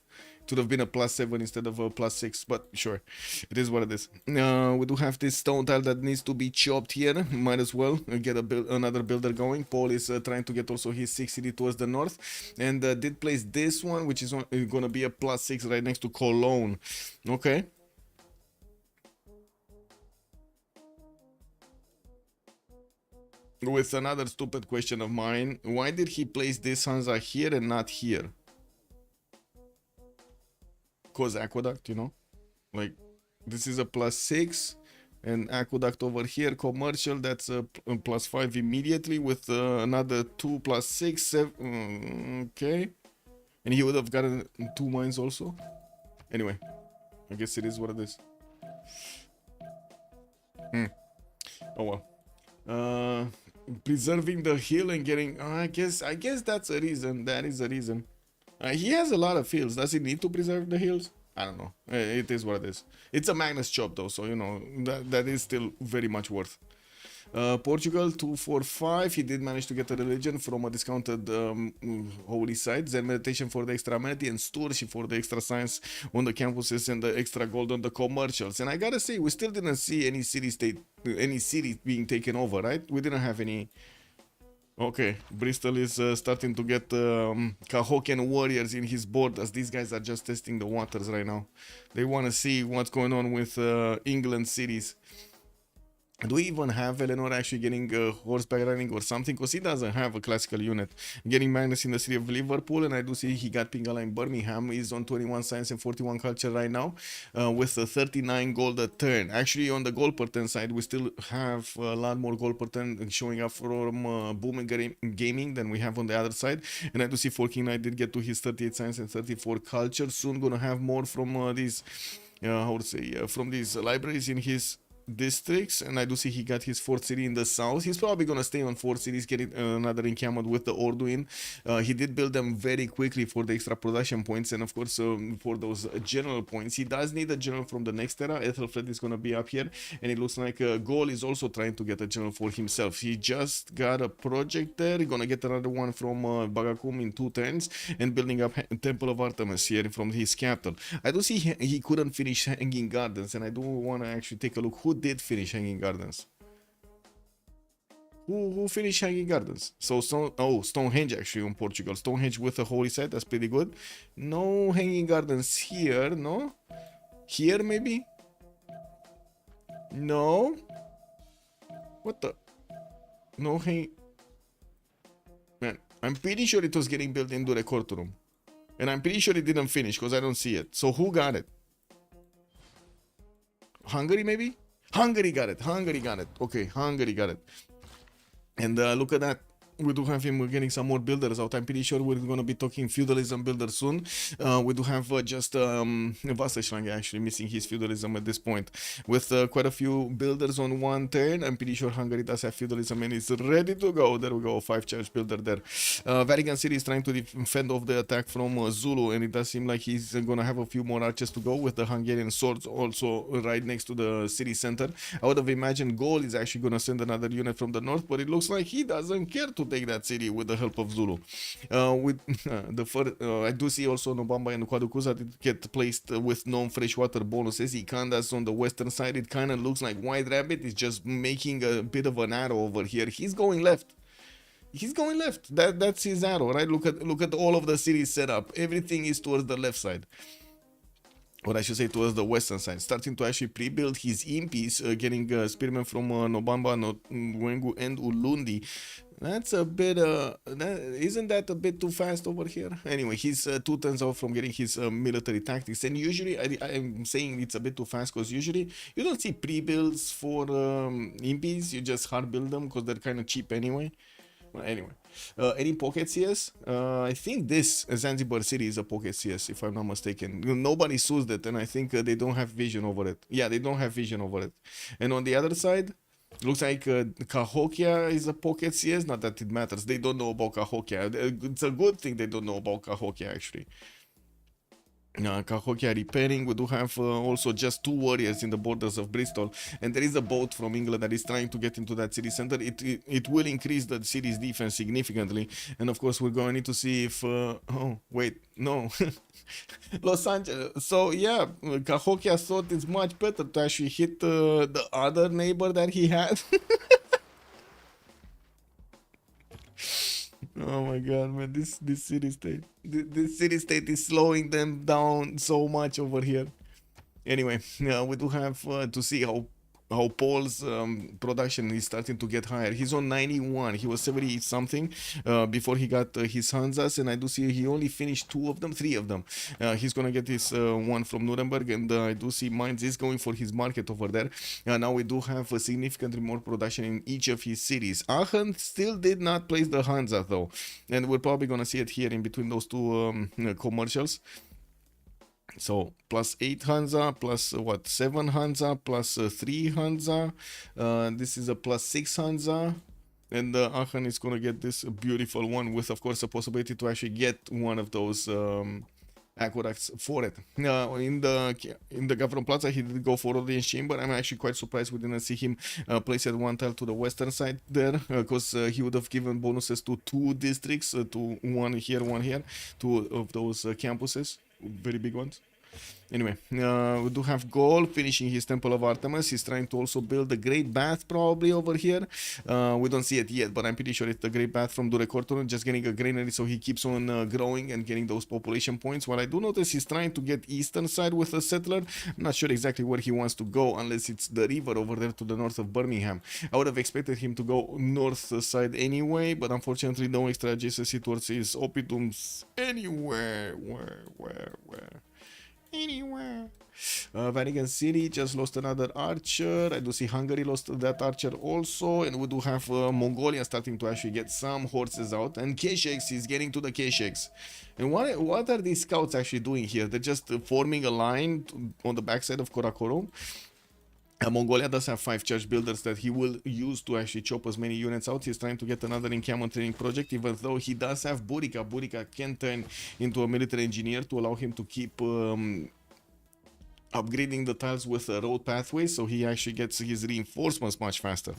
It would have been a +7 instead of a +6, but sure, it is what it is. We do have this stone tile that needs to be chopped here. Might as well get another builder going. Paul is trying to get also his 6 city towards the north, and did place this one, which is gonna be a +6 right next to Cologne. Okay. With another stupid question of mine, why did he place this Hansa here and not here? Cause aqueduct, you know, like this is a +6, and aqueduct over here, commercial, that's a +5 immediately with another 2 +6, 7. Okay, and he would have gotten 2 mines also. Anyway, I guess it is what it is. Oh well. Preserving the hill and getting. I guess that's a reason. That is a reason. He has a lot of hills. Does he need to preserve the hills? I don't know. It is what it is. It's a Magnus chop though, so you know that is still very much worth. Portugal 245. He did manage to get a religion from a discounted holy site. Zen meditation for the extra amenity, and Sturci for the extra science on the campuses and the extra gold on the commercials. And I gotta say, we still didn't see any city being taken over, right? We didn't have any. Okay, Bristol is starting to get Cahokian warriors in his borders. These guys are just testing the waters right now. They want to see what's going on with England cities. Do we even have Eleanor actually getting horseback riding or something? Because he doesn't have a classical unit. Getting Magnus in the city of Liverpool, and I do see he got Pingala in Birmingham. He's on 21 science and 41 culture right now, with a 39 gold a turn. Actually, on the gold per turn side, we still have a lot more gold per turn showing up from Booming Gaming than we have on the other side. And I do see King Knight did get to his 38 science and 34 culture. Soon gonna have more from these, from these libraries in his districts, and I do see he got his 4th city in the south. He's probably gonna stay on 4 cities, getting another encampment with the Orduin. He did build them very quickly for the extra production points, and of course for those general points. He does need a general from the next era. Ethelfred is gonna be up here, and it looks like Gaul is also trying to get a general for himself. He just got a project there. He's gonna get another one from Bagakum in 2 turns, and building up Temple of Artemis here from his capital. I do see he couldn't finish Hanging Gardens, and I do want to actually take a look who did finish Hanging Gardens. Who finished Hanging Gardens? So Stonehenge actually in Portugal. Stonehenge with a holy site, that's pretty good. No Hanging Gardens here, no? Here maybe? No? What the? No hang... Man, I'm pretty sure it was getting built into the courtroom. And I'm pretty sure it didn't finish because I don't see it. So who got it? Hungary maybe? Hungary got it. Hungary got it. Okay, Hungary got it. And look at that. We do have him getting some more builders out. I'm pretty sure we're going to be talking feudalism builder soon. We do have just Wasserschlange actually missing his feudalism at this point. With quite a few builders on one turn, I'm pretty sure Hungary does have feudalism and is ready to go. There we go, 5-charge builder there. Vatican City is trying to defend off the attack from Zulu, and it does seem like he's going to have a few more archers to go with the Hungarian swords also right next to the city center. I would have imagined Gaul is actually going to send another unit from the north, but it looks like he doesn't care to take that city with the help of Zulu. With the first, I do see also Nobamba and Kwadukuza get placed with non-freshwater bonuses. Ikandas on the western side. It kind of looks like White Rabbit is just making a bit of an arrow over here. He's going left. He's going left. That's his arrow, right? Look at all of the cities set up. Everything is towards the left side. Or I should say towards the western side, starting to actually pre-build his impies, getting spearmen from Nobamba, Wengu, and Ulundi. That's a bit, isn't that a bit too fast over here? Anyway, he's 2 turns out from getting his military tactics, and usually, I'm saying it's a bit too fast because usually you don't see pre-builds for impies, you just hard build them because they're kind of cheap anyway. Well, anyway, any pocket CS? I think this Zanzibar city is a pocket CS, if I'm not mistaken. Nobody sues it, and I think they don't have vision over it. Yeah, they don't have vision over it. And on the other side, looks like Cahokia is a pocket CS. Not that it matters. They don't know about Cahokia. It's a good thing they don't know about Cahokia, actually. Cahokia repairing. We do have also just 2 warriors in the borders of Bristol, and there is a boat from England that is trying to get into that city center. It will increase the city's defense significantly, and of course we're going to need to see if oh wait, no. Los Angeles. So yeah, Cahokia thought it's much better to actually hit the other neighbor that he had. Oh my god, man, this city state, this city state is slowing them down so much over here. Anyway, we do have to see how Paul's production is starting to get higher. He's on 91. He was 70 something before he got his Hanzas, and I do see he only finished 3 of them. He's gonna get his one from Nuremberg, and I do see Mainz is going for his market over there. Now we do have a significantly more production in each of his cities. Aachen still did not place the Hansa though, and we're probably gonna see it here in between those 2 commercials. So plus 8 Hansa, plus what, 7 Hansa, plus 3 Hansa. This is a plus 6 Hansa. And Aachen is going to get this beautiful one with, of course, a possibility to actually get one of those aqueducts for it. In the Gavron Plaza, he did go for audience chamber. I'm actually quite surprised we didn't see him place at 1 tile to the western side there, because he would have given bonuses to 2 districts, to 1 here, 2 of those campuses. Very big ones. Anyway, we do have Gaul finishing his Temple of Artemis. He's trying to also build the Great Bath probably over here. We don't see it yet, but I'm pretty sure it's the Great Bath from Durecorton, just getting a granary so he keeps on growing and getting those population points. What I do notice, he's trying to get eastern side with a settler. I'm not sure exactly where he wants to go, unless it's the river over there to the north of Birmingham. I would have expected him to go north side anyway, but unfortunately no extra adjacency towards his opitums anywhere. Where? Anywhere. Vatican City just lost another archer. I do see Hungary lost that archer also, and we do have Mongolia starting to actually get some horses out, and Keshex is getting to the Keshex. And what are these scouts actually doing here? They're just forming a line on the backside of Korakoro. Mongolia does have 5 church builders that he will use to actually chop as many units out. He's trying to get another encampment training project, even though he does have Burica. Burica can turn into a military engineer to allow him to keep upgrading the tiles with road pathways, so he actually gets his reinforcements much faster.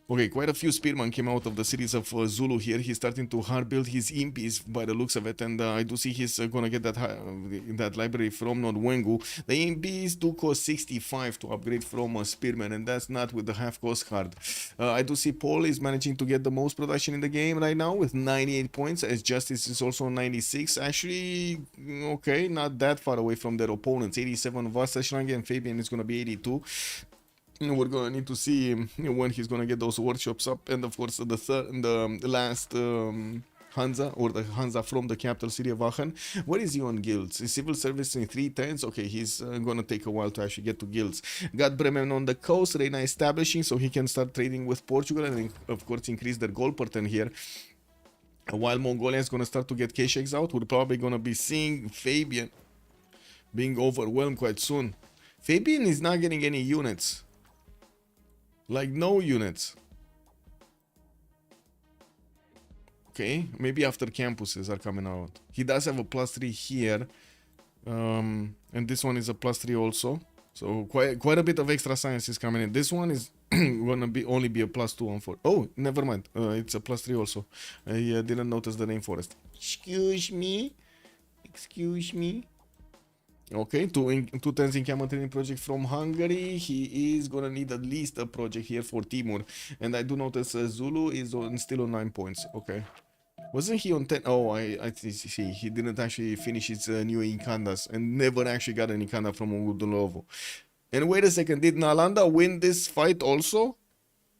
Okay, quite a few spearmen came out of the cities of Zulu here. He's starting to hard build his impies by the looks of it, and I do see he's gonna get that library from Nodwengu. The impies do cost 65 to upgrade from a spearman, and that's not with the half cost card. I do see Paul is managing to get the most production in the game right now with 98 points, as Justice is also 96. Actually, okay, not that far away from their opponents. 87 Wasserschlange, and Fabian is gonna be 82. We're gonna need to see when he's gonna get those workshops up, and of course the last Hansa, or the Hansa from the capital city of Aachen. Where is he on guilds? Is civil service in 310s? Okay, he's gonna take a while to actually get to guilds. Got Bremen on the coast, Reina establishing, so he can start trading with Portugal and of course increase their gold per turn here. While Mongolia is gonna start to get K-Shakes out, we're probably gonna be seeing Fabian being overwhelmed quite soon. Fabian is not getting any units. Like, no units. Okay, maybe after campuses are coming out. He does have a +3 here. And this one is a +3 also. So quite a bit of extra science is coming in. This one is gonna be only be a +2 on 4. Oh, never mind. It's a +3 also. I didn't notice the rainforest. Excuse me. Excuse me. Okay, two turns in camel training project from Hungary. He is gonna need at least a project here for Timur. And I do notice Zulu is still on 9 points. Okay. Wasn't he on 10? Oh, I see. He didn't actually finish his new Incandas and never actually got an Incanda from Udulovo. And wait a second, did Nalanda win this fight also?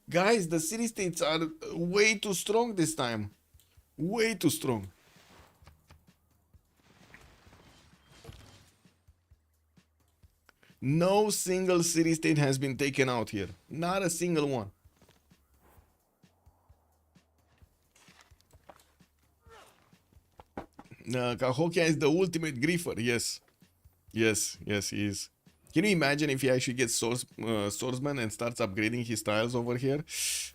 Guys, the city-states are way too strong this time. Way too strong. No single city-state has been taken out here. Not a single one. Cahokia is the ultimate griefer. Yes. Yes, he is. Can you imagine if he actually gets swordsman and starts upgrading his tiles over here?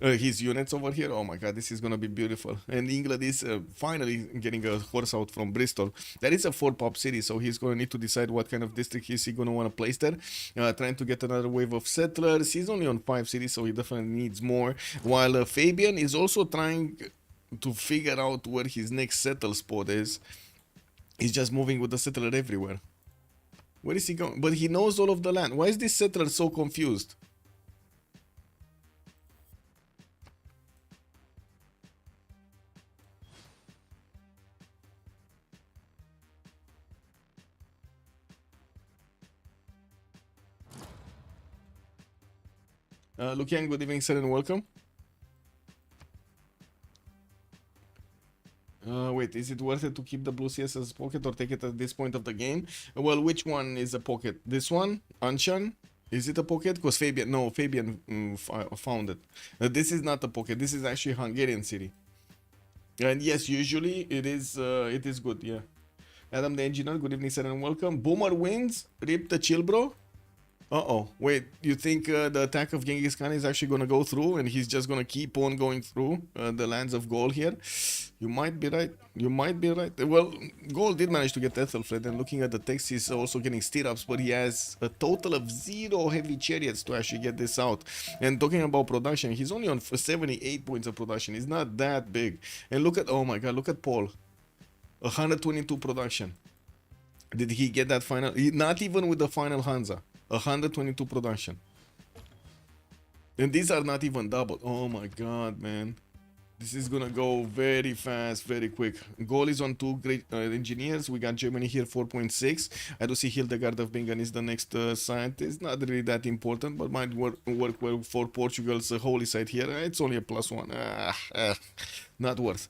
His units over here? Oh my god, this is gonna be beautiful. And England is finally getting a horse out from Bristol. That is a 4-pop city, so he's gonna need to decide what kind of district is he gonna want to place there. Trying to get another wave of settlers. He's only on 5 cities, so he definitely needs more. While Fabian is also trying to figure out where his next settle spot is. He's just moving with the settler everywhere. Where is he going? But he knows all of the land. Why is this settler so confused? Lukian, good evening, sir, and welcome. Wait, is it worth it to keep the blue CS as a pocket or take it at this point of the game? Well, which one is a pocket? This one? Anshan? Is it a pocket? Because Fabian, no, Fabian found it. This is not a pocket. This is actually Hungarian city. And yes, usually it is good, yeah. Adam the engineer, good evening, sir, and welcome. Boomer wins. Rip the chill, bro. Uh-oh. Wait, you think the attack of Genghis Khan is actually going to go through and he's just going to keep on going through the lands of Gaul here? You might be right. You might be right. Well, Gaul did manage to get Ethelflaed, and looking at the text, he's also getting stirrups, but he has a total of 0 heavy chariots to actually get this out. And talking about production, he's only on 78 points of production. He's not that big. And look at, oh my god, look at Paul. 122 production. Did he get that final? Not even with the final Hansa. 122 production. And these are not even double. Oh my god, man. This is gonna go very fast, very quick. Gaul is on 2 great engineers. We got Germany here, 4.6. I do see Hildegard of Bingen is the next scientist. Not really that important, but might work well for Portugal's holy site here. It's only a +1. Not worth.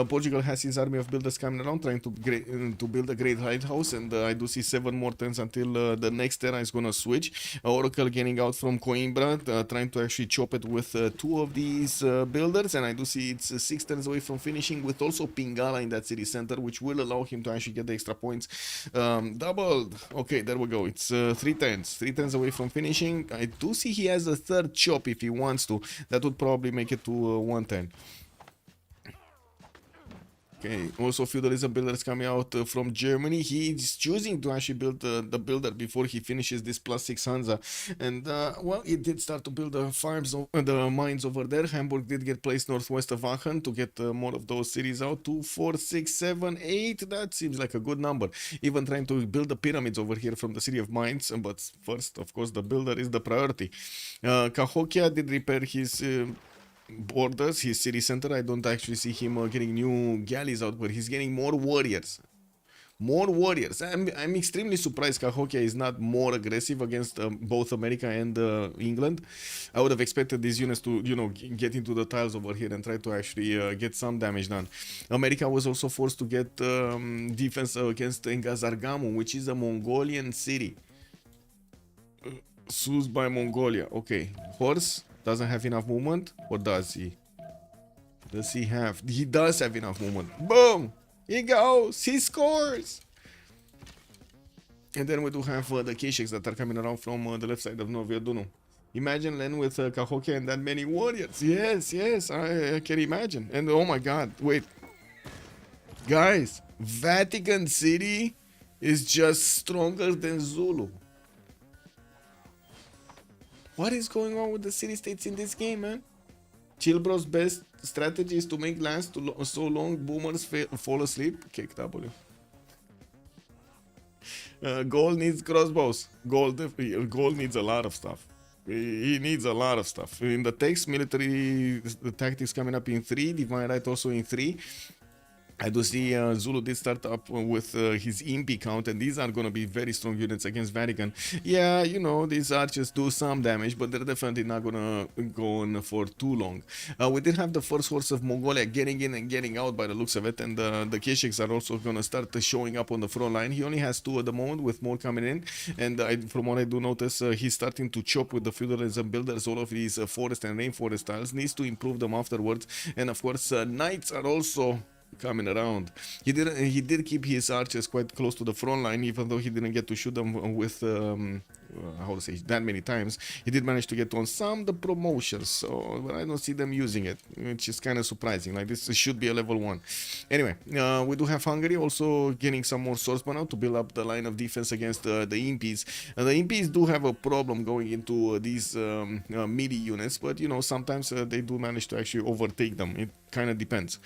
Portugal has his army of builders coming around, trying to build a great lighthouse, and I do see 7 more turns until the next era is gonna switch. Oracle getting out from Coimbra, trying to actually chop it with 2 of these builders, and I do see it's 6 turns away from finishing, with also Pingala in that city center, which will allow him to actually get the extra points. Doubled. Okay, there we go. It's 3 turns away from finishing. I do see he has a 3rd chop if he wants to. That would probably make it to 1 turn. Okay, also feudalism builders coming out from Germany. He's choosing to actually build the builder before he finishes this +6 Hansa. And, well, it did start to build the farms, the mines over there. Hamburg did get placed northwest of Aachen to get more of those cities out. 2, 4, 6, 7, 8. That seems like a good number. Even trying to build the pyramids over here from the city of Mainz. But first, of course, the builder is the priority. Cahokia did repair his borders, his city center. I don't actually see him getting new galleys out, but he's getting more warriors. More warriors. I'm extremely surprised Cahokia is not more aggressive against both America and England. I would have expected these units to, you know, get into the tiles over here and try to actually get some damage done. America was also forced to get defense against Engazargamu, which is a Mongolian city. Soothed by Mongolia. Okay. Horse doesn't have enough movement, or does he? Does he have? He does have enough movement. Boom! He goes! He scores! And then we do have the Kesheks that are coming around from the left side of Noviodunu. Imagine then with Cahokia and that many warriors. Yes, yes, I can imagine. And oh my god, wait. Guys, Vatican City is just stronger than Zulu. What is going on with the city-states in this game, man? Chillbro's best strategy is to make last so long boomers fall asleep. Kick W. Gold needs crossbows. Gold needs a lot of stuff. He needs a lot of stuff. In the text, military the tactics coming up in 3. Divine Right also in 3. I do see Zulu did start up with his impy count, and these are going to be very strong units against Vatican. Yeah, you know, these archers do some damage, but they're definitely not going to go on for too long. We did have the first horse of Mongolia getting in and getting out by the looks of it, and the Kesheks are also going to start showing up on the front line. He only has 2 at the moment, with more coming in, and from what I do notice, he's starting to chop with the feudalism builders. All of these forest and rainforest tiles, needs to improve them afterwards, and of course knights are also coming around. He did keep his archers quite close to the front line, even though he didn't get to shoot them with how to say, that many times. He did manage to get on some the promotions, so but I don't see them using it, which is kind of surprising. Like, this should be a level 1. Anyway, we do have Hungary also getting some more swordsmen out to build up the line of defense against the Impies. The Impies do have a problem going into these melee units, but you know, sometimes they do manage to actually overtake them. It kind of depends.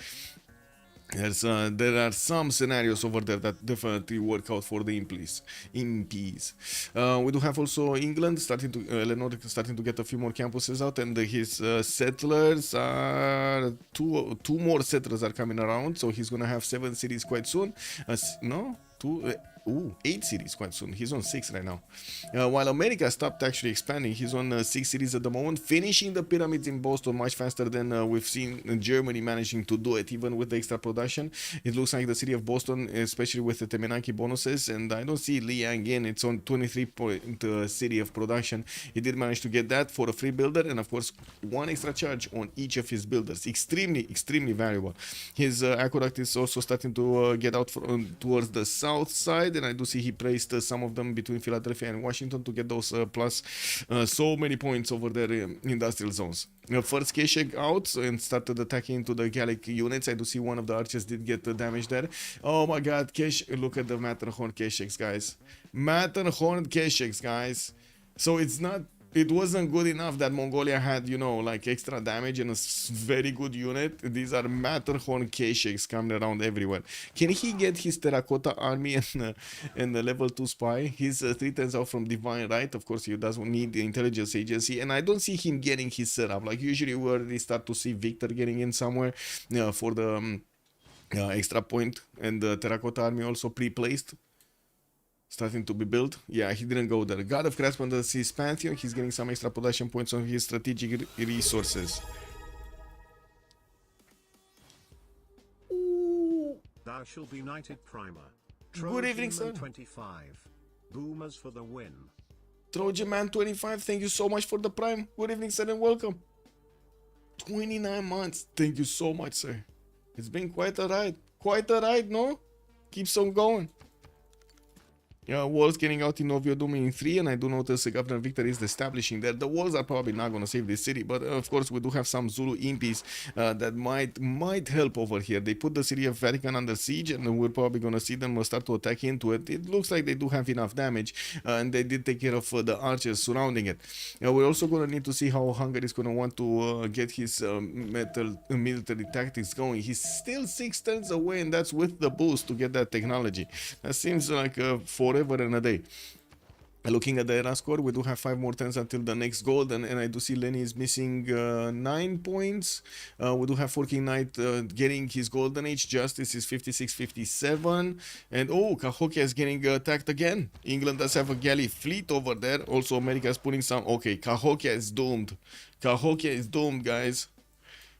There are some scenarios over there that definitely work out for the impies. We do have also England starting to Eleanor starting to get a few more campuses out, and his settlers are two more settlers are coming around, so he's gonna have 7 cities quite soon. No, 8 cities quite soon. He's on 6 right now. While America stopped actually expanding, he's on 6 cities at the moment, finishing the pyramids in Boston much faster than we've seen Germany managing to do it, even with the extra production. It looks like the city of Boston, especially with the Temenaki bonuses, and I don't see Liang in. It's on 23-point city of production. He did manage to get that for a free builder, and of course 1 extra charge on each of his builders. Extremely valuable. His aqueduct is also starting to get out towards the south side, and I do see he placed some of them between Philadelphia and Washington to get those plus so many points over there in industrial zones. First Keshek out and started attacking into the Gallic units. I do see one of the archers did get the damage there. Oh my god, look at the Matterhorn Kesheks, guys. Matterhorn Kesheks, guys. So it wasn't good enough that Mongolia had, you know, like extra damage and a very good unit. These are Matterhorn Kesheks coming around everywhere. Can he get his terracotta army and the level 2 spy? He's 3 turns out from Divine Right. Of course, he doesn't need the intelligence agency, and I don't see him getting his setup. Like, usually we already start to see Victor getting in somewhere for the extra point, and the terracotta army also pre-placed. Starting to be built. Yeah, he didn't go there. God of Craftsman does his Pantheon. He's getting some extra production points on his strategic resources. Thou shall be knighted primer. Good evening, sir. 25. Boomers for the win. Trojan Man 25, thank you so much for the prime. Good evening, sir, and welcome. 29 months. Thank you so much, sir. It's been quite a ride. Quite a ride, no? Keeps on going. Walls getting out in Noviodumi in 3, and I do notice Governor Victor is establishing there. The walls are probably not going to save this city, but of course we do have some Zulu impies that might help over here. They put the city of Vatican under siege, and we're probably going to see them start to attack into it. It looks like they do have enough damage, and they did take care of the archers surrounding it. We're also going to need to see how Hungary is going to want to get his military tactics going. He's still 6 turns away, and that's with the boost to get that technology. That seems like forever and a day. Looking at the era score, we do have 5 more turns until the next gold, and I do see Lenny is missing 9 points. We do have Forking Knight getting his golden age. Justice is 56-57, and oh, Cahokia is getting attacked again. England does have a galley fleet over there. Also, America is putting some. Okay, Cahokia is doomed. Cahokia is doomed, guys.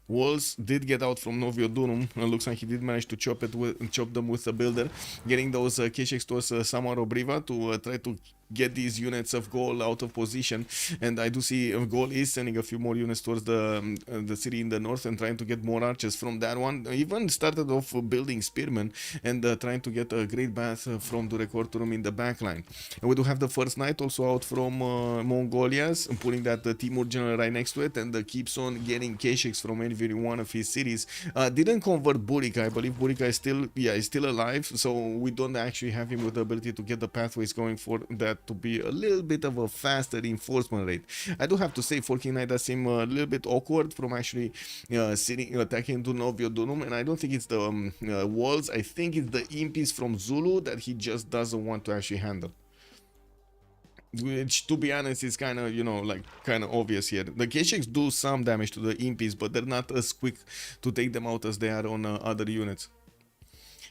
Walls did get out from Novio Dunum. Looks like he did manage to chop them with a builder, getting those Kesheks towards Samaro Briva to try to get these units of Gaul out of position. And I do see Gaul is sending a few more units towards the city in the north and trying to get more archers from that one. Even started off building spearmen and trying to get a great bath from Durecorturum in the backline. And we do have the first knight also out from Mongolias, pulling that Timur general right next to it, and keeps on getting Kesheks from every one of his cities. Didn't convert Burica. I believe Burica is still alive, so we don't actually have him with the ability to get the pathways going for that to be a little bit of a faster reinforcement rate. I do have to say, Forking Knight does seem a little bit awkward from actually attacking to Novio Dunum, and I don't think it's the walls. I think it's the impis from Zulu that he just doesn't want to actually handle. Which, to be honest, is kind of, kind of obvious here. The Kesheks do some damage to the impis, but they're not as quick to take them out as they are on other units.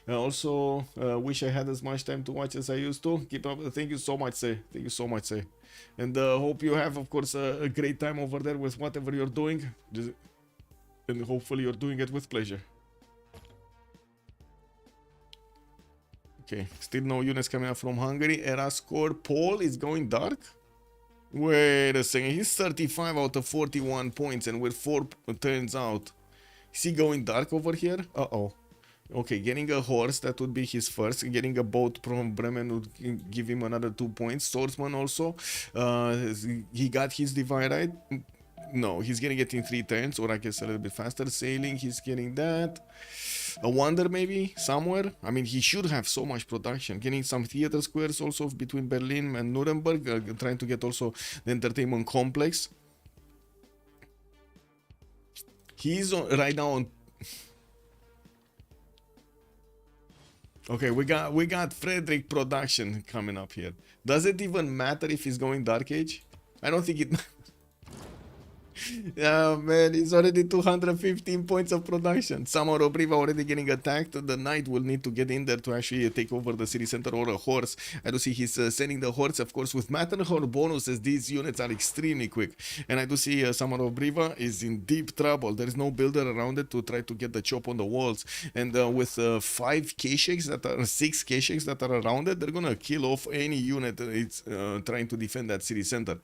Also, wish I had as much time to watch as I used to. Keep up. Thank you so much, Say. Thank you so much, Say. And hope you have, of course, a great time over there with whatever you're doing. And hopefully you're doing it with pleasure. Okay, still no units coming up from Hungary. Era score. Paul is going dark? Wait a second. He's 35 out of 41 points and with 4 turns out. Is he going dark over here? Uh-oh. Okay, getting a horse, that would be his first. Getting a boat from Bremen would give him another 2 points. Swordsman also. He got his divide right. No, he's gonna get in 3 turns, or I guess a little bit faster. Sailing, he's getting that. A wonder maybe somewhere. I mean, he should have so much production. Getting some theater squares also between Berlin and Nuremberg. Trying to get also the entertainment complex. He's right now on. Okay, we got Frederick production coming up here. Does it even matter if he's going Dark Age? I don't think it. Yeah, man, he's already 215 points of production. Samaro Briva already getting attacked. The knight will need to get in there to actually take over the city center, or a horse. I do see he's sending the horse, of course, with Matterhorn bonuses. These units are extremely quick. And I do see Samaro Briva is in deep trouble. There is no builder around it to try to get the chop on the walls. And with 5 Kesheks that are 6 Kesheks that are around it, they're gonna kill off any unit that's trying to defend that city center.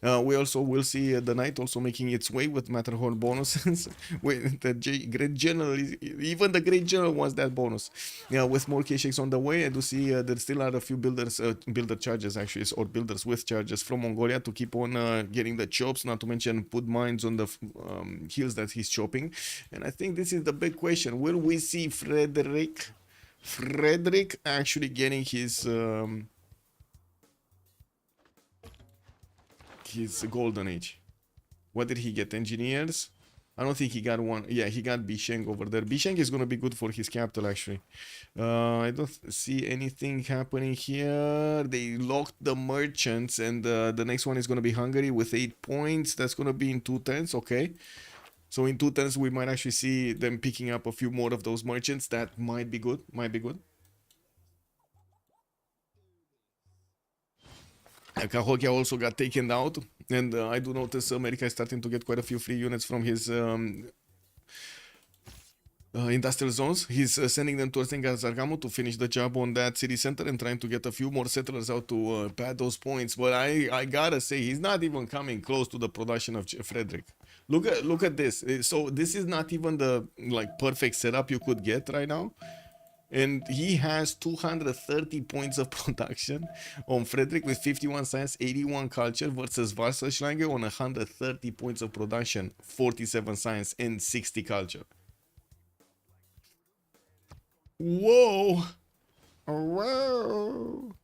We also will see the knight also making its way with Matterhorn bonuses. With the great general, even the great general wants that bonus. Yeah, with more Kesheks on the way, I do see there still are a few builders, builder charges actually, or builders with charges from Mongolia to keep on getting the chops. Not to mention put mines on the hills that he's chopping. And I think this is the big question: will we see Frederick actually getting his golden age? What did he get? Engineers? I don't think he got one. Yeah, he got Bisheng over there. Bisheng is going to be good for his capital, actually. I don't see anything happening here. They locked the merchants, and the next one is going to be Hungary with 8 points. That's going to be in 2 turns, okay. So in 2 turns, we might actually see them picking up a few more of those merchants. That might be good, Cahokia also got taken out, and I do notice America is starting to get quite a few free units from his industrial zones. He's sending them towards Zargamo to finish the job on that city center and trying to get a few more settlers out to pad those points. But I gotta say, he's not even coming close to the production of Frederick. Look at this. So this is not even the perfect setup you could get right now. And he has 230 points of production on Frederick with 51 science, 81 culture versus Wasserschlange on 130 points of production, 47 science, and 60 culture. Whoa! Whoa!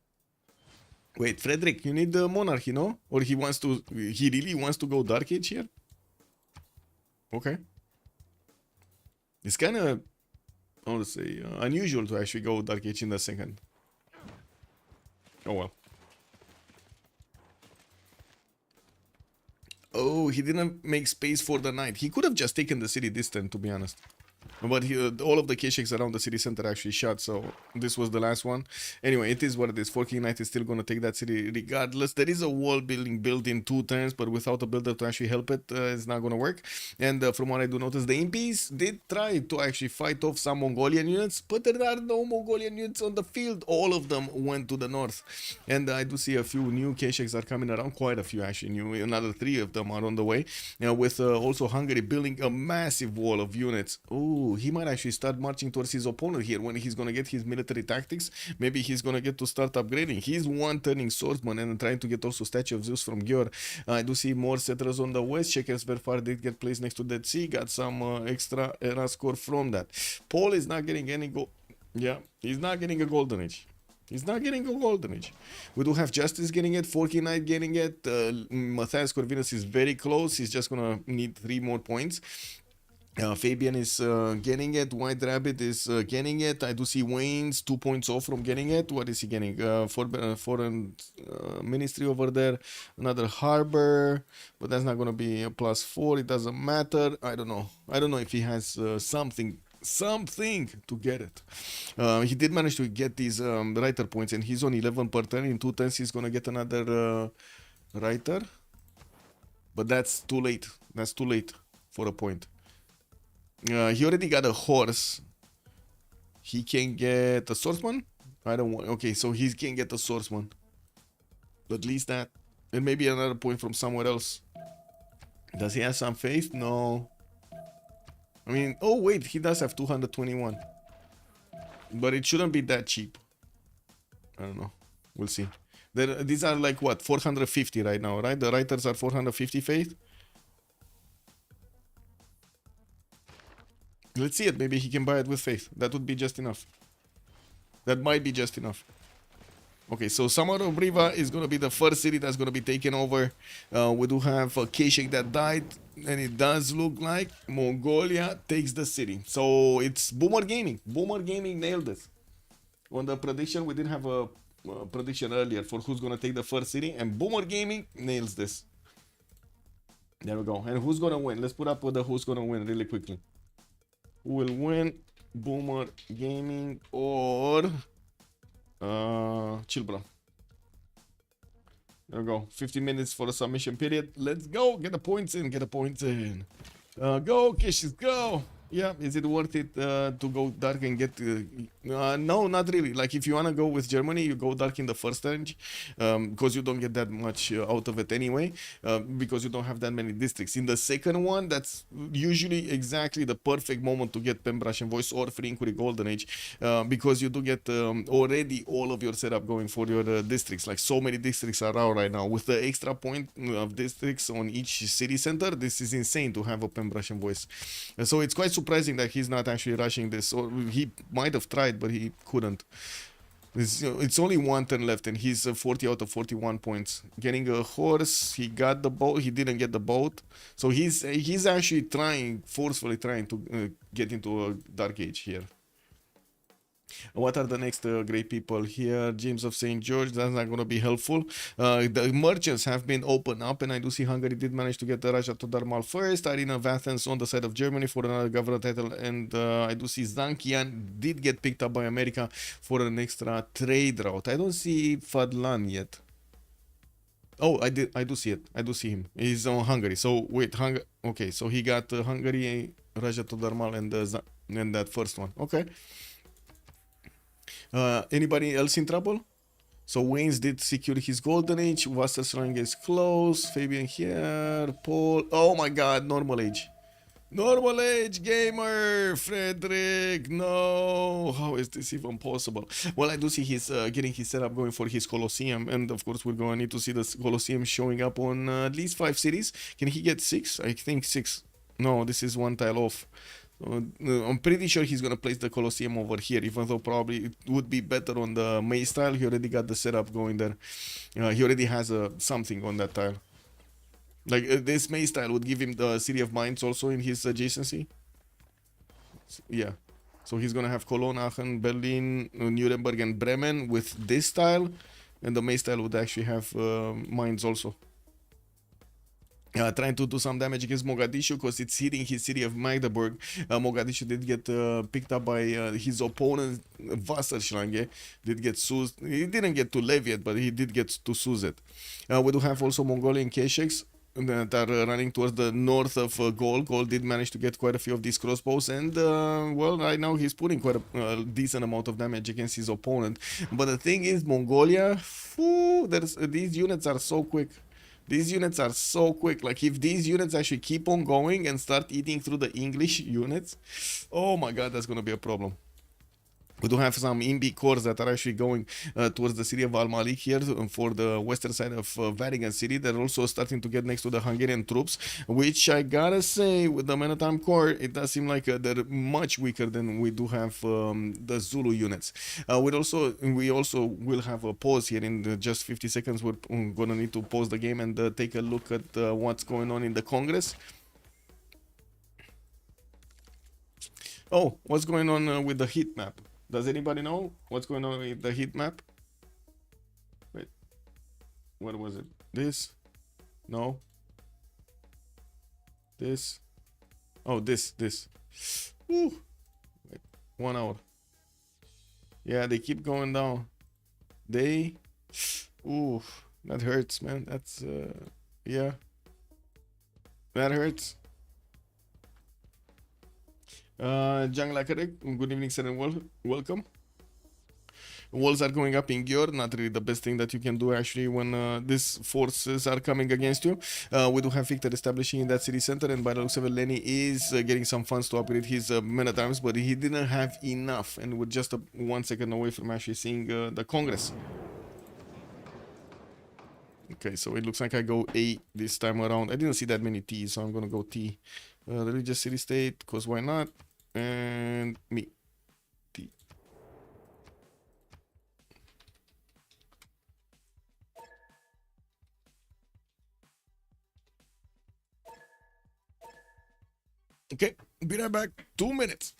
Wait, Frederick, you need the monarchy, no? Or he really wants to go Dark Age here? Okay. It's kind of, I would say, unusual to actually go Dark Age in the second. Oh well. Oh, he didn't make space for the knight. He could have just taken the city this turn, to be honest. But all of the Kesheks around the city center actually shot, so this was the last one. Anyway, it is what it is. 4 King Knight is still going to take that city regardless. There is a wall building built in 2 turns, but without a builder to actually help it, it's not going to work. And from what I do notice, the imps did try to actually fight off some Mongolian units, but there are no Mongolian units on the field. All of them went to the north. And I do see a few new Kesheks are coming around, quite a few actually new. Another 3 of them are on the way. With also Hungary building a massive wall of units. Oh, he might actually start marching towards his opponent here when he's going to get his military tactics. Maybe he's going to get to start upgrading. He's one turning swordsman and trying to get also Statue of Zeus from Györ. I do see more settlers on the west. Checkers Verfar did get placed next to Dead Sea. Got some extra era score from that. Paul is not getting any gold. Yeah, he's not getting a golden age. He's not getting a golden age. We do have Justice getting it, Forky Knight getting it. Matthias Corvinus is very close. He's just going to need 3 more points. Fabian is getting it. White Rabbit is getting it. I do see Wayne's 2 points off from getting it. What is he getting? Foreign Ministry over there. Another Harbor. But that's not going to be a +4. It doesn't matter. I don't know. I don't know if he has something to get it. He did manage to get these writer points, and he's on 11 per turn. In 2 turns, he's going to get another writer. But that's too late. That's too late for a point. He already got a horse. He can get a swordsman? I don't want... Okay, so he can get a swordsman. At least that. And maybe another point from somewhere else. Does he have some faith? No. I mean... Oh, wait. He does have 221. But it shouldn't be that cheap. I don't know. We'll see. These are like, what? 450 right now, right? The writers are 450 faith. Let's see it. Maybe he can buy it with faith. That would be just enough. That might be just enough. Okay, so Samaro Briva is going to be the first city that's going to be taken over. We do have a Keshek that died. And it does look like Mongolia takes the city. So it's Boomer Gaming. Boomer Gaming nailed this. On the prediction, we did have a prediction earlier for who's going to take the first city. And Boomer Gaming nails this. There we go. And who's going to win? Let's put up with the who's going to win really quickly. Who will win? Boomer Gaming or Chilbra. There we go. 15 minutes for the submission period. Let's go. Get the points in. Get the points in. Go, Kishes, go. Yeah, is it worth it to go dark and get... no, not really. Like, if you want to go with Germany, you go dark in the first range, because you don't get that much out of it anyway, because you don't have that many districts. In the second one, that's usually exactly the perfect moment to get Pen Brush and Voice or Free Inquiry Golden Age, because you do get already all of your setup going for your districts. Like, so many districts are out right now. With the extra point of districts on each city center, this is insane to have a Pen Brush and Voice. So it's quite surprising that he's not actually rushing this, or he might have tried, but he couldn't. It's only 1 turn left, and he's 40 out of 41 points. Getting a horse, he got the boat. He didn't get the boat, so he's actually forcefully trying to get into a dark age here. What are the next great people here? James of St. George, that's not going to be helpful. The merchants have been opened up, and I do see Hungary did manage to get the Raja to Darmal first. Irina of Athens on the side of Germany for another governor title, and I do see Zankian did get picked up by America for an extra trade route. I don't see Fadlan yet. Oh, I do see it. I do see him. He's on Hungary. So wait, okay, so he got Hungary, Raja to Darmal, and that first one. Okay. Anybody else in trouble? So Wayne's did secure his golden age. Wasserstrang is close. Fabian here. Paul. Oh my god, normal age. Normal age gamer. Frederick. No. How is this even possible? Well, I do see he's getting his setup going for his Colosseum. And of course, we're going to need to see the Colosseum showing up on at least 5 cities. Can he get 6? I think 6. No, this is 1 tile off. I'm pretty sure he's going to place the Colosseum over here, even though probably it would be better on the maze tile. He already got the setup going there. He already has something on that tile. Like, this maze tile would give him the City of Mines also in his adjacency. Yeah. So he's going to have Cologne, Aachen, Berlin, Nuremberg, and Bremen with this tile. And the maze tile would actually have mines also. trying to do some damage against Mogadishu because it's hitting his city of Magdeburg. Mogadishu did get picked up by his opponent, Wasserschlange. Did get Suz. He didn't get to Leviat, but he did get to Suzet. We do have also Mongolian Kesheks that are running towards the north of Gol. Gol did manage to get quite a few of these crossbows, and well, right now he's putting quite a decent amount of damage against his opponent. But the thing is, Mongolia, these units are so quick. These units are so quick. Like, if these units actually keep on going and start eating through the English units, oh my god, that's gonna be a problem. We do have some Imbi corps that are actually going towards the city of Al-Malik here for the western side of Vatican City. They're also starting to get next to the Hungarian troops, which I gotta say, with the Menachem Corps, it does seem like they're much weaker than we do have the Zulu units. We also will have a pause here in just 50 seconds. We're gonna need to pause the game and take a look at what's going on in the Congress. Oh, what's going on with the heat map? Does anybody know what's going on with the heat map? Wait, what was it? This? No. This? Oh, this. Woo. Wait, 1 hour. Yeah, they keep going down. Ooh, that hurts, man. That's, yeah. That hurts. Jang Lakarek, good evening, sir, and welcome. Walls are going up in Györ, not really the best thing that you can do actually when these forces are coming against you. We do have Victor establishing in that city center, and by the looks of it, Lenny is getting some funds to upgrade his Menatimes, but he didn't have enough, and we're just 1 second away from actually seeing the Congress. Okay, so it looks like I go A this time around. I didn't see that many T's, so I'm gonna go T. The religious city state, because why not? And me. T. Okay, be right back. 2 minutes.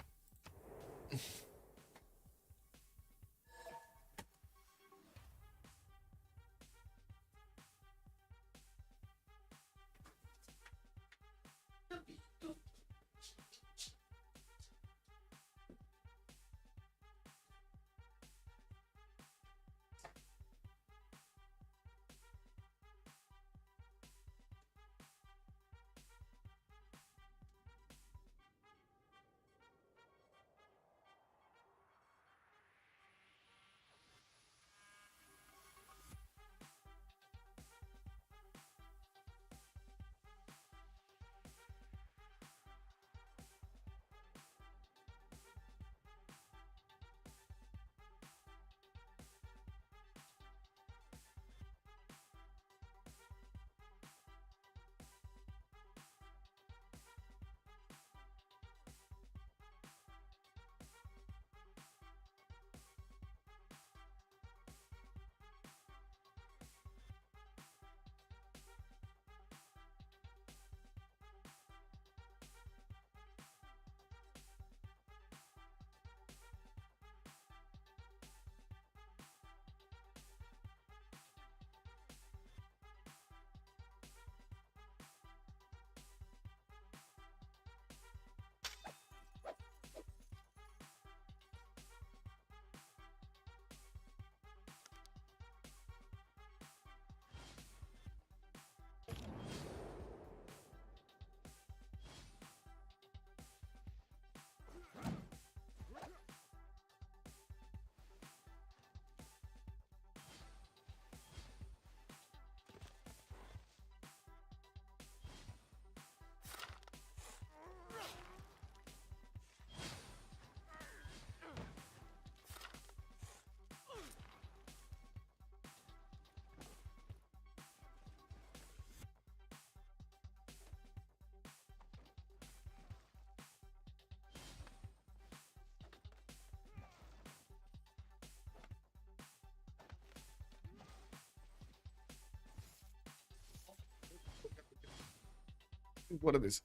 What it is.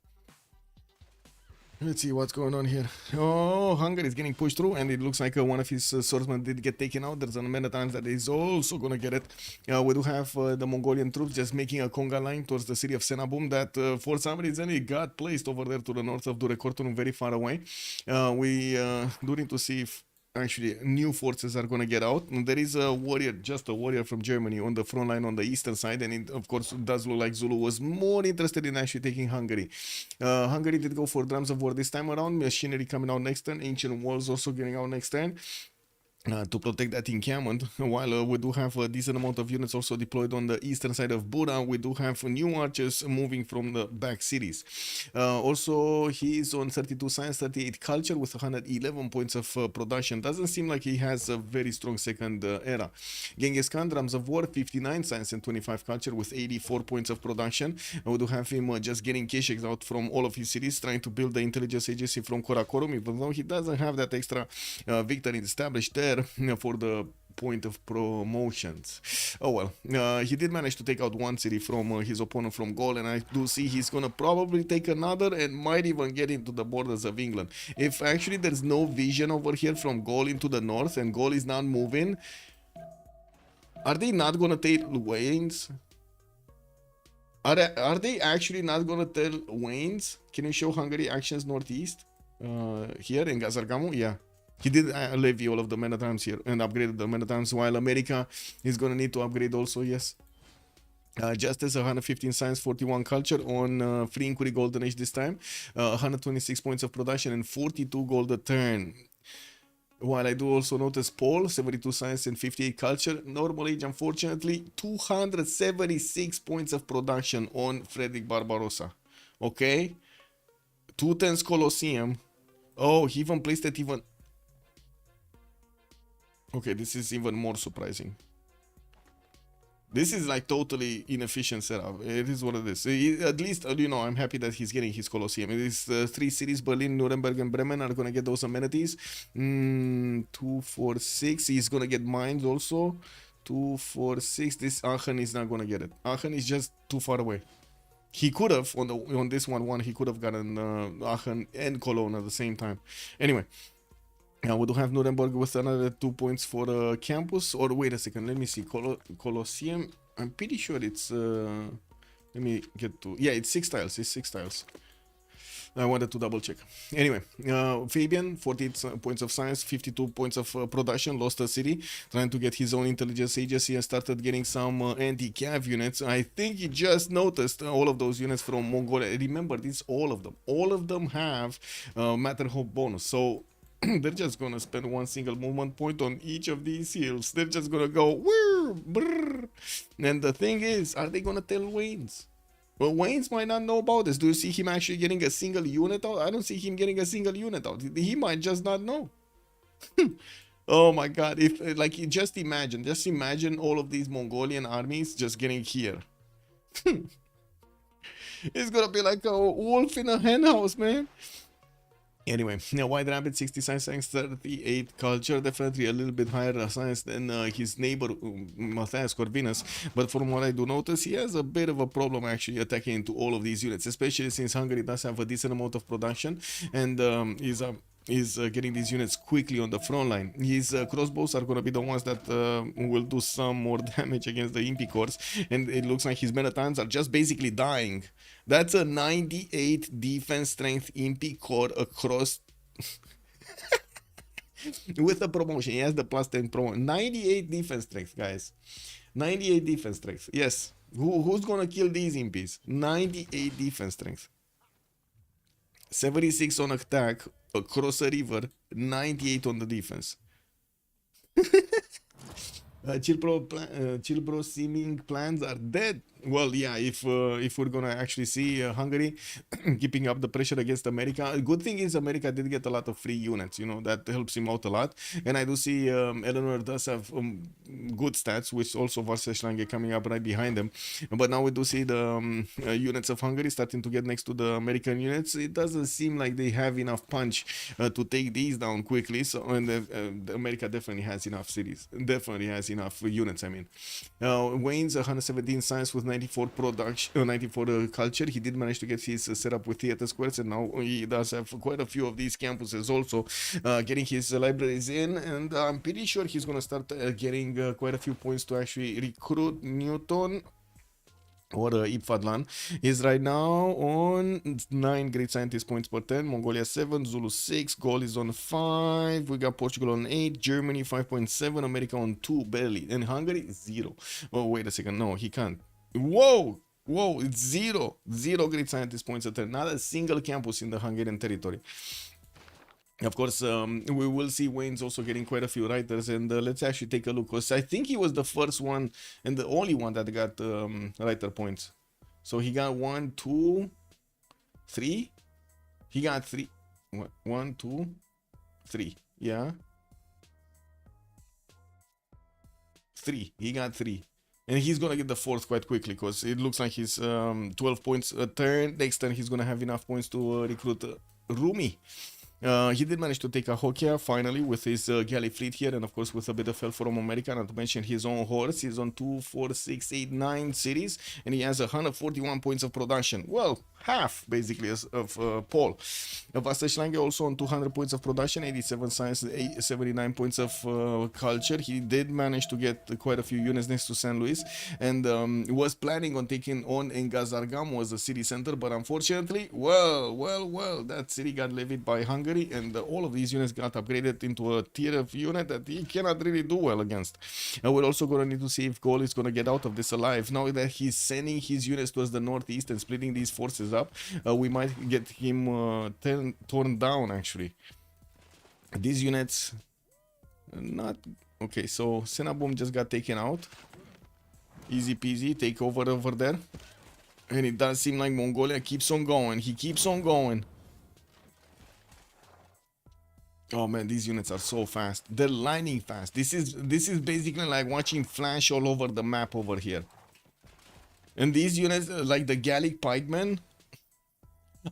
Let's see what's going on here. Oh, Hungary is getting pushed through, and it looks like one of his swordsmen did get taken out. There's a many times that is also gonna get it. We do have the Mongolian troops just making a conga line towards the city of Senabum that for some reason it got placed over there to the north of Durekortun, very far away. We do need to see if actually new forces are going to get out. And there is a warrior, just a warrior from Germany on the front line on the eastern side, and it of course does look like Zulu was more interested in actually taking Hungary. Hungary did go for drums of war this time around, machinery coming out next turn, ancient walls also getting out next turn. To protect that encampment, while we do have a decent amount of units also deployed on the eastern side of Buda, we do have new archers moving from the back cities. Also, he is on 32 science, 38 culture with 111 points of production. Doesn't seem like he has a very strong second era. Genghis Khan, drums of war, 59 science and 25 culture with 84 points of production. We do have him just getting Kesheks out from all of his cities, trying to build the intelligence agency from Karakorum, even though he doesn't have that extra victory established there for the point of promotions. Oh well, he did manage to take out one city from his opponent from Gaul, and I do see he's gonna probably take another and might even get into the borders of England. If actually there's no vision over here from Gaul into the north and Gaul is not moving, are they not gonna take Waynes? Are they actually not gonna tell Waynes? Can you show Hungary actions northeast? Here in Gazargamu? Yeah. He did levy all of the men at arms here and upgraded the men at arms, while America is going to need to upgrade also, yes. Justice, 115 science, 41 culture on free inquiry golden age this time. 126 points of production and 42 gold a turn. While I do also notice Paul, 72 science and 58 culture. Normal age, unfortunately, 276 points of production on Frederick Barbarossa. Okay? 210s Colosseum. Oh, he even placed it even... Okay, this is even more surprising. This is like totally inefficient setup. It is what it is. At least, you know, I'm happy that he's getting his Colosseum. It is 3 cities, Berlin, Nuremberg, and Bremen are going to get those amenities. 2, 4, 6. He's going to get mines also. 2, 4, 6. This Aachen is not going to get it. Aachen is just too far away. He could have, on this one, he could have gotten Aachen and Cologne at the same time. Anyway. Now we do have Nuremberg with another 2 points for campus. Or wait a second, let me see. Colosseum. I'm pretty sure it's. Let me get to. Yeah, it's 6 tiles. It's 6 tiles. I wanted to double check. Anyway, Fabian, 48 points of science, 52 points of production, lost a city, trying to get his own intelligence agency and started getting some anti-cav units. I think he just noticed all of those units from Mongolia. Remember, these all of them. All of them have Matterhorn bonus. So they're just gonna spend one single movement point on each of these hills. They're just gonna go whir, brrr. And the thing is, are they gonna tell Waynes? Well, Waynes might not know about this. Do you see him actually getting a single unit out? I don't see him getting a single unit out. He might just not know. Oh my god. If like just imagine all of these Mongolian armies just getting here. It's gonna be like a wolf in a hen house, man. Anyway, White Rabbit, 60 science, 38 culture, definitely a little bit higher science than his neighbor Matthias Corvinus, but from what I do notice, he has a bit of a problem actually attacking into all of these units, especially since Hungary does have a decent amount of production and is getting these units quickly on the front line. His crossbows are going to be the ones that will do some more damage against the Impi Corps, and it looks like his men at arms are just basically dying. That's a 98 defense strength Impi Corps across with a promotion. He has the plus 10 promotion. 98 defense strength, guys. 98 defense strength. Yes. Who's gonna kill these Impis? 98 defense strength. 76 on attack across a river, 98 on the defense. Chill Bro seeming plans are dead. Well, yeah, if we're gonna actually see Hungary keeping up the pressure against America, good thing is America did get a lot of free units, you know, that helps him out a lot. And I do see Eleanor does have good stats, which also Varseschlange coming up right behind them. But now we do see the units of Hungary starting to get next to the American units. It doesn't seem like they have enough punch to take these down quickly. So, and America definitely has enough cities. Definitely has enough units, I mean. Wayne's 117 science with 94 production, 94 culture. He did manage to get his setup with theater squares, and now he does have quite a few of these campuses also, getting his libraries in, and I'm pretty sure he's gonna start getting quite a few points to actually recruit Newton or Ipfadlan. Is right now on 9 great scientist points per 10, Mongolia 7, Zulu 6, Gaul is on 5, we got Portugal on 8, Germany 5.7, America on 2 barely, and Hungary 0. Oh wait a second, no, he can't. Whoa, it's 0 great scientist points per 10, not a single campus in the Hungarian territory. Of course, we will see Wayne's also getting quite a few writers, and let's actually take a look, because I think he was the first one and the only one that got writer points. So he got 1, 2, 3. He got 3. 1, 2, 3. Yeah. 3. He got 3. And he's gonna get the 4th quite quickly, because it looks like he's 12 points a turn. Next turn he's gonna have enough points to recruit Rumi. He did manage to take a Hokia finally with his galley fleet here, and of course with a bit of help from America, not to mention his own horse. He's on 2, 4, 6, 8, 9 cities, and he has 141 points of production. Well, half basically of Paul. Vastaslange also on 200 points of production, 87 science, 79 points of culture. He did manage to get quite a few units next to San Luis, and was planning on taking on Engazargamo as a city center, but unfortunately, well, that city got levied by Hungary, and all of these units got upgraded into a tier of unit that he cannot really do well against. We're also going to need to see if Gaul is going to get out of this alive. Now that he's sending his units towards the northeast and splitting these forces up, we might get him torn down actually. These units not okay. So Senabum just got taken out, easy peasy take over there, and it does seem like Mongolia keeps on going. He keeps on going. Oh man, these units are so fast. They're lining fast. This is basically like watching Flash all over the map over here. And these units, like the Gallic pikemen,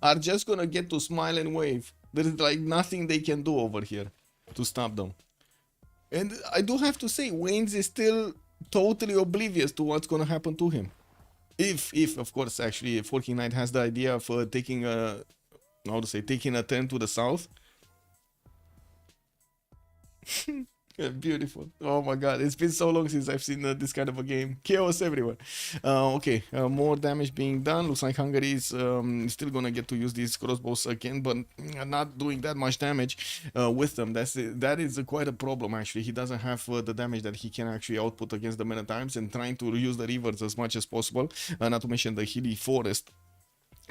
are just gonna get to smile and wave. There's like nothing they can do over here to stop them. And I do have to say, Wayne's is still totally oblivious to what's gonna happen to him. If of course, actually, Forking Knight has the idea of taking a turn to the south. Beautiful. Oh my god, it's been so long since I've seen this kind of a game. Chaos everywhere. Okay, more damage being done. Looks like Hungary is still gonna get to use these crossbows again, but not doing that much damage with them. That is quite a problem actually. He doesn't have the damage that he can actually output against the men at arms, and trying to use the rivers as much as possible, not to mention the hilly forest.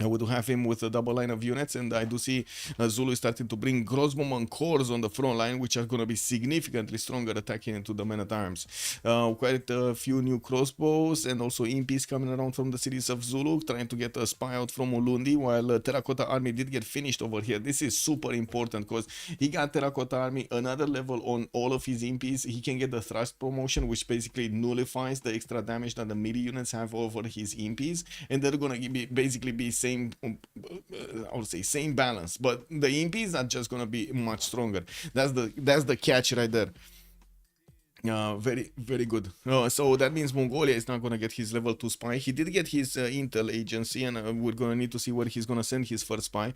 We do have him with a double line of units, and I do see Zulu is starting to bring crossbowman corps on the front line, which are going to be significantly stronger attacking into the men-at-arms. Quite a few new crossbows, and also impies coming around from the cities of Zulu, trying to get a spy out from Ulundi, while Terracotta Army did get finished over here. This is super important, because he got Terracotta Army another level on all of his impies. He can get the thrust promotion, which basically nullifies the extra damage that the melee units have over his impies, and they're going to basically be I would say same balance, but the impies are just gonna be much stronger. That's the catch right there. Very, very good. So that means Mongolia is not gonna get his level 2 spy. He did get his intel agency, and we're gonna need to see where he's gonna send his first spy.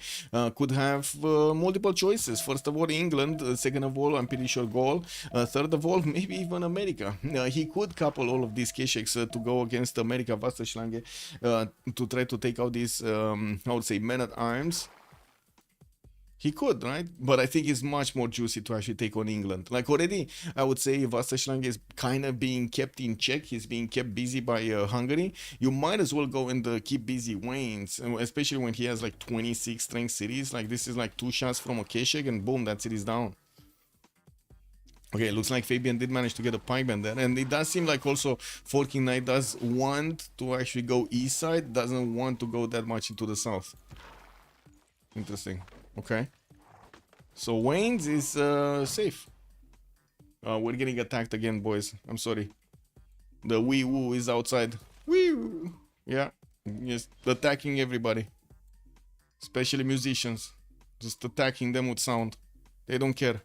Could have multiple choices. First of all, England. Second of all, I'm pretty sure Gaul. Third of all, maybe even America. He could couple all of these Kesheks to go against America, Vastaslange, to try to take out these, I would say, men at arms. He could, right? But I think it's much more juicy to actually take on England. Like already, I would say Vastaslange is kind of being kept in check. He's being kept busy by Hungary. You might as well go and keep busy Wayne's, especially when he has like 26 strength cities. Like this is like 2 shots from a Keshek, and boom, that city's down. Okay, looks like Fabian did manage to get a pikeman there, and it does seem like also Forking Knight does want to actually go east side, doesn't want to go that much into the south. Interesting. Okay, so Wayne's is safe. We're getting attacked again, boys. I'm sorry. The wee woo is outside. Wee woo. Yeah, just attacking everybody, especially musicians. Just attacking them with sound. They don't care.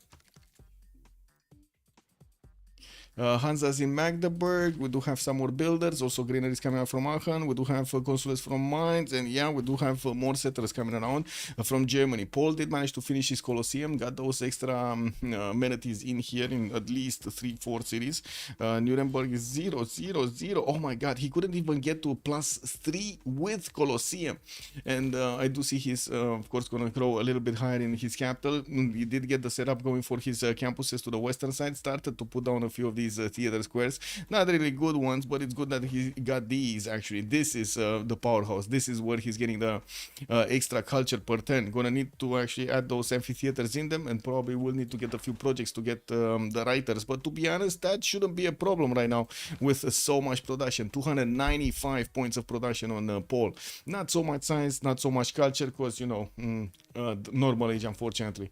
Hansa's in Magdeburg. We do have some more builders. Also, greenery is coming out from Aachen. We do have consulates from Mainz. And yeah, we do have more settlers coming around from Germany. Paul did manage to finish his Colosseum. Got those extra amenities in here in at least 3-4 cities. Nuremberg is 0, 0, 0. Oh my god, he couldn't even get to +3 with Colosseum. And I do see he's, of course, going to grow a little bit higher in his capital. He did get the setup going for his campuses to the western side. Started to put down a few of these theater squares. Not really good ones, but it's good that he got these actually. This is the powerhouse. This is where he's getting the extra culture per turn. Gonna need to actually add those amphitheaters in them, and probably will need to get a few projects to get the writers. But to be honest, that shouldn't be a problem right now with so much production. 295 points of production on Paul. Not so much science, not so much culture, because, you know, normal age, unfortunately.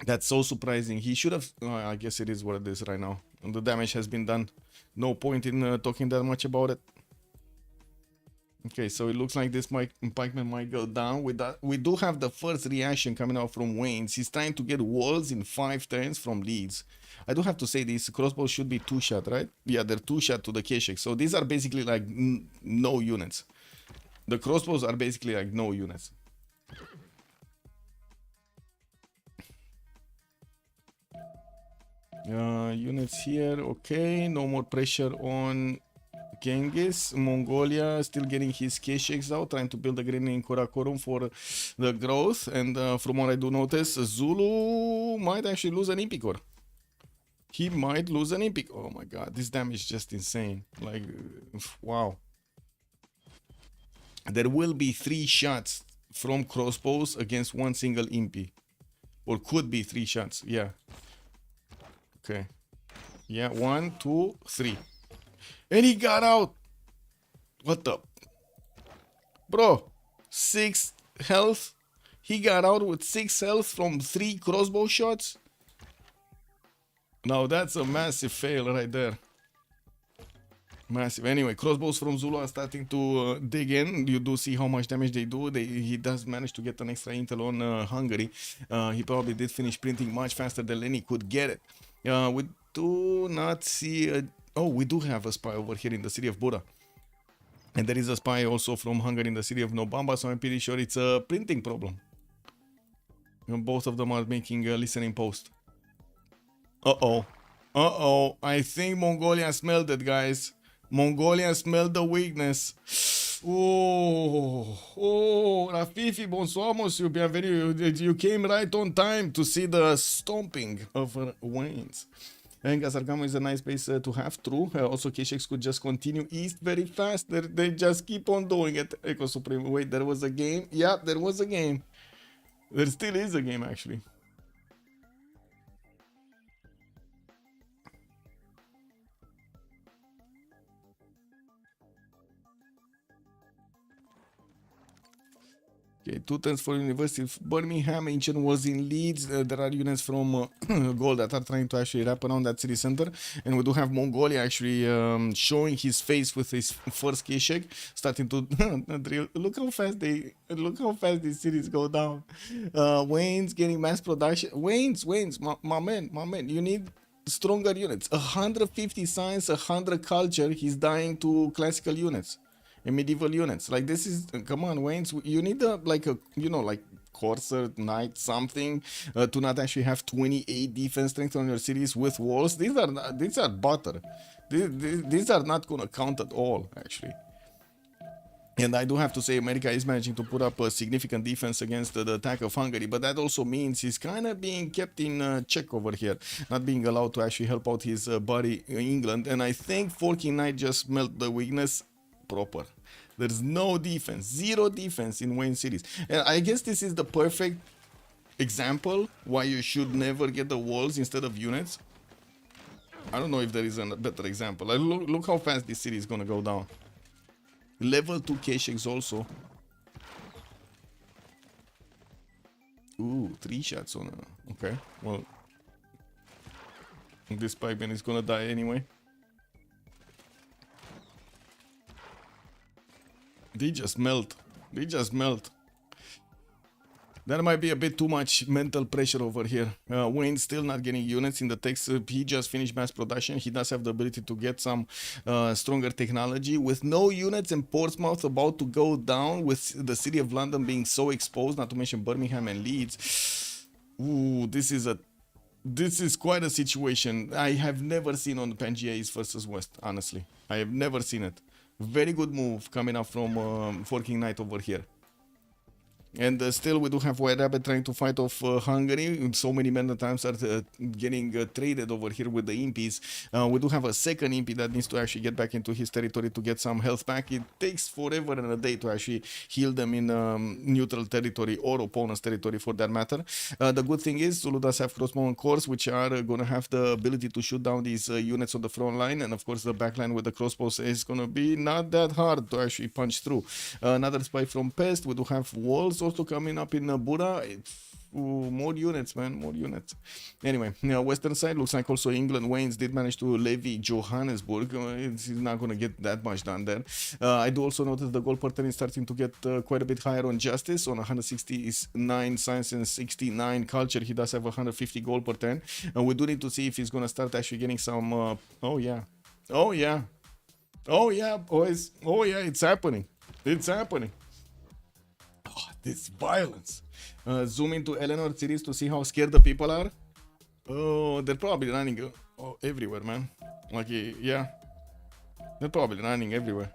That's so surprising. He should have, I guess it is what it is right now. And the damage has been done. No point in talking that much about it. Okay, so it looks like this pikeman might go down. With that, we do have the first reaction coming out from Wayne's. He's trying to get walls in 5 turns from Leeds. I do have to say these crossbows should be 2-shot, right? Yeah, they're 2-shot to the Keshek. So these are basically like no units. The crossbows are basically like no units. Units here, okay. No more pressure on Genghis. Mongolia still getting his Kesheks out, trying to build a green in Karakorum for the growth. And from what I do notice, Zulu might actually lose an Impicor. He might lose an Impicor. Oh my god, this damage is just insane. Like, wow. There will be 3 shots from crossbows against one single Impi. Or could be 3 shots, yeah. Okay. Yeah, 1, 2, 3. And he got out. What the? Bro, 6 health. He got out with 6 health from 3 crossbow shots. Now that's a massive fail right there. Massive. Anyway, crossbows from Zulu are starting to dig in. You do see how much damage they do. He does manage to get an extra intel on Hungary. He probably did finish printing much faster than Lenny could get it. We do not see oh, we do have a spy over here in the city of Buda. And there is a spy also from Hungary in the city of Nobamba, so I'm pretty sure it's a printing problem. And both of them are making a listening post. Uh-oh. Uh-oh. I think Mongolia smelled it, guys. Mongolia smelled the weakness. Oh, Rafifi, bonsoir, monsieur, bienvenue. You came right on time to see the stomping of Wayne's. And Gazargamo is a nice base to have, true. Also, Kesheks could just continue east very fast. They just keep on doing it. Echo Supreme. Wait, there was a game? Yeah, there was a game. There still is a game, actually. Okay, 2 turns for University of Birmingham. Ancient was in Leeds. There are units from Gold that are trying to actually wrap around that city center. And we do have Mongolia actually showing his face with his first Keshek, starting to drill. Look how fast these cities go down. Wayne's getting mass production. Wayne's, my man, you need stronger units. 150 science, 100 culture. He's dying to classical units. And medieval units. Like, this is, come on, Wayne's, you need like Corsair, Knight, something to not actually have 28 defense strength on your cities with walls. These are butter. These are not gonna count at all, actually. And I do have to say, America is managing to put up a significant defense against the attack of Hungary, but that also means he's kind of being kept in check over here, not being allowed to actually help out his buddy England. And I think Forking Knight just smelt the weakness proper. There's no defense, 0 defense in Wayne cities. And I guess this is the perfect example why you should never get the walls instead of units. I don't know if there is a better example. Like, look how fast this city is gonna go down. Level 2 Kesheks also. Ooh, 3 shots on her. Okay, well, this pikeman is gonna die anyway. They just melt. That might be a bit too much mental pressure over here. Wayne's still not getting units in the text. He just finished mass production. He does have the ability to get some stronger technology. With no units in Portsmouth about to go down, with the city of London being so exposed, not to mention Birmingham and Leeds. Ooh, this is quite a situation. I have never seen on the Pangea East versus West, honestly. I have never seen it. Very good move coming up from Forking Knight over here. And still we do have White Rabbit trying to fight off Hungary. So many men at times are getting traded over here with the impies. We do have a second impy that needs to actually get back into his territory to get some health back. It takes forever and a day to actually heal them in neutral territory or opponent's territory for that matter. The good thing is Zulu does have crossbow and cores, which are going to have the ability to shoot down these units on the front line. And of course the back line with the crossbows is going to be not that hard to actually punch through. Another spy from Pest. We do have walls also coming up in Buda. More units, man, more units. Anyway, western side looks like also England. Waynes did manage to levy Johannesburg. He's not going to get that much done there. I do also notice the goal per turn is starting to get quite a bit higher on justice. On 169 science and 69 culture, he does have 150 goal per turn. We do need to see if he's going to start actually getting some oh yeah, boys, oh yeah, it's happening. This violence. Zoom into Eleanor series to see how scared the people are. Oh, they're probably running everywhere, man. Like, yeah, they're probably running everywhere.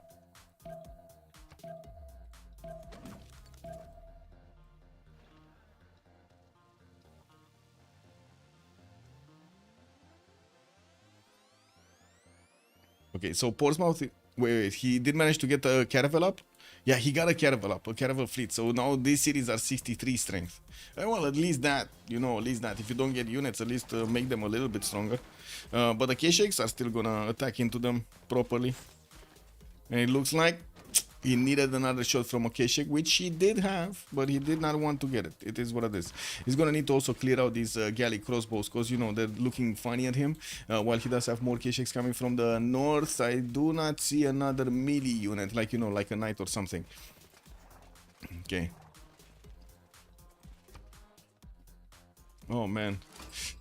Okay, so Portsmouth. Wait, he did manage to get a caravel up. Yeah, he got a caravel up, a caravel fleet. So now these cities are 63 strength. Well, at least that, you know, at least that. If you don't get units, at least make them a little bit stronger. But the K-Shakes are still gonna attack into them properly. And it looks like he needed another shot from a K-Shake, which he did have, but he did not want to get it. It is what it is. He's gonna need to also clear out these galley crossbows, because, you know, they're looking funny at him. While he does have more K-Shakes coming from the north, I do not see another melee unit, like, you know, like a knight or something. Okay. Oh, man.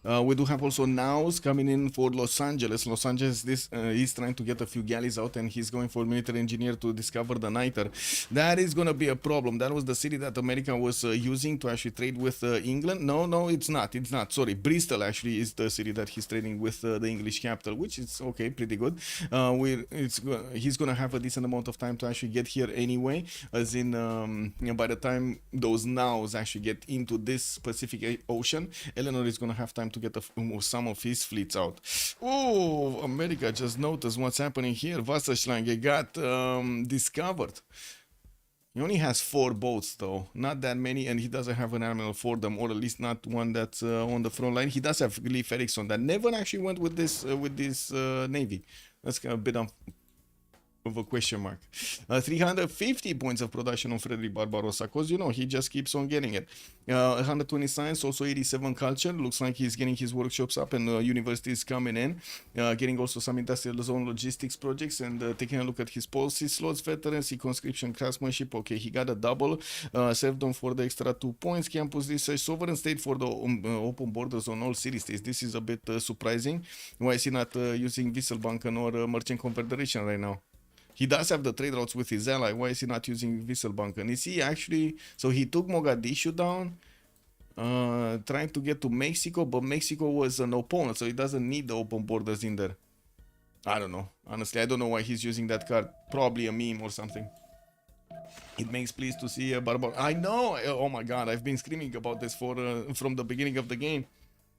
We do have also Nows coming in for Los Angeles. Los Angeles is trying to get a few galleys out, and he's going for military engineer to discover the Niter. That is going to be a problem. That was the city that America was using to actually trade with England. No, it's not. It's not. Sorry, Bristol actually is the city that he's trading with the English capital, which is okay, pretty good. He's going to have a decent amount of time to actually get here anyway, as in by the time those Nows actually get into this Pacific Ocean, Eleanor is going to have time to get some of his fleets out. Oh, America just noticed what's happening here. Wasserschlange got discovered. He only has 4 boats though, not that many, and he doesn't have an admiral for them, or at least not one that's on the front line. He does have Leif Erikson that never actually went with this navy. That's a bit of a question mark. 350 points of production on Frederick Barbarossa, because, you know, he just keeps on getting it. 120 science, also 87 culture. Looks like he's getting his workshops up, and universities coming in. Getting also some industrial zone logistics projects, and taking a look at his policy slots. Veterancy, conscription, craftsmanship. Okay, he got a double. Served on for the extra 2 points. Campus research, sovereign state for the open borders on all city states. This is a bit surprising. Why is he not using Wisselbanken or Merchant Confederation right now? He does have the trade routes with his ally. Why is he not using Wisselbanken? Is he actually... So he took Mogadishu down, trying to get to Mexico, but Mexico was an opponent, so he doesn't need the open borders in there. I don't know. Honestly, I don't know why he's using that card. Probably a meme or something. It makes pleased to see a Barbarossa. I know! Oh my god, I've been screaming about this from the beginning of the game.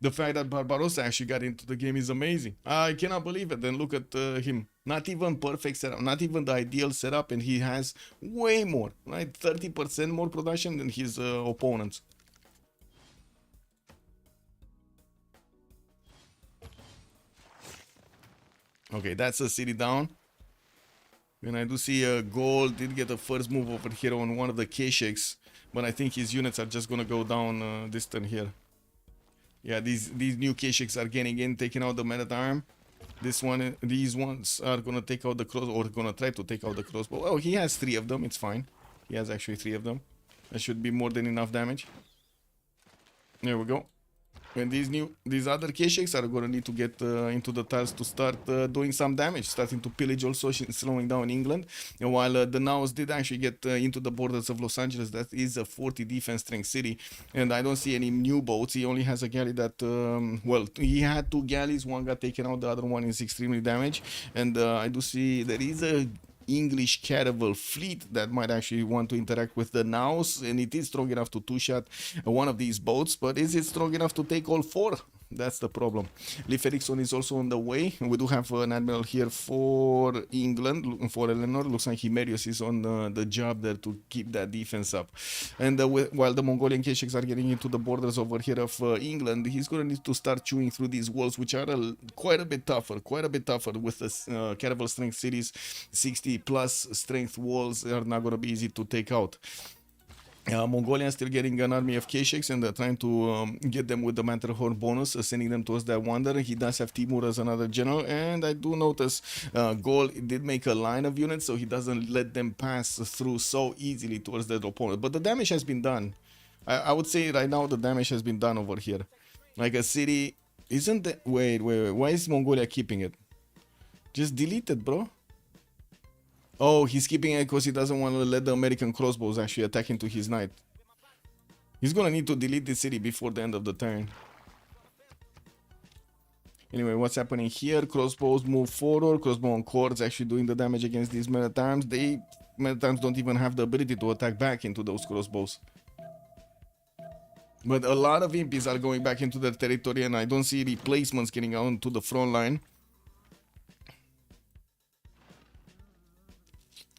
The fact that Barbarossa actually got into the game is amazing. I cannot believe it. Then look at him. Not even perfect setup, not even the ideal setup, and he has way more, right? 30% more production than his opponents. Okay, that's a city down. And I do see Gold did get a first move over here on one of the K-Shakes, but I think his units are just gonna go down this turn here. Yeah, these new K-Shakes are getting in, taking out the man-at-arm. These ones are gonna take out the crossbow, or gonna try to take out the crossbow. Oh, he has 3 of them. It's fine. He has actually 3 of them. That should be more than enough damage. There we go. And these other K-Shakes are gonna need to get into the tiles to start doing some damage, starting to pillage also, slowing down England. And while the Nows did actually get into the borders of Los Angeles, that is a 40 defense strength city, and I don't see any new boats. He only has a galley that, well, he had 2 galleys, one got taken out, the other one is extremely damaged, and I do see there is a English caravel fleet that might actually want to interact with the Nows, and it is strong enough to two-shot one of these boats, but is it strong enough to take all 4? That's the problem. Leif Erikson is also on the way. We do have an admiral here for England, for Eleanor. Looks like Himerius is on the job there to keep that defense up. And while the Mongolian K-Shakes are getting into the borders over here of England, he's going to need to start chewing through these walls, which are quite a bit tougher with the caravel strength cities. 60 plus strength walls are not going to be easy to take out. Mongolia is still getting an army of K-Shakes, and they're trying to get them with the Matterhorn bonus, sending them towards that wonder. He does have Timur as another general, and I do notice Gol did make a line of units, so he doesn't let them pass through so easily towards their opponent. But the damage has been done. I would say right now the damage has been done over here. Like a city, isn't that... Wait, why is Mongolia keeping it? Just delete it, bro. Oh, he's keeping it because he doesn't want to let the American crossbows actually attack into his knight. He's gonna need to delete the city before the end of the turn. Anyway, what's happening here? Crossbows move forward. Crossbow on cords actually doing the damage against these men-at-arms. Men-at-arms don't even have the ability to attack back into those crossbows. But a lot of impies are going back into their territory, and I don't see replacements getting out to the front line.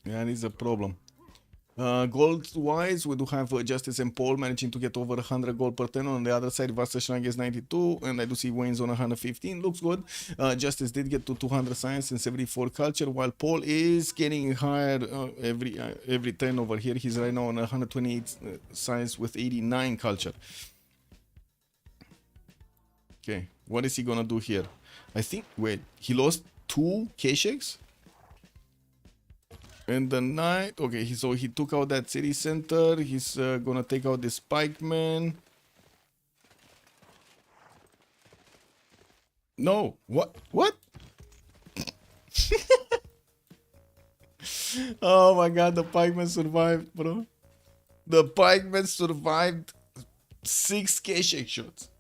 Yeah, that is a problem. Gold-wise, we do have Justice and Paul managing to get over 100 gold per turn. On the other side, Vassashrang is 92, and I do see Wayne's on 115. Looks good. Justice did get to 200 science and 74 culture, while Paul is getting higher every turn over here. He's right now on 128 science with 89 culture. Okay, what is he gonna do here? I think, wait, he lost 2 K-Shakes? And the knight, okay, so he took out that city center. He's gonna take out this pikeman. No, what? Oh my god, the pikeman survived, bro. The pikeman survived 6 K-Shake shots.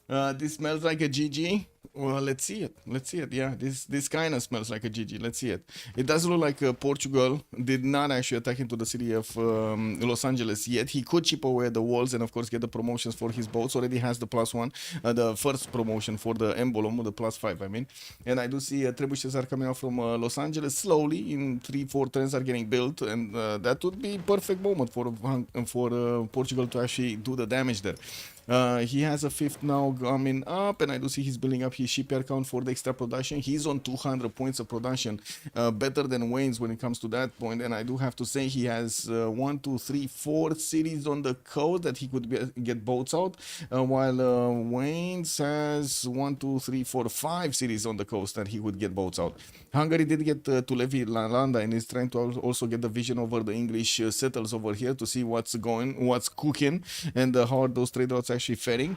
This smells like a GG. Well, let's see it. Yeah, this kind of smells like a GG. Let's see it. It does look like Portugal did not actually attack into the city of Los Angeles yet. He could chip away at the walls and, of course, get the promotions for his boats. Already has the +1, the first promotion for the emblem, the +5, I mean. And I do see trebuchets are coming out from Los Angeles slowly. In 3-4 turns are getting built, and that would be perfect moment for Portugal to actually do the damage there. He has a 5th now coming up, and I do see he's building up his shipyard count for the extra production. He's on 200 points of production, better than Wayne's when it comes to that point. And I do have to say he has 1, 2, 3, 4 cities on the coast that he could get boats out, while Wayne's has 1, 2, 3, 4, 5 cities on the coast that he would get boats out. Hungary did get to levy Landa and is trying to also get the vision over the English settles over here to see what's cooking, and how are those trade routes actually faring.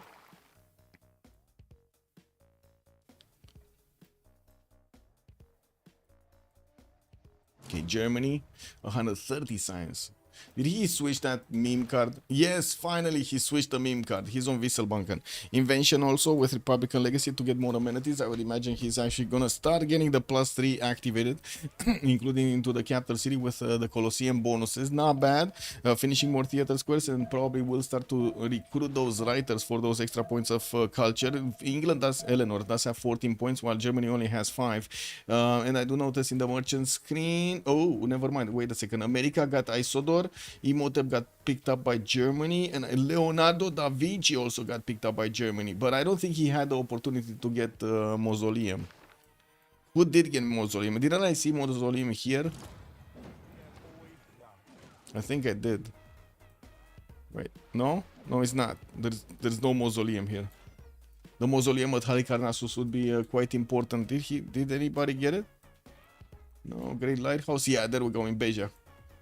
Okay, Germany, 130 science. Did he switch that meme card? Yes, finally he switched the meme card. He's on Wisselbanken. Invention also with Republican Legacy to get more amenities. I would imagine he's actually gonna start getting the +3 activated, including into the capital city with the Colosseum bonuses. Not bad. Finishing more theater squares, and probably will start to recruit those writers for those extra points of culture. Eleanor does have 14 points, while Germany only has 5. And I do notice in the merchant screen, oh, never mind, wait a second. America got Isodor. Imhotep got picked up by Germany, and Leonardo da Vinci also got picked up by Germany, but I don't think he had the opportunity to get Mausoleum. Who did get Mausoleum? Didn't I see Mausoleum here? I think I did. Wait, no, it's not. There's no Mausoleum here. The Mausoleum at Halicarnassus would be quite important. Did anybody get it? No, Great Lighthouse. Yeah, there we go, in Beja.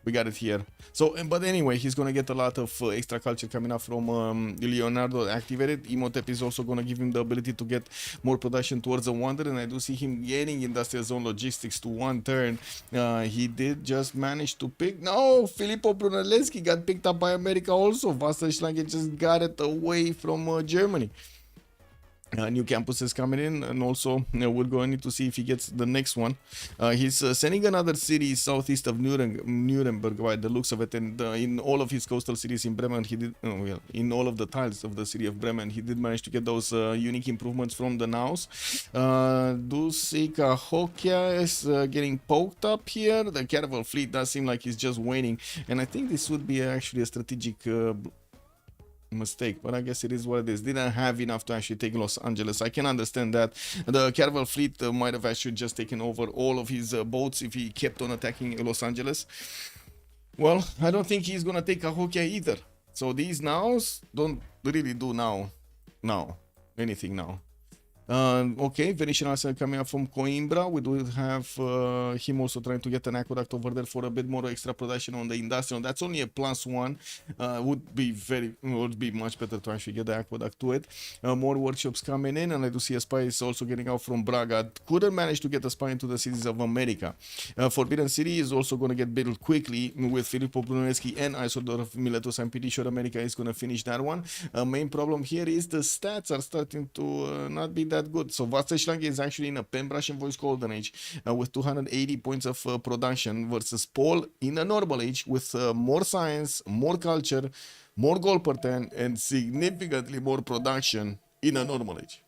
We got it here. So, but anyway, he's gonna get a lot of extra culture coming up from Leonardo activated. Emotep is also gonna give him the ability to get more production towards the Wonder, and I do see him getting Industrial Zone Logistics to 1 turn. He did just manage to pick. No, Filippo Brunelleschi got picked up by America also. Wasserschlange just got it away from Germany. New campuses coming in, and also we're going to need to see if he gets the next one. He's sending another city southeast of Nuremberg by the looks of it, and in all of his coastal cities in Bremen, he did in all of the tiles of the city of Bremen, he did manage to get those unique improvements from the nows. Dusika Hokia is getting poked up here. The Caravel fleet does seem like he's just waiting, and I think this would be actually a strategic mistake, but I guess it is what it is. Didn't have enough to actually take Los Angeles. I can understand that. The Caravel fleet might have actually just taken over all of his boats if he kept on attacking Los Angeles. Well, I don't think he's gonna take Cahokia either. So these nows don't really do anything now. Okay, Venetian Arsenal coming up from Coimbra. We do have him also trying to get an aqueduct over there for a bit more extra production on the industrial. That's only a +1. Would be much better to actually get the aqueduct to it. More workshops coming in, and I do see a spy is also getting out from Braga. Couldn't manage to get a spy into the cities of America. Forbidden City is also going to get built quickly with Filippo Brunelleschi and Isodor Miletus. I'm pretty sure America is going to finish that one. Main problem here is the stats are starting to not be that good. So Wasserschlange is actually in a pen brush and voice golden age with 280 points of production versus Paul in a normal age with more science, more culture, more gold per 10, and significantly more production in a normal age.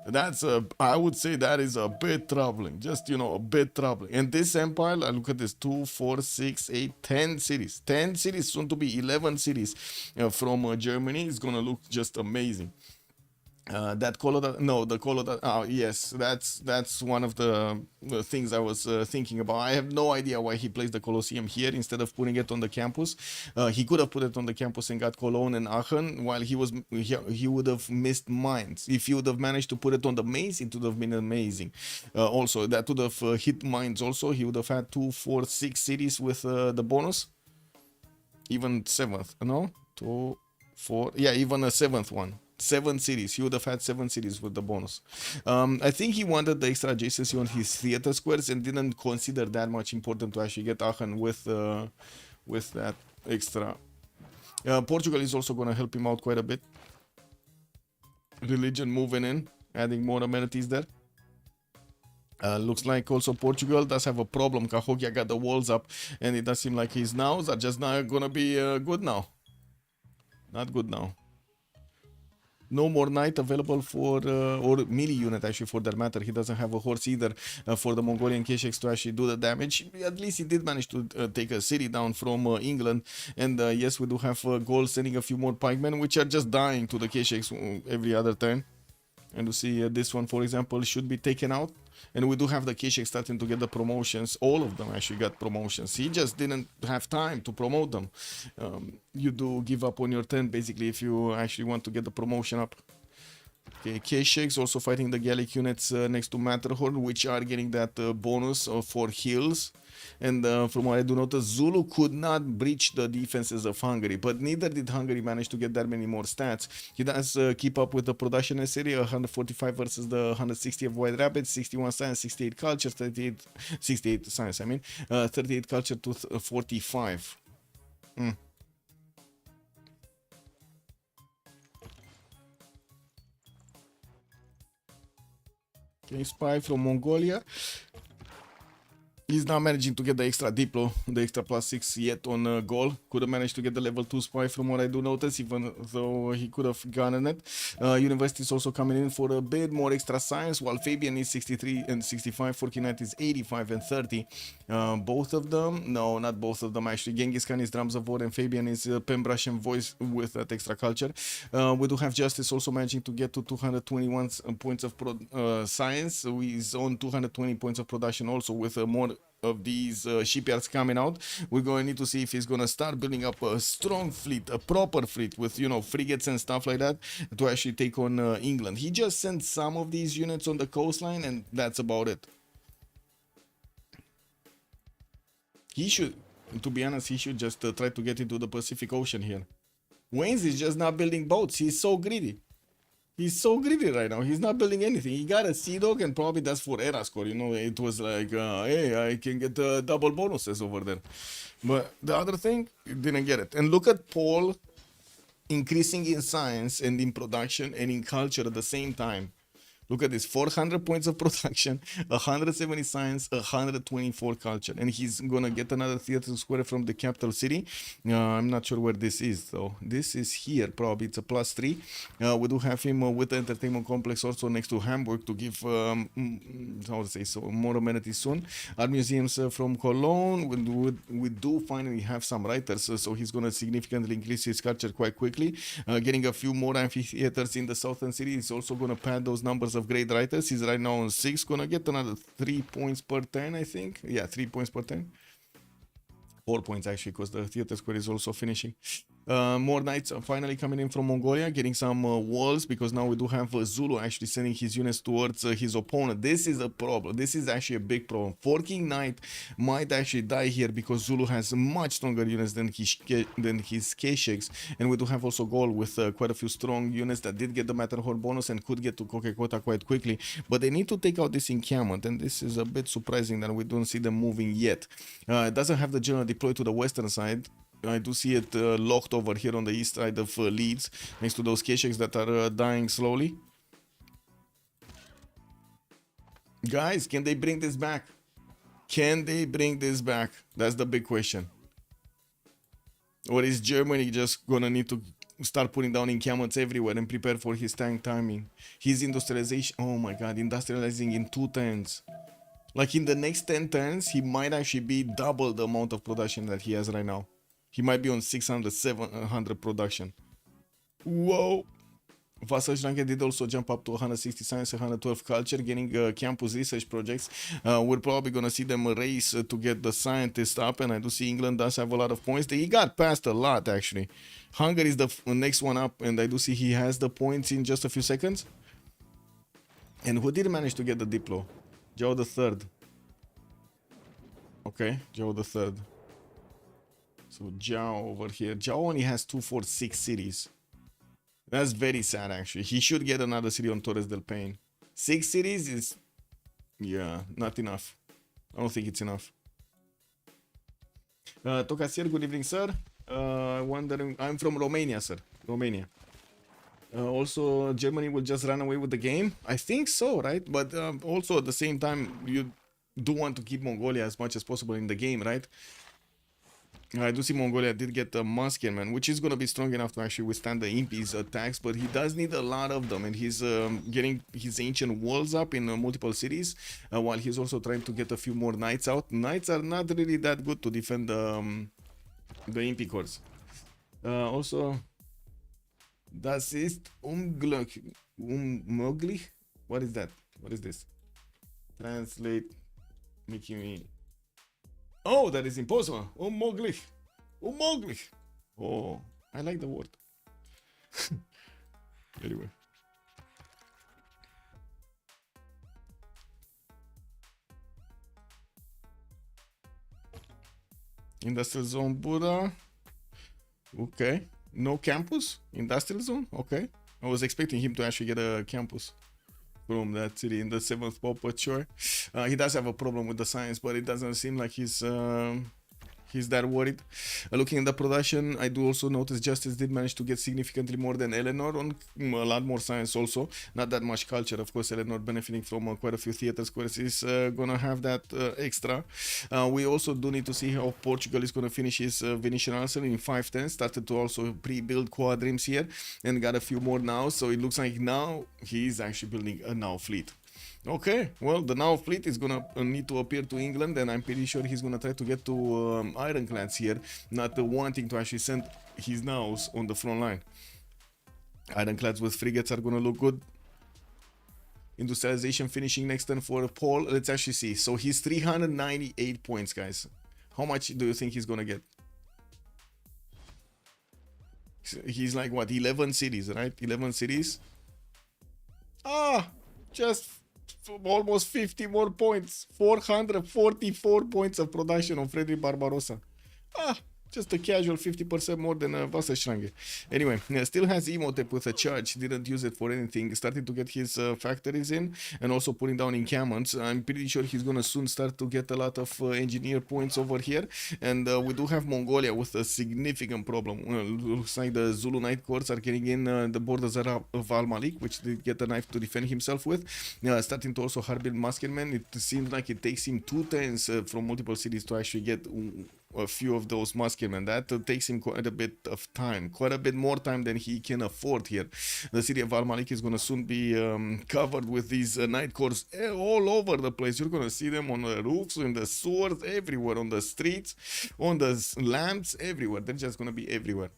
That's I would say that is a bit troubling, just a bit troubling. And this empire, I look at this 2, 4, 6, 8, 10 cities, 10 cities, soon to be 11 cities from Germany is gonna look just amazing. That Colorado, the Colorado, yes, that's one of the things I was thinking about. I have no idea why he placed the Colosseum here instead of putting it on the campus. He could have put it on the campus and got Cologne and Aachen, while he would have missed Mainz. If he would have managed to put it on the Mainz, it would have been amazing. Also, that would have hit Mainz also. He would have had 2, 4, 6 cities with the bonus. Even 7th, no? 2, 4, yeah, even a 7th one. 7 cities. He would have had 7 cities with the bonus. I think he wanted the extra adjacency on his theater squares and didn't consider that much important to actually get Aachen with that extra. Portugal is also going to help him out quite a bit. Religion moving in, adding more amenities there. Looks like also Portugal does have a problem. Cahokia got the walls up, and it does seem like his nows are just not going to be good now. Not good now. No more knight available for, or melee unit actually for that matter. He doesn't have a horse either for the Mongolian Kesheks to actually do the damage. At least he did manage to take a city down from England. And yes, we do have gold sending a few more pikemen, which are just dying to the Kesheks every other turn. And you see this one, for example, should be taken out. And we do have the Keshek starting to get the promotions. All of them actually got promotions. He just didn't have time to promote them. You do give up on your turn, basically, if you actually want to get the promotion up. Okay, Kesheks also fighting the Gallic units next to Matterhorn, which are getting that bonus for heals. And from what I do notice, Zulu could not breach the defenses of Hungary, but neither did Hungary manage to get that many more stats. He does keep up with the production in Syria, 145 versus the 160 of White Rapids, 61 science, 68 culture, 68 science, 38 culture to 45. Okay, spy from Mongolia. He's not managing to get the extra Diplo, the extra +6 yet on goal. Could have managed to get the level 2 spy from what I do notice, even though he could have gotten it. University is also coming in for a bit more extra science, while Fabian is 63 and 65, Forkinite is 85 and 30. Both of them, no, not both of them actually. Genghis Khan is Drums of War and Fabian is Pembrush and Voice with that extra culture. We do have Justice also managing to get to 221 points of science. So he's on 220 points of production also with more of these shipyards coming out. We're going to need to see if he's going to start building up a strong fleet, a proper fleet with, frigates and stuff like that to actually take on England. He just sent some of these units on the coastline and that's about it. He to be honest, he should just try to get into the Pacific Ocean here. Wayne's is just not building boats. He's so greedy. He's so greedy right now. He's not building anything. He got a Sea Dog, and probably that's for era score. You know, it was like, hey, I can get double bonuses over there. But the other thing, he didn't get it. And look at Paul increasing in science and in production and in culture at the same time. Look at this, 400 points of production, 170 science, 124 culture. And he's gonna get another theater square from the capital city. I'm not sure where this is though. This is here, probably it's a +3. We do have him with the entertainment complex also next to Hamburg to give, how to say so, more amenities soon. Art museums from Cologne. We do finally have some writers, so he's gonna significantly increase his culture quite quickly. Getting a few more amphitheaters in the southern city. He's also gonna pad those numbers of great writers. He's right now on 6, gonna get another 3 points per turn, I think. Yeah, 3 points per turn. 4 points actually, because the theater square is also finishing. More knights are finally coming in from Mongolia, getting some walls, because now we do have Zulu actually sending his units towards his opponent. This is a problem. This is actually a big problem. 4 King Knight might actually die here because Zulu has much stronger units than his Kesheks, and we do have also Gaul with quite a few strong units that did get the Matterhorn bonus and could get to Kokekota quite quickly, but they need to take out this encampment, and this is a bit surprising that we don't see them moving yet. It doesn't have the general deployed to the western side. I do see it locked over here on the east side of Leeds, next to those Kesheks that are dying slowly. Guys, can they bring this back? Can they bring this back? That's the big question. Or is Germany just gonna need to start putting down encampments everywhere and prepare for his tank timing? His industrialization, oh my god, industrializing in 2 turns. Like in the next 10 turns, he might actually be double the amount of production that he has right now. He might be on 600, 700 production. Whoa! Vassal Rank did also jump up to 160 science, 112 culture, getting campus research projects. We're probably going to see them race to get the scientists up, and I do see England does have a lot of points. He got past a lot, actually. Hungary is the next one up, and I do see he has the points in just a few seconds. And who did manage to get the Diplo? Joe the Third. Okay, Joe the Third. So Zhao over here. Zhao only has 246 cities. That's very sad actually. He should get another city on Torres del Paine. 6 cities is, yeah, not enough. I don't think it's enough. Tocasier, good evening, sir. Wondering, I'm from Romania, sir. Romania. Also, Germany will just run away with the game. I think so, right? But also at the same time, you do want to keep Mongolia as much as possible in the game, right? I do see Mongolia did get a Muskin man, which is going to be strong enough to actually withstand the Impi's attacks, but he does need a lot of them, and he's getting his ancient walls up in multiple cities, while he's also trying to get a few more knights out. Knights are not really that good to defend the Impi cores. Also, das ist unglücklich. What is that? What is this? Translate, making me... Oh, that is impossible. Unmöglich. Unmöglich. Oh, I like the word. Anyway. Industrial zone Buddha. Okay. No campus? Industrial zone? Okay. I was expecting him to actually get a campus from that city in the 7th pop, but sure. He does have a problem with the science, but it doesn't seem like he's that worried. Looking at the production, I do also notice Justice did manage to get significantly more than Eleanor on a lot more science also. Not that much culture, of course. Eleanor benefiting from quite a few theater squares is gonna have that extra. We also do need to see how Portugal is gonna finish his Venetian arsenal in 510. Started to also pre-build quadrims here and got a few more now. So it looks like now he's actually building a now fleet. Okay, well, the now fleet is gonna need to appear to England, and I'm pretty sure he's gonna try to get to ironclads here, not wanting to actually send his nows on the front line. Ironclads with frigates are gonna look good. Industrialization finishing next turn for Paul. Let's actually see. So he's 398 points, guys. How much do you think he's gonna get? He's like, what, 11 cities, right? 11 cities? Ah, just almost 50 more points. 444 points of production on Frederick Barbarossa. Just a casual 50% more than Wasserschlange. Anyway, still has Emotep with a charge. Didn't use it for anything. Starting to get his factories in and also putting down encampments. I'm pretty sure he's gonna soon start to get a lot of engineer points over here. And we do have Mongolia with a significant problem. Looks like the Zulu Knight Corps are getting in the borders of Al Malik, which did get a knife to defend himself with. Starting to also hard build Muskelmen. It seems like it takes him 2 turns from multiple cities to actually get a few of those Muskelmen. That takes him quite a bit of time, quite a bit more time than he can afford here. The city of Al Malik is going to soon be covered with these night corps all over the place. You're going to see them on the roofs, in the sewers, everywhere, on the streets, on the lamps, everywhere. They're just going to be everywhere.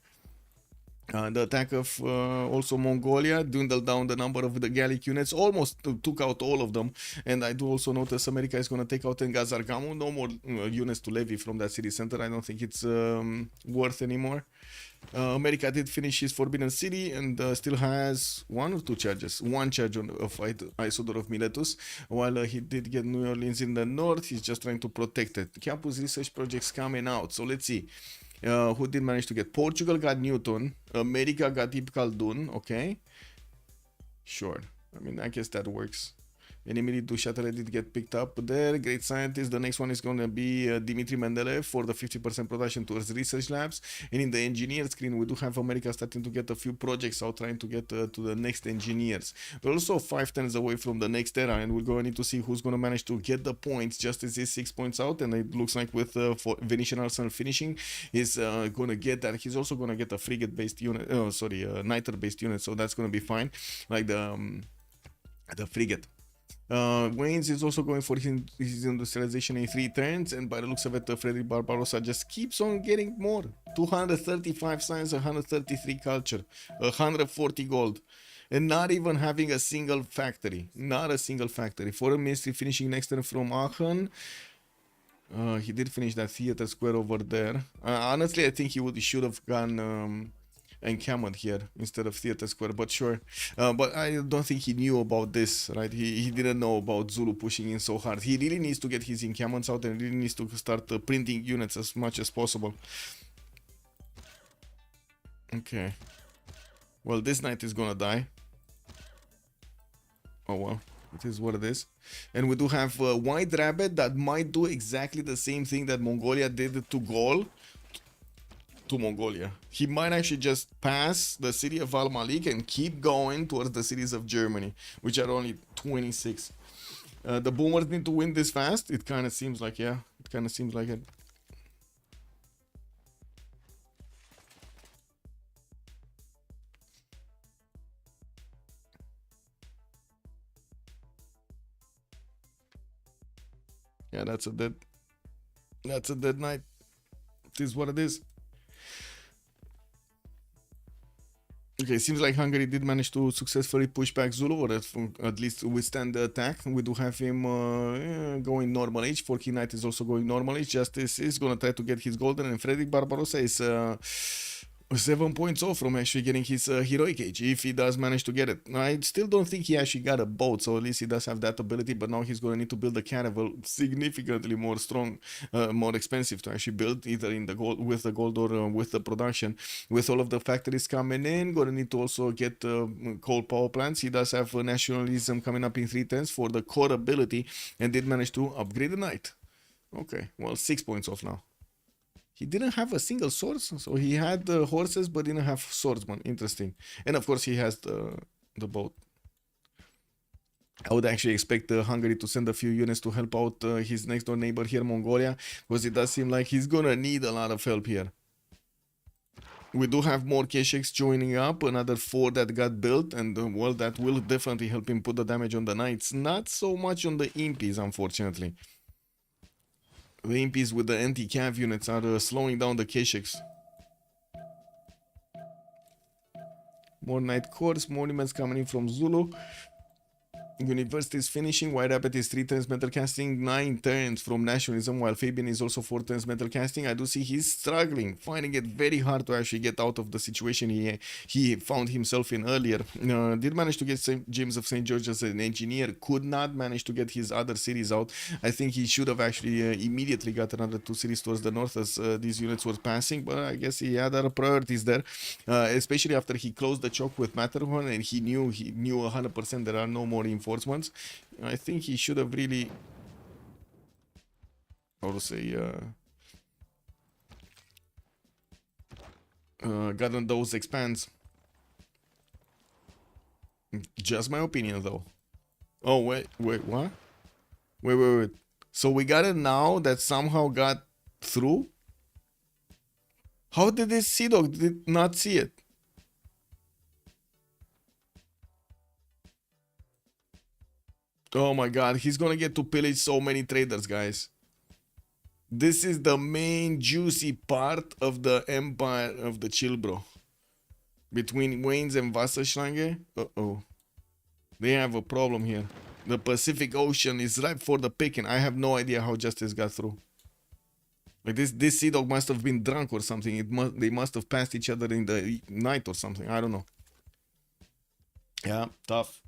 The attack of also Mongolia dwindled down the number of the Gallic units, almost took out all of them. And I do also notice America is going to take out Ngazargamu. No more units to levy from that city center. I don't think it's worth anymore. America did finish his Forbidden City and still has 1 or 2 charges. 1 charge of Isodor of Miletus, while he did get New Orleans in the north. He's just trying to protect it. Campus research projects coming out. So let's see. Who did manage to get? Portugal got Newton. America got Ibn Khaldun. Okay. Sure. I mean, I guess that works. Enemy du Châtelet did get picked up there. Great scientist. The next one is going to be Dimitri Mendeleev for the 50% production towards research labs. And in the engineer screen, we do have America starting to get a few projects out, trying to get to the next engineers. We're also 5 turns away from the next era, and we're going to need to see who's going to manage to get the points. Justice is 6 points out, and it looks like with Venetian Arsenal finishing, he's going to get that. He's also going to get a frigate-based unit. Oh, sorry, a niter-based unit, so that's going to be fine. Like the frigate. Waynes is also going for his industrialization in 3 turns, and by the looks of it, Frederick Barbarossa just keeps on getting more. 235 science, 133 culture, 140 gold, and not even having a single factory. Not a single factory. Foreign Ministry finishing next turn from Aachen. He did finish that theater square over there. Honestly, I think he should have gone encampment here instead of theater square, but sure. But I don't think he knew about this, right? He didn't know about Zulu pushing in so hard. He really needs to get his encampments out and really needs to start printing units as much as possible. Okay. Well, this knight is gonna die. Oh well, it is what it is. And we do have White Rabbit that might do exactly the same thing that Mongolia did to Gaul. To Mongolia. He might actually just pass the city of Al Malik and keep going towards the cities of Germany, which are only 26. The Boomers need to win this fast. It kind of seems like, yeah, it kind of seems like it. Yeah, that's a dead night. It is what it is. Okay, seems like Hungary did manage to successfully push back Zulu, or at least withstand the attack. We do have him going normal age. Forky Knight is also going normal age. Justice is going to try to get his golden, and Frederick Barbarossa is 7 points off from actually getting his heroic age, if he does manage to get it. I still don't think he actually got a boat, so at least he does have that ability, but now he's going to need to build a caravel significantly more strong, more expensive to actually build, either in the gold, with the gold, or with the production. With all of the factories coming in, going to need to also get coal power plants. He does have nationalism coming up in 3 turns for the core ability, and did manage to upgrade the knight. Okay, well, 6 points off now. He didn't have a single sword, so he had horses but didn't have swordsman. Interesting. And of course he has the boat. I would actually expect Hungary to send a few units to help out his next door neighbor here, Mongolia, because it does seem like he's gonna need a lot of help here. We do have more Kesheks joining up, another 4 that got built, and well, that will definitely help him put the damage on the knights. Not so much on the impies, unfortunately. The impies with the anti-cav units are slowing down the Kesheks. More Knight Corps, more units coming in from Zulu. University is finishing. White Rabbit is 3 turns metal casting, 9 turns from nationalism, while Fabian is also 4 turns metal casting. I do see he's struggling, finding it very hard to actually get out of the situation he found himself in earlier. Did manage to get St. James of St. George as an engineer, could not manage to get his other series out. I think he should have actually immediately got another 2 series towards the north as these units were passing, but I guess he had other priorities there, especially after he closed the choke with Matterhorn and he knew 100% there are no more reinforcements. I think he should have really, how to say, gotten those expands. Just my opinion, though. Oh, wait, what? Wait. So we got it now that somehow got through? How did this Sea Dog did not see it? Oh my god, he's gonna get to pillage so many traders, guys. This is the main juicy part of the empire of the chill, bro. Between Waynes and Wasserschlange. Uh-oh. They have a problem here. The Pacific Ocean is ripe for the picking. I have no idea how Justice got through. Like this Sea Dog must have been drunk or something. They must have passed each other in the night or something. I don't know. Yeah, tough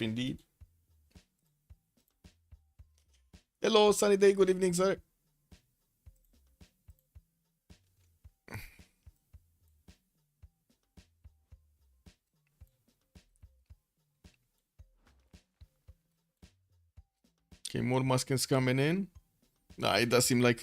indeed. Hello, sunny day. Good evening, sir. Okay, more Muskins coming in. Nah, it does seem like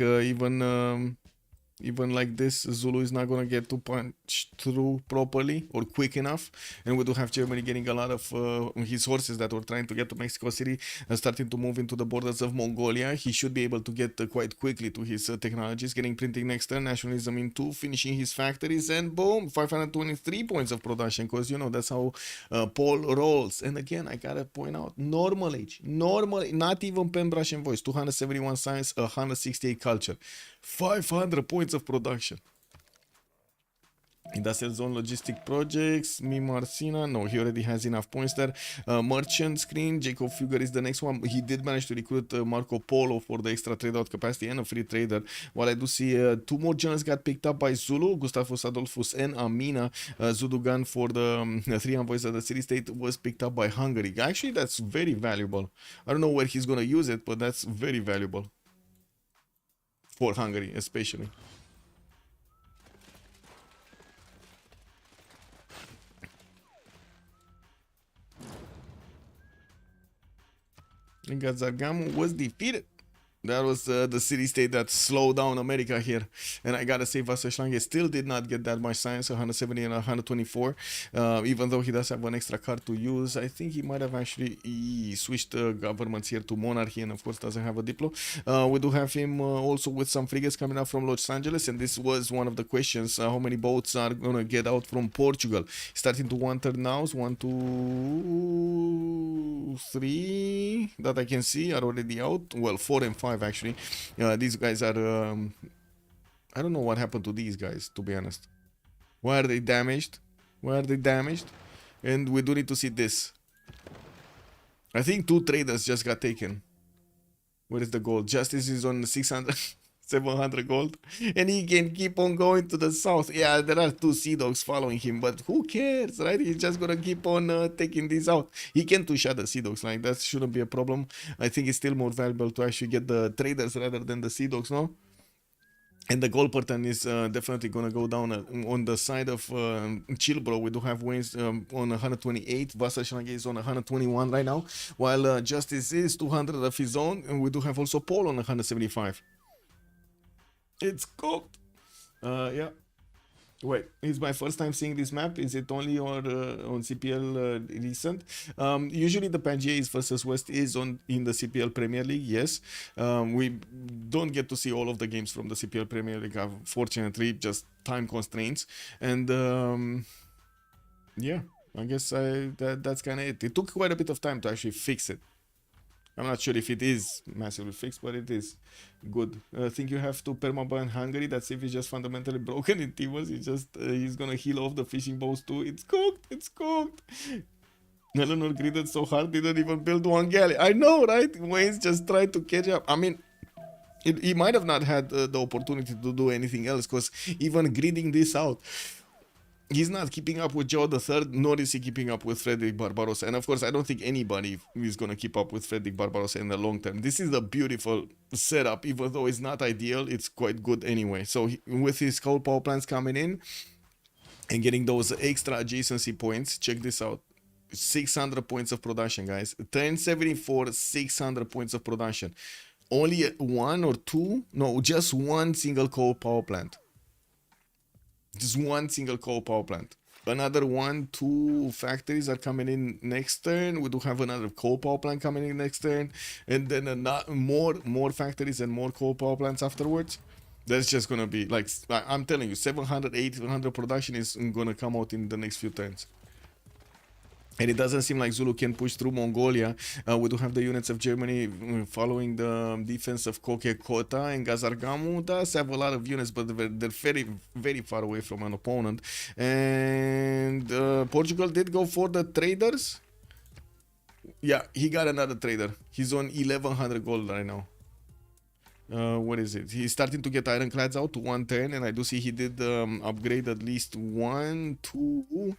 even like this, Zulu is not gonna get to punch through properly or quick enough. And we do have Germany getting a lot of his horses that were trying to get to Mexico City starting to move into the borders of Mongolia. He should be able to get quite quickly to his technologies, getting printing next turn, nationalism in 2, finishing his factories, and boom, 523 points of production, because you know that's how Paul rolls. And again, I gotta point out, normal age, not even pen, brush, and voice, 271 science, 168 culture, 500 points of production. Industrial Zone Logistic Projects, Marcina, no, he already has enough points there. Merchant Screen, Jacob Fugger is the next one. He did manage to recruit Marco Polo for the extra trade out capacity and a free trader. While I do see 2 more generals got picked up by Zulu, Gustavus Adolphus and Amina. Zudugan for the 3 envoys of the city state was picked up by Hungary. Actually, that's very valuable. I don't know where he's gonna use it, but that's very valuable. For Hungary, especially. And Zargamu was defeated. That was the city-state that slowed down America here. And I gotta say, Wasserschlange still did not get that much science, 170 and 124. Even though he does have an extra card to use, I think he might have actually switched governments here to monarchy, and of course doesn't have a diplo. We do have him also with some frigates coming out from Los Angeles, and this was one of the questions. How many boats are gonna get out from Portugal? Starting to 1/3 now. 1, 2, 3 that I can see are already out. Well, 4 and 5 actually. These guys are I don't know what happened to these guys, to be honest. Why are they damaged? And we do need to see this. I think 2 traders just got taken. Where is the gold? Justice is on 600 700 gold, and he can keep on going to the south. Yeah, there are 2 Sea Dogs following him, but who cares, right? He's just gonna keep on taking these out. He can two-shot the Sea Dogs, like that shouldn't be a problem. I think it's still more valuable to actually get the traders rather than the Sea Dogs, no? And the gold pattern is definitely gonna go down on the side of Chilbro. We do have Waynes on 128. Wasserschlange is on 121 right now, while Justice is 200 of his own, and we do have also Paul on 175. It's cooked. Yeah. Wait, it's my first time seeing this map. Is it only on CPL recent? Usually the Pangea East versus West is in the CPL Premier League, yes. We don't get to see all of the games from the CPL Premier League, unfortunately, just time constraints. And yeah, I guess that's kind of it. It took quite a bit of time to actually fix it. I'm not sure if it is massively fixed, but it is good. I think you have to permaban Hungary. That Civ is just fundamentally broken in Timos. He's gonna heal off the fishing boats too. It's cooked. Eleanor gridded so hard, didn't even build one galley. I know, right? Wayne's just tried to catch up. I mean, he might have not had the opportunity to do anything else, because even gridding this out, he's not keeping up with Joe the Third, nor is he keeping up with Frederick Barbarossa. And of course, I don't think anybody is going to keep up with Frederick Barbarossa in the long term. This is a beautiful setup, even though it's not ideal, it's quite good anyway. So with his coal power plants coming in and getting those extra adjacency points, check this out. 600 points of production, guys. Turn 74, 600 points of production. Only one or two? No, just one single coal power plant. Just one single coal power plant. Another 1-2 factories are coming in next turn. We do have another coal power plant coming in next turn, and then more factories and more coal power plants afterwards. That's just gonna be like, I'm telling you, 700, 800 production is gonna come out in the next few turns. And it doesn't seem like Zulu can push through Mongolia. We do have the units of Germany following the defense of Kokekota, and Gazargamu does have a lot of units, but they're very, very far away from an opponent. And Portugal did go for the traders. Yeah, he got another trader. He's on 1100 gold right now. What is it? He's starting to get ironclads out to 110, and I do see he did upgrade at least 1, 2.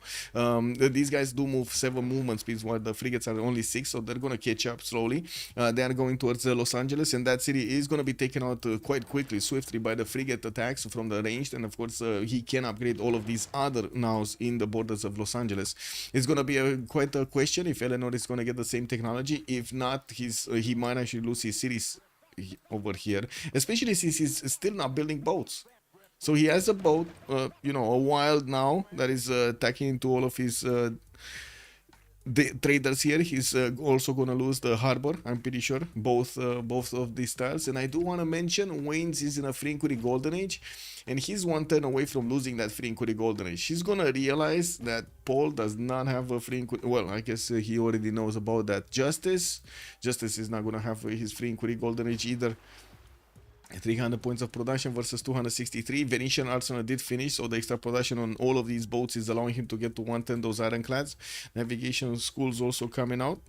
These guys do move 7 movement speeds, while the frigates are only 6, so they're gonna catch up slowly. They are going towards Los Angeles, and that city is gonna be taken out quite quickly, swiftly, by the frigate attacks from the ranged, and of course he can upgrade all of these other nows in the borders of Los Angeles. It's gonna be quite a question if Eleanor is gonna get the same technology. If not, he might actually lose his cities over here, especially since he's still not building boats. So he has a boat, you know, a wild now that is attacking into all of his the traders here. He's also gonna lose the harbor, I'm pretty sure, both of these styles. And I do want to mention Wayne's is in a free inquiry golden age, and he's 1 turn away from losing that free inquiry golden age. He's gonna realize that Paul does not have a free inquiry. Well, I guess he already knows about that. Justice is not gonna have his free inquiry golden age either. 300 points of production versus 263. Venetian Arsenal did finish, so the extra production on all of these boats is allowing him to get to 110 those ironclads. Navigation schools also coming out.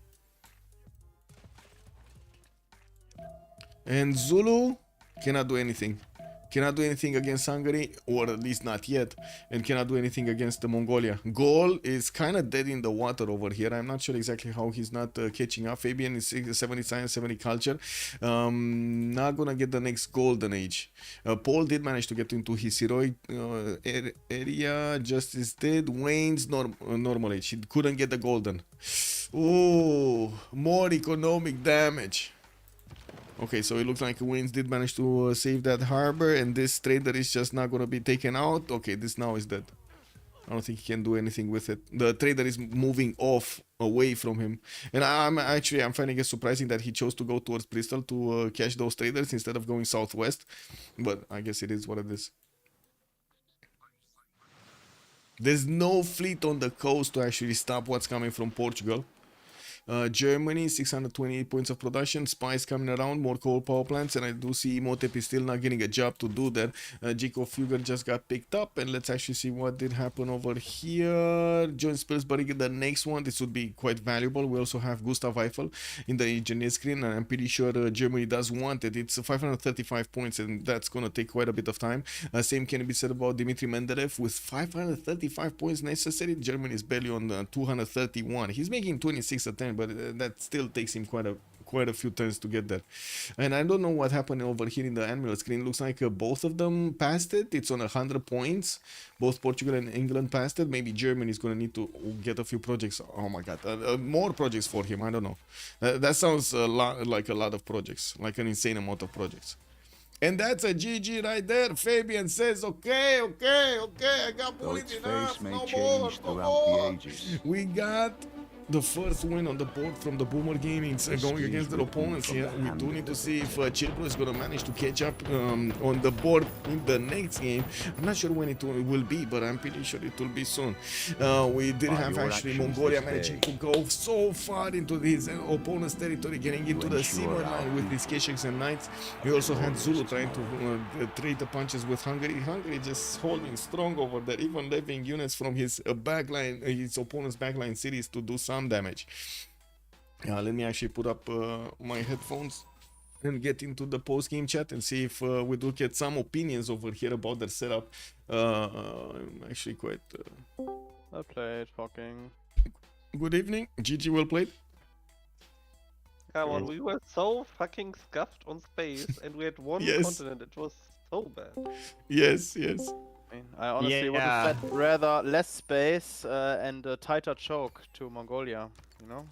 And Zulu cannot do anything. Cannot do anything against Hungary, or at least not yet, and cannot do anything against the Mongolia. Gaul is kind of dead in the water over here. I'm not sure exactly how he's not catching up. Fabian is 70 science, 70 culture. Not gonna get the next golden age. Paul did manage to get into his heroic area. Justice did. Wayne's normal age. He couldn't get the golden. Oh, more economic damage. Okay, so it looks like Wayne's did manage to save that harbor, and this trader is just not going to be taken out. Okay, this now is dead. I don't think he can do anything with it. The trader is moving off, away from him. And I'm finding it surprising that he chose to go towards Bristol to catch those traders instead of going southwest. But I guess it is what it is. There's no fleet on the coast to actually stop what's coming from Portugal. Germany, 628 points of production. Spies coming around, more coal power plants, and I do see Imhotep is still not getting a job to do that. Jacob Fugger just got picked up, and let's actually see what did happen over here. John Spilsbury get the next one. This would be quite valuable. We also have Gustav Eiffel in the engineer screen, and I'm pretty sure Germany does want it. It's 535 points, and that's gonna take quite a bit of time. Same can be said about Dmitry Mendeleev. With 535 points necessary, Germany is barely on 231. He's making 26 at 10, but that still takes him quite a few turns to get there. And I don't know what happened over here in the Admiral screen. Looks like both of them passed it. It's on 100 points. Both Portugal and England passed it. Maybe Germany is going to need to get a few projects. Oh my god, more projects for him. I don't know. That sounds like a lot of projects, like an insane amount of projects. And that's a GG right there. Fabian says, okay, I got bullied enough. No more. We got the first win on the board from the Boomer Gaming, going against their opponents here. We do need to see if Chilpro is going to manage to catch up on the board in the next game. I'm not sure when it will be, but I'm pretty sure it will be soon. We did have actually Mongolia managing to go so far into his opponent's territory, getting into the Simmer line with his Kesheks and Knights. We also had Zulu trying to trade the punches with Hungary. Hungary just holding strong over there, even levying units from his backline, his opponent's backline cities to do something. some damage. Let me actually put up my headphones and get into the post-game chat and see if we do get some opinions over here about their setup. I'm actually quite... I played fucking. Good evening. GG, well played. Come on, we were so fucking scuffed on space and we had one Yes. continent. It was so bad. Yes, yes. I honestly would have said rather less space and a tighter choke to Mongolia, you know?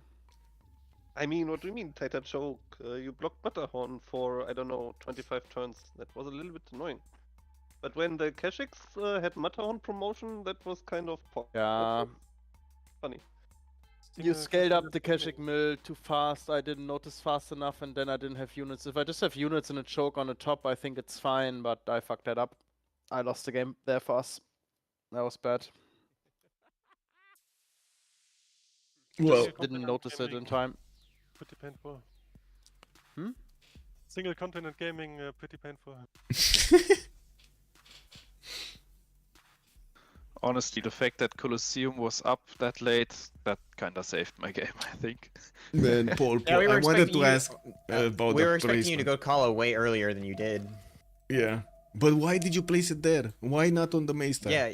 I mean, what do you mean tighter choke? You blocked Matterhorn for, I don't know, 25 turns. That was a little bit annoying. But when the Keshiks had Matterhorn promotion, that was kind of pop. Yeah. Funny. You scaled up the Keshik mill too fast, I didn't notice fast enough, and then I didn't have units. If I just have units and a choke on the top, I think it's fine, but I fucked that up. I lost the game there for us. That was bad. Well, Didn't notice it in time. Pretty painful. Hmm? Single continent gaming, pretty painful. Honestly, the fact that Colosseum was up that late, that kinda saved my game, I think. Man, Paul, Yeah, we were I wanted expecting to you- ask about We the were expecting you to placement. go Kala way earlier than you did. Yeah. But why did you place it there? Why not on the main star? Yeah,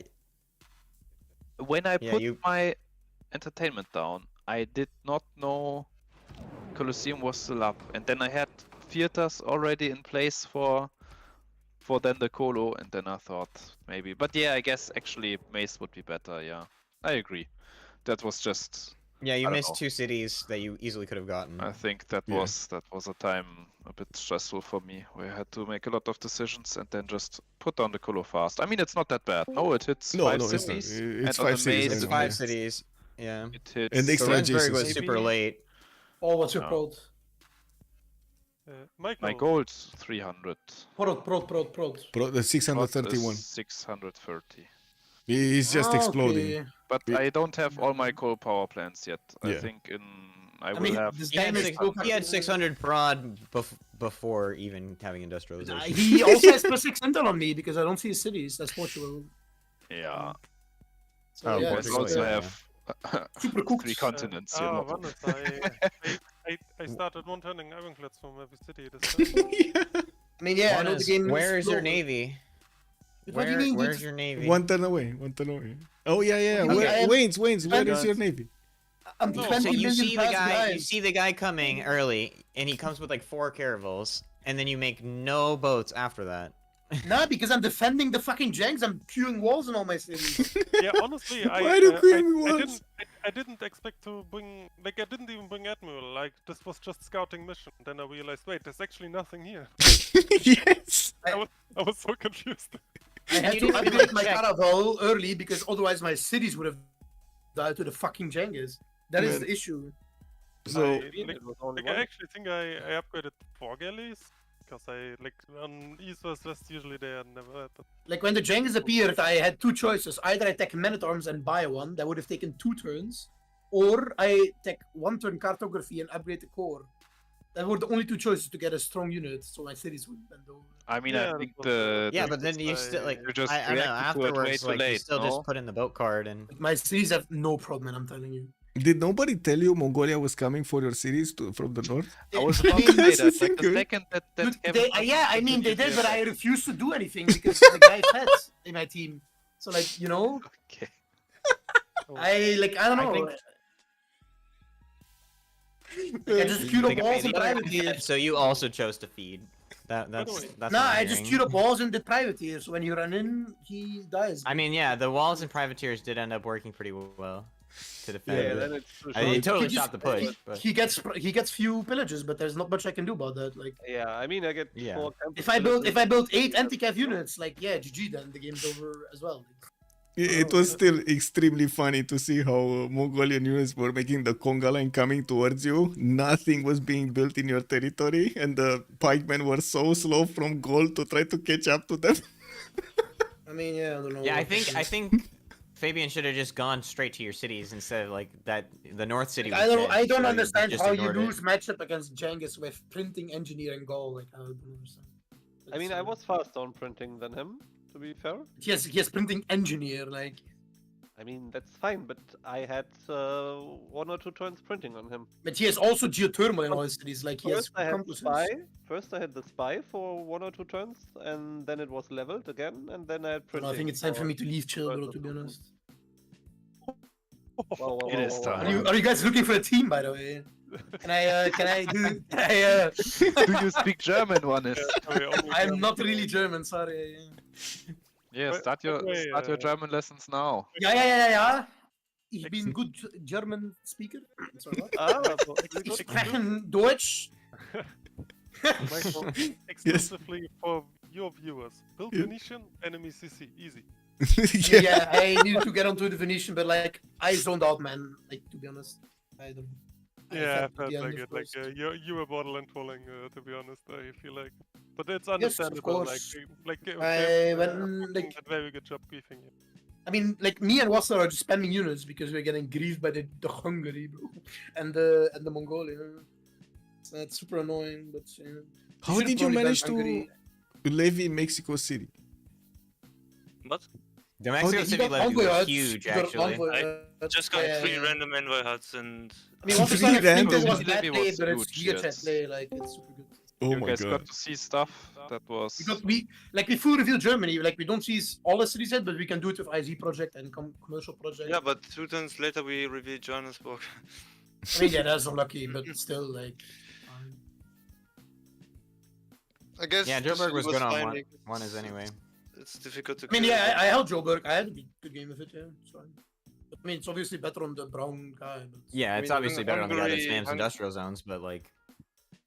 When I Yeah, put you- my entertainment down, I did not know Colosseum was still up, and then I had theaters already in place for then the Colo, and then I thought maybe. But yeah, I guess actually Mace would be better. Yeah, I agree. That was just. yeah, you I don't missed know. 2 cities that you easily could have gotten. I think that Yeah. was a time a bit stressful for me, where I had to make a lot of decisions and then just put down the Colo fast. I mean, it's not that bad. No, it hits No, 5 no, it's not. cities. It's and on 5 the cities Mace, It's and 5 yeah. cities. Yeah. It hits. And So extra Rensburg was Jesus. super late. Oh, what's your No. prod? Michael, My gold's 300. Prod. Pro, the 631. 630. He's just exploding. Okay. But Yeah. I don't have all my coal power plants yet. I Yeah. think I I will mean, have. this He had, game is six, so he had fucking- 600 prod before even having industrialization. He also has +6 intel on me because I don't see his cities. That's Portugal. Yeah. So, Oh, yeah, I Portugal, also yeah. have Super cooked. 3 continents. You know. Wannes, I started one turning ironclads from every city this time. I mean, yeah, I know the game. Where is is your slow. navy? What do you mean? Where's your navy? One turn away. Oh, yeah, yeah. Okay, Where, I am- Wayne's, where is I'm- your navy? I'm No. 20 So you million see the past guy, behind. you see the guy coming early, and he comes with like 4 caravels, and then you make no boats after that. Nah, because I'm defending the fucking janks. I'm queuing walls in all my cities. Yeah, honestly, Why do queuing walls? I didn't expect to bring, like, I didn't even bring Admiral, like, this was just scouting mission. Then I realized, wait, there's actually nothing here. Yes. I was so confused. I had You to didn't even, upgrade like, my check. caravel early because otherwise my cities would have died to the fucking Jengas. That is Man. the issue. So, I actually think I upgraded 4 galleys, because on East vs West, usually they are never at that. Like when the Jengas appeared, I had 2 choices. Either I take men-at-arms and buy one, that would have taken 2 turns, or I take 1 turn cartography and upgrade the core. That were the only 2 choices to get a strong unit, so my cities would bend over. I mean, Yeah, I think that the. Yeah, the- but then you still like You just I don't know. reacted to it way Afterwards, too like you late, still no? just put in the boat card and. My cities have no problem, I'm telling you. did nobody tell you Mongolia was coming for your cities from the north? I was I about mean, to say that's the that. Like the thing, second that Dude, Kevin they, Hart yeah, I was mean they did, but I there. refused to do anything because the guy fed in my team. So like, you know, Okay. I don't I know. think- Like, I just queued up Think walls and maybe- privateers. So you also chose to feed. That's way, that's. Nah, what I'm I just hearing. queued up walls and did privateers. So when you run in, he dies. I mean, yeah, the walls and privateers did end up working pretty well to defend. Yeah, then it's I mean, it totally He just- stopped the push, but he gets few pillages, but there's not much I can do about that. Like yeah, I mean, I get Yeah. 4 campus if I build villages. 8 anti-cav units, like yeah, GG, then the game's over as well. It was still extremely funny to see how Mongolian units were making the conga line coming towards you. Nothing was being built in your territory, and the pikemen were so slow from gold to try to catch up to them. I mean, yeah, I don't know. yeah, I think Fabian should have just gone straight to your cities instead of like that. The north city. I was don't. dead, I don't so you understand just how you ignored it. lose matchup against Genghis with printing, engineer, and goal. Like I don't understand. I mean, I was faster on printing than him, to be fair. He has printing engineer. Like I mean, that's fine, but I had 1 or 2 turns printing on him. But he has also geothermal in all his cities. Like he has First I had accomplices. spy. First I had the spy for 1 or 2 turns, and then it was leveled again, and then I had printing. I think it's time for me to leave chill, bro. To be honest. It is time. Are you guys looking for a team, by the way? Can I do? Do you speak German, Wannes? I'm not really German, sorry. Yeah, start your German lessons now. Ja. Ich bin good German speaker. Sorry, what? Sprechen Deutsch. Michael, exclusively for your viewers. Build Venetian, enemy CC, easy. Yeah, I needed to get onto the Venetian, but like I zoned out, man. Like to be honest, I don't. Yeah, I felt like it. Like you were borderline trolling, to be honest. I feel like, but it's understandable. Like when very good job griefing you. I mean, like me and Wasser are just spamming units because we're getting griefed by the Hungary, bro, and the Mongolia. So it's super annoying, but. How did you manage to levy Mexico City? What? The Mexico City levy was huge, actually. I just got 3 random envoy huts and. I mean, what I think it was bad play, but it's GeoChat play, like it's super good. Oh you my guys god. got to see stuff that was. Because we full reveal Germany, like we don't see all the cities yet, but we can do it with IZ project and commercial project. Yeah, but 2 turns later we reveal Johannesburg. I mean, yeah, that's unlucky, but still, like. I guess. Yeah, Joburg was good on one is anyway. It's difficult to. I mean, yeah, I held Joburg. I had a good game with it. Yeah, it's fine. I mean, it's obviously better on the brown guy. But... Yeah, it's obviously better on the guy that spams industrial zones, but like.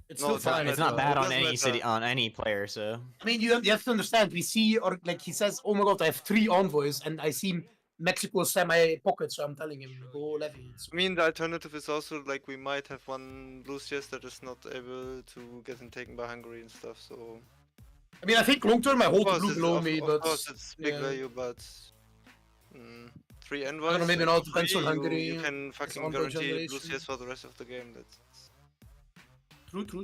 It's still fine. It's not bad on any city, on any player, so. I mean, you have to understand. We see, or like he says, "Oh my god, I have 3 envoys," and I see Mexico semi-pocket, so I'm telling him, "Go levy." I mean, the alternative is also like we might have one Lucius that is not able to get him taken by Hungary and stuff. So. I mean, I think long term I hold the blue below me, but of course it's big value, but 3 envoys. I don't know, maybe not depends on Hungary. You can fucking guarantee Lucius for the rest of the game. That's. True. I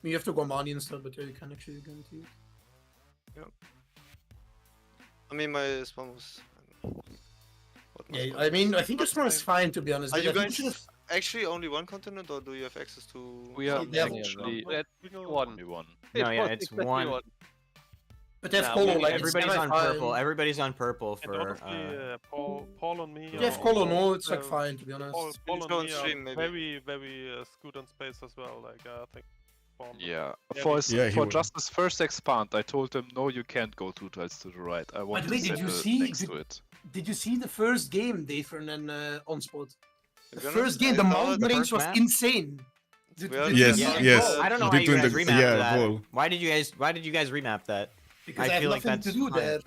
mean, you have to go money and stuff, but yeah, you can actually guarantee it. Yeah. I mean, my spawn was. Yeah, I mean, I think your spawn is fine, to be honest. Are you guys actually only one continent, or do you have access to? We are actually one. No, yeah, it's one. But they have Colo, like everybody's on purple. Everybody's on purple And for. honestly, Paul and me. They have Colo, no, it's like fine, to be honest. Paul and me are very good on space as well. Like I think. Yeah, for just his first expand, I told him no, you can't go 2 tiles to the right. I want to set next to it. Did you see the first game, Dave, and then OnSpot? The first game, the mountain range was insane. Yes. I don't know why you guys remapped that. Goal. Why did you guys remap that? Because I feel like that's to do there.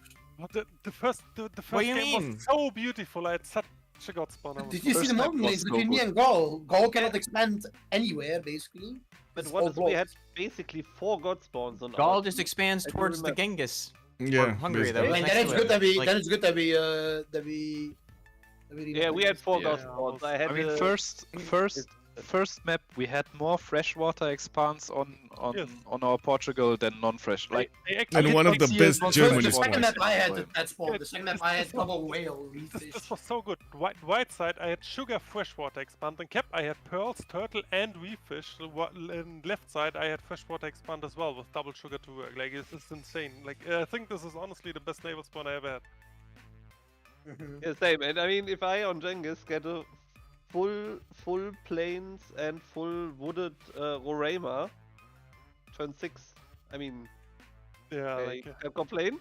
The first game was so beautiful. I had such a god spawn. Did you see the mountain range between me and Gaul? Gaul cannot expand anywhere, basically. But what if we had basically 4 god spawns on Gaul just expands towards the Genghis. Yeah, Hungary though. And then it's good that we. Then it's good that we. Yeah, we had 4 god spawns. I mean, first map we had more freshwater expands on our Portugal than non-fresh. Like, and one of the best German The second map spawns. I had that spawn. The second map I had double whale. This was so good. White side I had sugar freshwater expand, and cap I had pearls, turtle, and reef fish. And left side I had freshwater expand as well with double sugar to work. Like it's insane. Like I think this is honestly the best naval spawn I ever had. Yeah, same. And I mean, if I on Genghis get a full plains and full wooded Roraima, turn 6. I mean, yeah, I can't complain.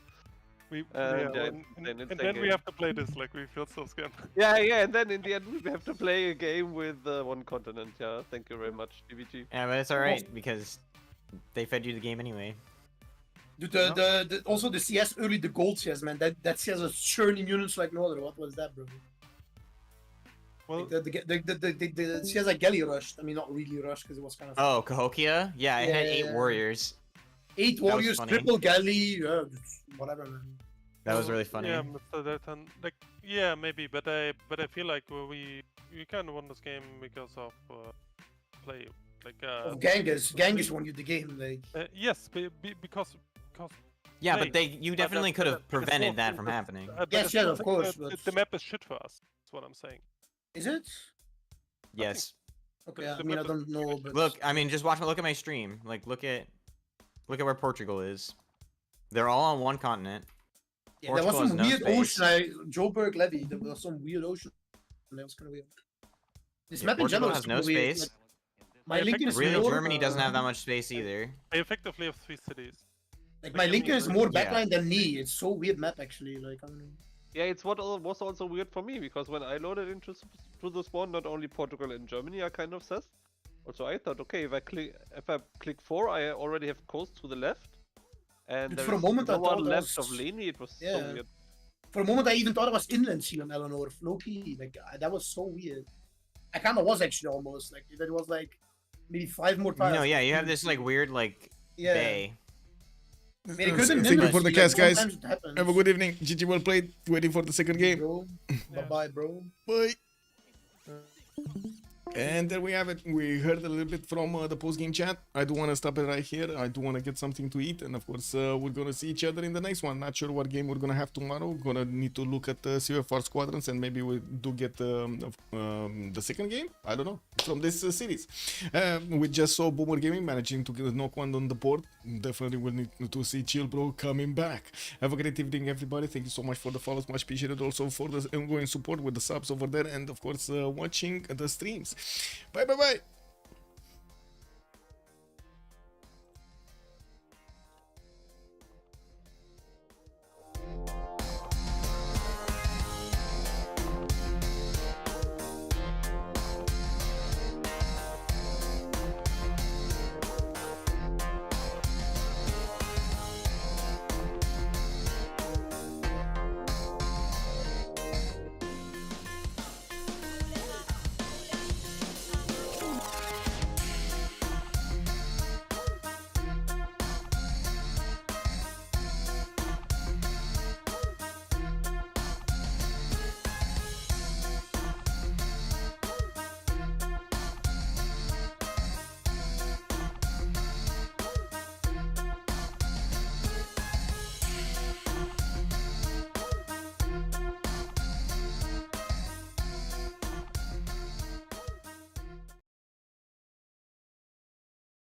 And then we have to play this, like we feel so scammed. Yeah, and then in the end we have to play a game with one continent. Yeah, thank you very much, DBG. Yeah, but it's alright because they fed you the game anyway. Dude, also the CS early, the gold CS, man. That CS was churning units like no other. What was that, bro? Well, like the CS like Galley rushed. I mean, not really rushed because it was kind of. Oh, Cahokia? Yeah, it had 8 warriors. 8 warriors, triple Galley, whatever, man. That was really funny. Yeah, Mr. Delton, like, yeah, maybe, but I feel like we kind of won this game because of play, like. Genghis won you the game, like. Yes, because Yeah, play. but you definitely could have prevented that from it's- happening. but Yes, it's yes, not of like course, The, but- the map is shit for us. That's what I'm saying. Is it? Yes. Okay, I mean, I don't know, but... Look, I mean, just look at my stream. Like, look at where Portugal is. They're all on one continent. Yeah, there was Portugal some has no weird space. ocean. Joburg Levy, there was some weird ocean. That was kind of weird. This map in Portugal general has is no kinda weird. space. Like, my Lincoln is Really, more... Germany doesn't have that much space either. I effectively have 3 cities. Like, my Lincoln is more Yeah. backline than me. It's so weird map, actually. Like, I don't know. Yeah, it's what was also weird for me, because when I loaded into to the spawn, not only Portugal and Germany are kind of sus. Also, I thought, okay, if I click 4, I already have coast to the left. And Dude, there for a is moment, I no one thought left was- of Leni. It was so Yeah. weird. For a moment, I even thought it was inland sea on Eleanor, Loki. Like, that was so weird. I kind of was, actually, almost. Like, that was, like, maybe 5 more times. No, yeah, you have this, like, weird, like, Yeah. bay. I mean, it could have been Thank you inland for the sea, like, cast, guys. sometimes it happens. Have a good evening. GG, well played. Waiting for the second game. Bro. Bye-bye, bro. Bye. And there we have it. We heard a little bit from the post-game chat. I do want to stop it right here. I do want to get something to eat. And of course, we're going to see each other in the next one. Not sure what game we're going to have tomorrow. We're going to need to look at CFR Squadrons and maybe we do get the second game. I don't know. From this series. We just saw Boomer Gaming managing to get a knock one on the board. Definitely will need to see Chill Bro coming back. Have a great evening, everybody. Thank you so much for the follows. Much appreciated also for the ongoing support with the subs over there. And of course, watching the streams. Bye, bye, bye.